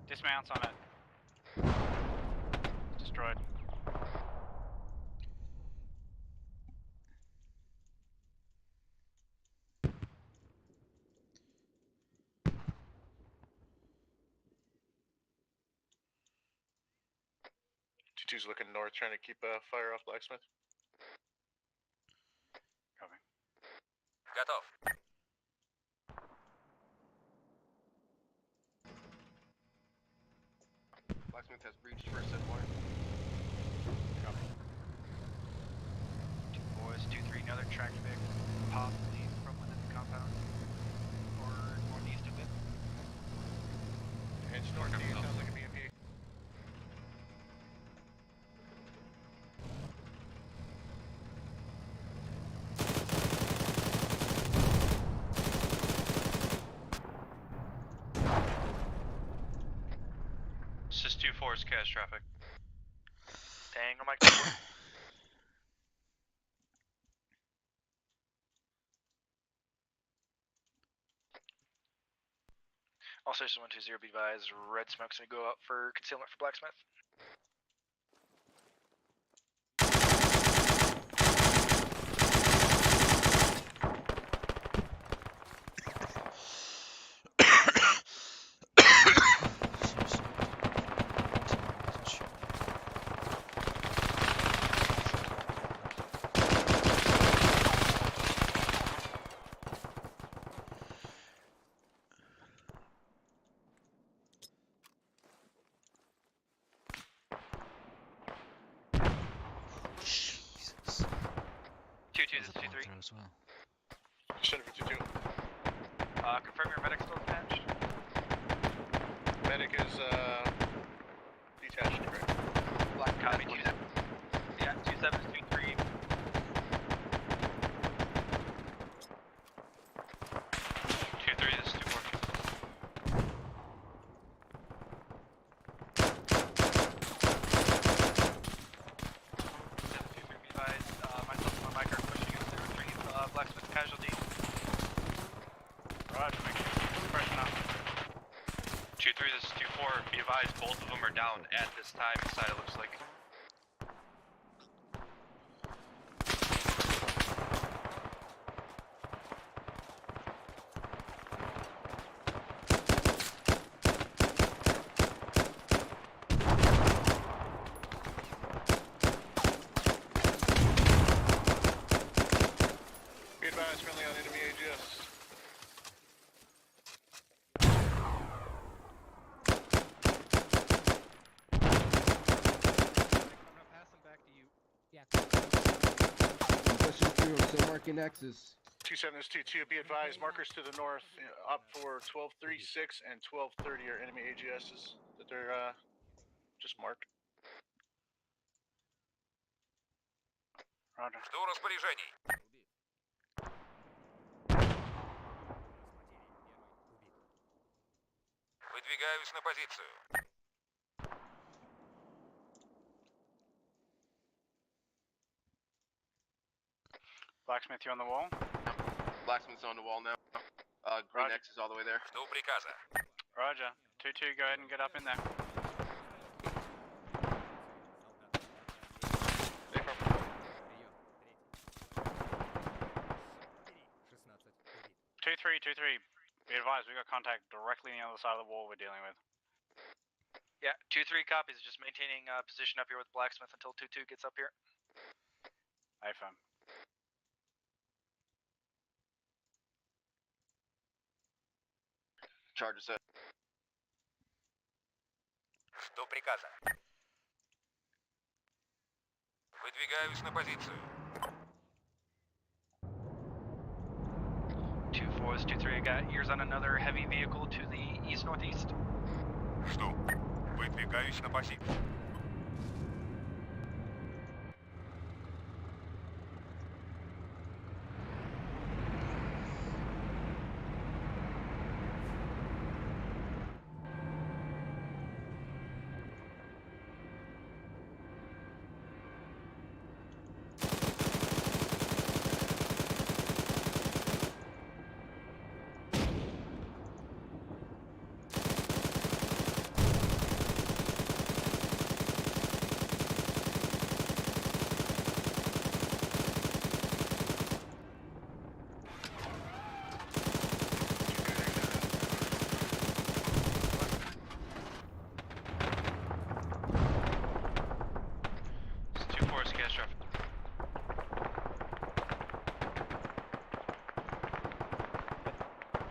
Dismounts on it. Destroyed. T2's looking north, trying to keep fire off Blacksmith. Copy. Got off. Blacksmith has breached first and more. Copy. 2-4 is 2-3. Another track Vic. Possibly from within the compound. Or northeast of it. It's northeast, sounds like a BMP. Sys 2-4 is cash traffic. Tango Mike. Also, 120, be advised, red smoke's gonna go up for concealment for Blacksmith. Jesus. 2-2, this is 2-3. As well. Send it for 2-2. Confirm your medic still attached. Medic is detached, correct? Black copy. 2-7. Yeah, 2-7 is 2-3. 2-3, this is 2-4. Myself and my mic are pushing us through 3 Blacksmith casualty. Roger, make sure you keep the pressure up. 2-3, this is 2-4. Be advised, both of them are down at this time inside, it looks like. Be advised, friendly on enemy AGS. I'm pushing through. I'm still marking X's. 2-7 is 2-2. Be advised, markers to the north, up for 1236 and 1230 are enemy AGSs. The that they're just marked. Roger. Жду распоряжений. Выдвигаюсь на позицию. Blacksmith, you on the wall? Blacksmith's on the wall now. Green X is all the way there. Жду приказа. Roger. 2-2, go ahead and get up in there. Two three. Be advised, we got contact directly on the other side of the wall we're dealing with. Yeah, 2-3 copies. Just maintaining position up here with Blacksmith until 2-2 gets up here. AFM. Charge set. Жду приказа. Выдвигаюсь на позицию. 2-4 is 2-3. I got ears on another heavy vehicle to the east-northeast. Жду. Выдвигаюсь на позицию.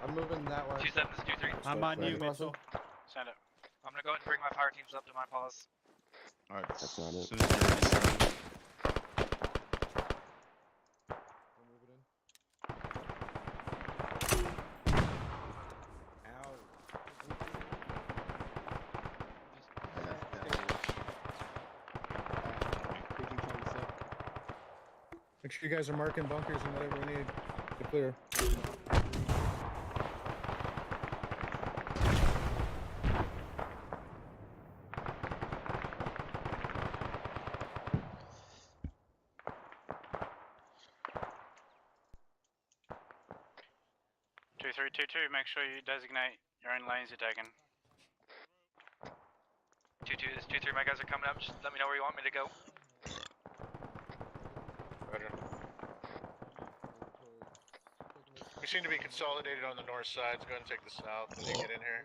I'm moving that way. 2-7 is 2-3. I'm on you, Mitchell. Send it. I'm gonna go ahead and bring my fire teams up to my pause. Alright, That's not it. as soon as you're ready, start. Make sure you guys are marking bunkers and whatever we need to clear. 2-3-2-2, make sure you designate your own lanes you're taking. 2-2 is 2-3. My guys are coming up. Just let me know where you want me to go. Roger. We seem to be consolidated on the north side, so go ahead and take the south when you get in here.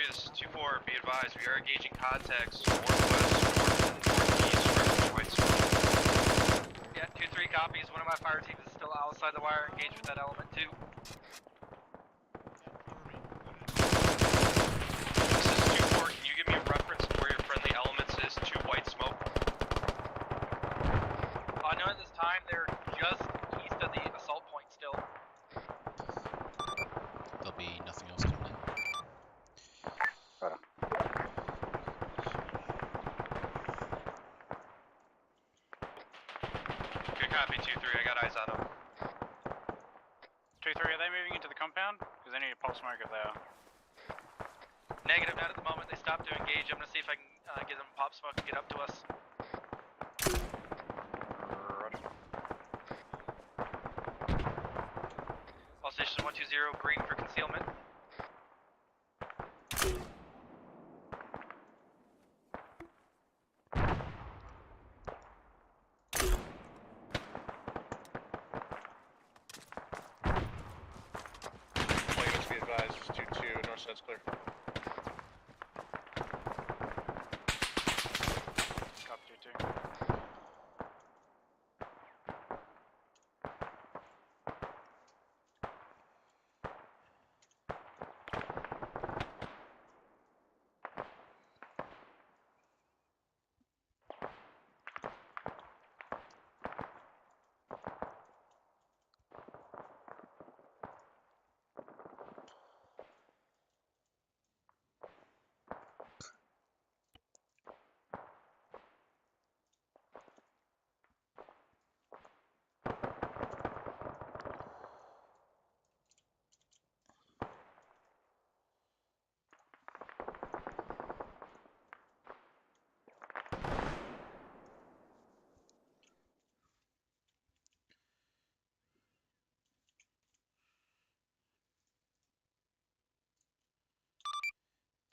This is 2-4. Be advised, we are engaging contacts northwest, northeast from White Smoke. Yeah, 2-3 copies. One of my fire teams is still outside the wire. Engage with that element too. This is 2-4. Can you give me a reference to where your friendly elements is to White Smoke? I know at this time they're just east of the assault point still. There'll be nothing else coming in. Good copy, 2-3. I got eyes on them. 2-3, are they moving into the compound? Because they need to pulse smoke if they are. Negative, not at the moment. They stopped to engage. I'm gonna see if I can get them pop smoke and get up to us. All stations 120, green for concealment. Plate north side's clear. Copy 2-2.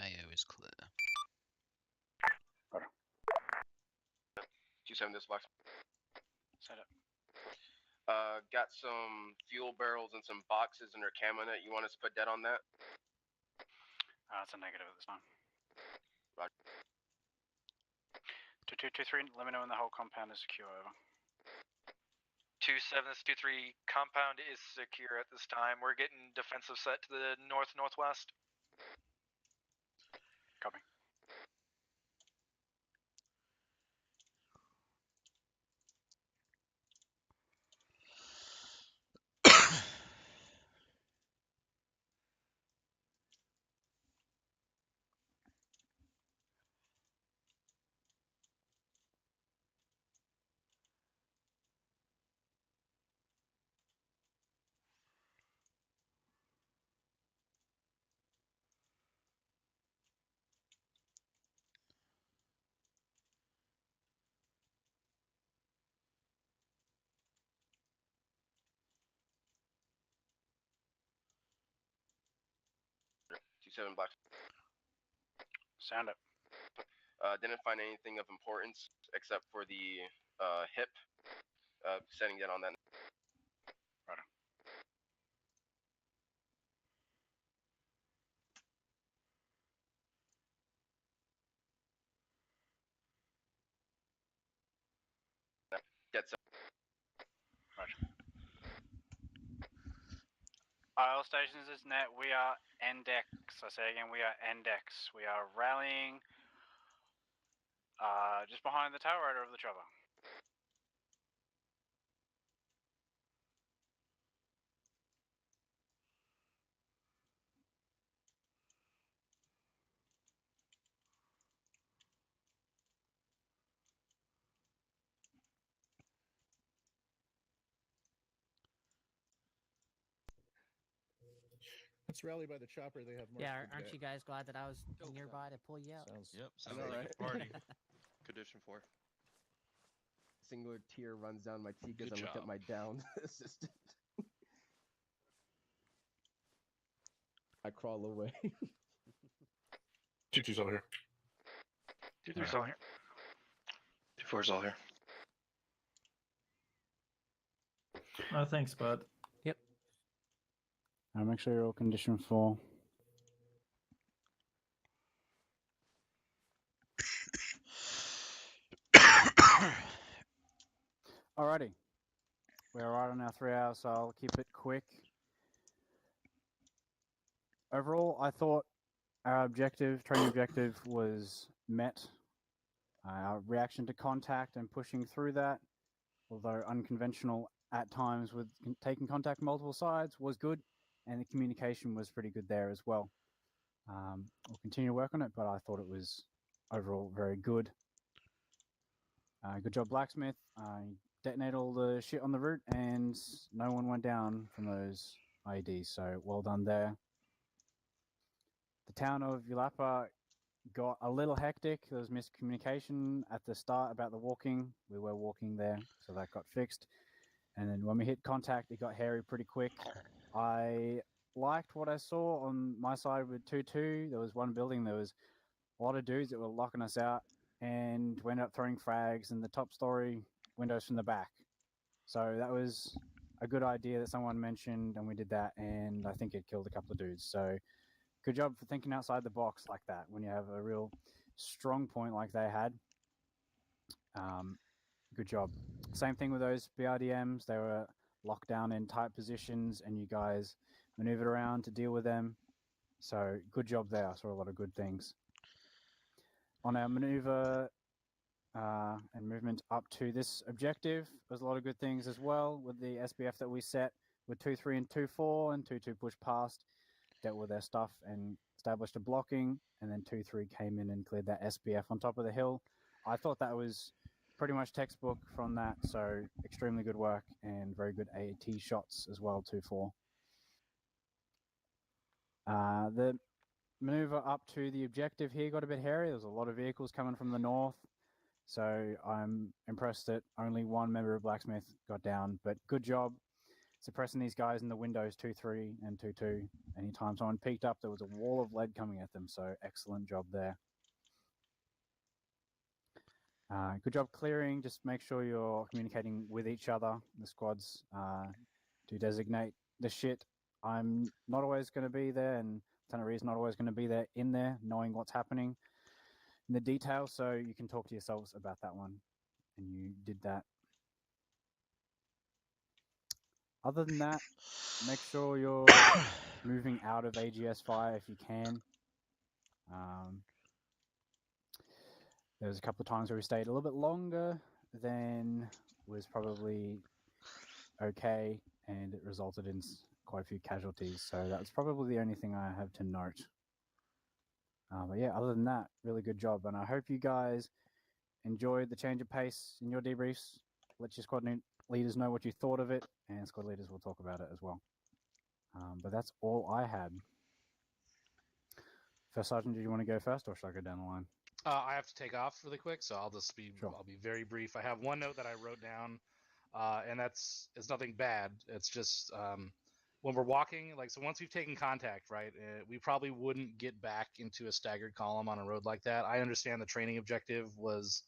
AO is clear. 2-7 this box. Set up. Got some fuel barrels and some boxes under camo net. You want us to put dead on that? It's a negative at this time. Roger. 2-2-2-3, let me know when the whole compound is secure, over. 2-7, this 2-3 compound is secure at this time. We're getting defensive set to the north-northwest. Copy. Two-7 black. Sound it. Didn't find anything of importance except for the hip. Setting dead on that. Right. Dead set. Roger. All stations is net. We are NDEX. I say again, we are NDEX. We are rallying just behind the tail rotor of the chopper. Let's rally by the chopper. They have more. Yeah, aren't you guys glad that I was nearby to pull you out? Sounds like a party. Condition 4. Singular tear runs down my cheek as Good I look job. at my downed assistant. I crawl away. 2-2's all here. 2-3's all here. 2-4's all here. Oh, thanks, bud. Yep. Make sure you're all condition 4. Alrighty. We're right on our 3 hours, so I'll keep it quick. Overall, I thought our training objective was met. Our reaction to contact and pushing through that, although unconventional at times with taking contact from multiple sides, was good, and the communication was pretty good there as well. We'll continue to work on it, but I thought it was overall very good. Good job, Blacksmith. Detonated all the shit on the route, and no one went down from those IEDs, so well done there. The town of Yulapa got a little hectic. There was miscommunication at the start about the walking. We were walking there, so that got fixed. And then when we hit contact, it got hairy pretty quick. I liked what I saw on my side with 2-2. There was one building, there was a lot of dudes that were locking us out, and we ended up throwing frags in the top story windows from the back. So that was a good idea that someone mentioned, and we did that, and I think it killed a couple of dudes. So good job for thinking outside the box like that when you have a real strong point like they had. Good job. Same thing with those BRDMs. They were locked down in tight positions, and you guys maneuvered around to deal with them. So good job there. I saw a lot of good things. On our maneuver and movement up to this objective, there's a lot of good things as well with the SBF that we set with 2-3 and 2-4, and 2-2 pushed past, dealt with their stuff and established a blocking, and then 2-3 came in and cleared that SBF on top of the hill. I thought that was pretty much textbook from that, so extremely good work and very good AAT shots as well, 2-4. The maneuver up to the objective here got a bit hairy. There was a lot of vehicles coming from the north, so I'm impressed that only one member of Blacksmith got down, but good job suppressing these guys in the windows 2-3 and 2-2. Anytime someone peeked up, there was a wall of lead coming at them, so excellent job there. Good job clearing. Just make sure you're communicating with each other, the squads, to designate the shit. I'm not always going to be there, and Lieutenant Reed's not always going to be there in there, knowing what's happening in the detail, so you can talk to yourselves about that one, and you did that. Other than that, make sure you're moving out of AGS fire if you can. There was a couple of times where we stayed a little bit longer than was probably okay, and it resulted in quite a few casualties. So that's probably the only thing I have to note. But yeah, other than that, really good job. And I hope you guys enjoyed the change of pace in your debriefs. Let your squad leaders know what you thought of it, and squad leaders will talk about it as well. But that's all I had. First Sergeant, did you want to go first, or should I go down the line? I have to take off really quick, so I'll just be I'll be very brief. I have one note that I wrote down, and it's nothing bad. It's just when we're walking, like, so once we've taken contact, right, we probably wouldn't get back into a staggered column on a road like that. I understand the training objective was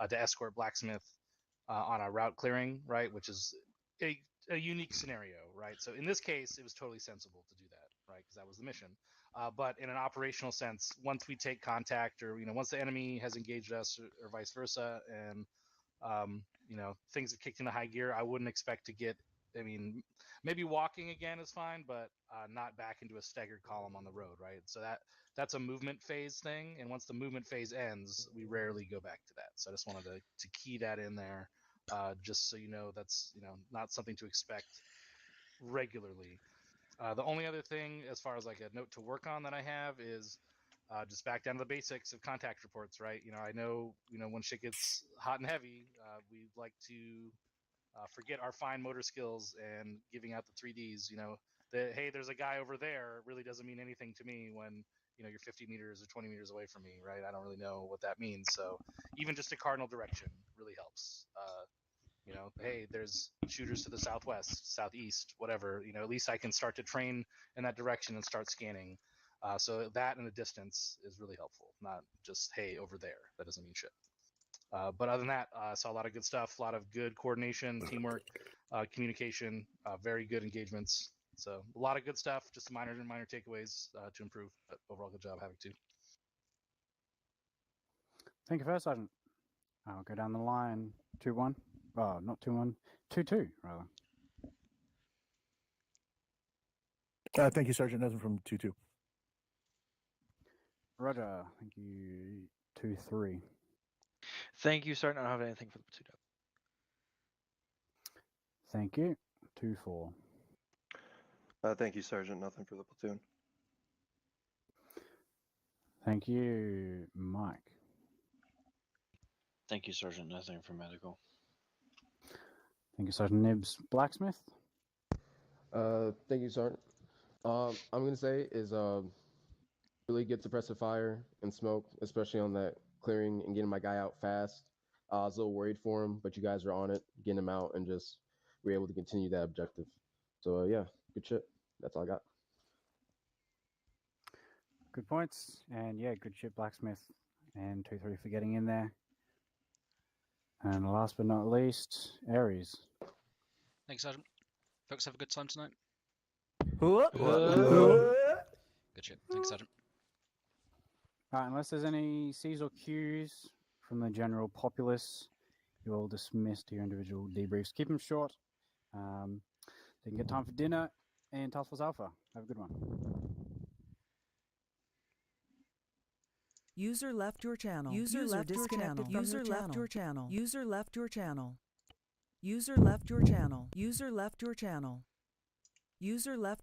to escort Blacksmith on a route clearing, right, which is a unique scenario, right? So in this case, it was totally sensible to do that, right, because that was the mission. But in an operational sense, once we take contact, or once the enemy has engaged us, or vice versa, and things have kicked into high gear, I wouldn't expect to get. I mean, maybe walking again is fine, but not back into a staggered column on the road, right? So that's a movement phase thing, and once the movement phase ends, we rarely go back to that. So I just wanted to key that in there, just so you know that's not something to expect regularly. The only other thing, as far as like a note to work on that I have, is just back down to the basics of contact reports, right? I know, when shit gets hot and heavy, we like to forget our fine motor skills and giving out the 3Ds. Hey, there's a guy over there really doesn't mean anything to me when you're 50 meters or 20 meters away from me, right? I don't really know what that means. So even just a cardinal direction really helps. Hey, there's shooters to the southwest, southeast, whatever. At least I can start to train in that direction and start scanning. So that in the distance is really helpful. Not just, hey, over there. That doesn't mean shit. But other than that, I saw a lot of good stuff, a lot of good coordination, teamwork, communication, very good engagements. So a lot of good stuff, just minor takeaways to improve. But overall, good job, Havoc 2. Thank you, First Sergeant. I'll go down the line. 2-1. Oh, not 2-1. 2-2, rather. Thank you, Sergeant. Nothing from 2-2. Roger. Thank you. 2-3. Thank you, Sergeant. I don't have anything for the platoon. Thank you. 2-4. Thank you, Sergeant. Nothing for the platoon. Thank you, Mike. Thank you, Sergeant. Nothing for medical. Thank you, Sergeant Nibs. Blacksmith? Thank you, Sergeant. I'm going to say is really good suppressive fire and smoke, especially on that clearing and getting my guy out fast. I was a little worried for him, but you guys were on it, getting him out, and just were able to continue that objective. So, yeah, good shit. That's all I got. Good points. And, yeah, good shit, Blacksmith. And 2-3 for getting in there. And last but not least, Aries. Thanks, Sergeant. Folks, have a good time tonight. Good Good shit. Thanks, Sergeant. Alright, unless there's any C's or Q's from the general populace, you're all dismissed to your individual debriefs. Keep them short. So you can get time for dinner and Task Force Alpha. Have a good one. User left your channel. User left your channel. User left your channel. User left your channel. User left your channel. User left your channel. User left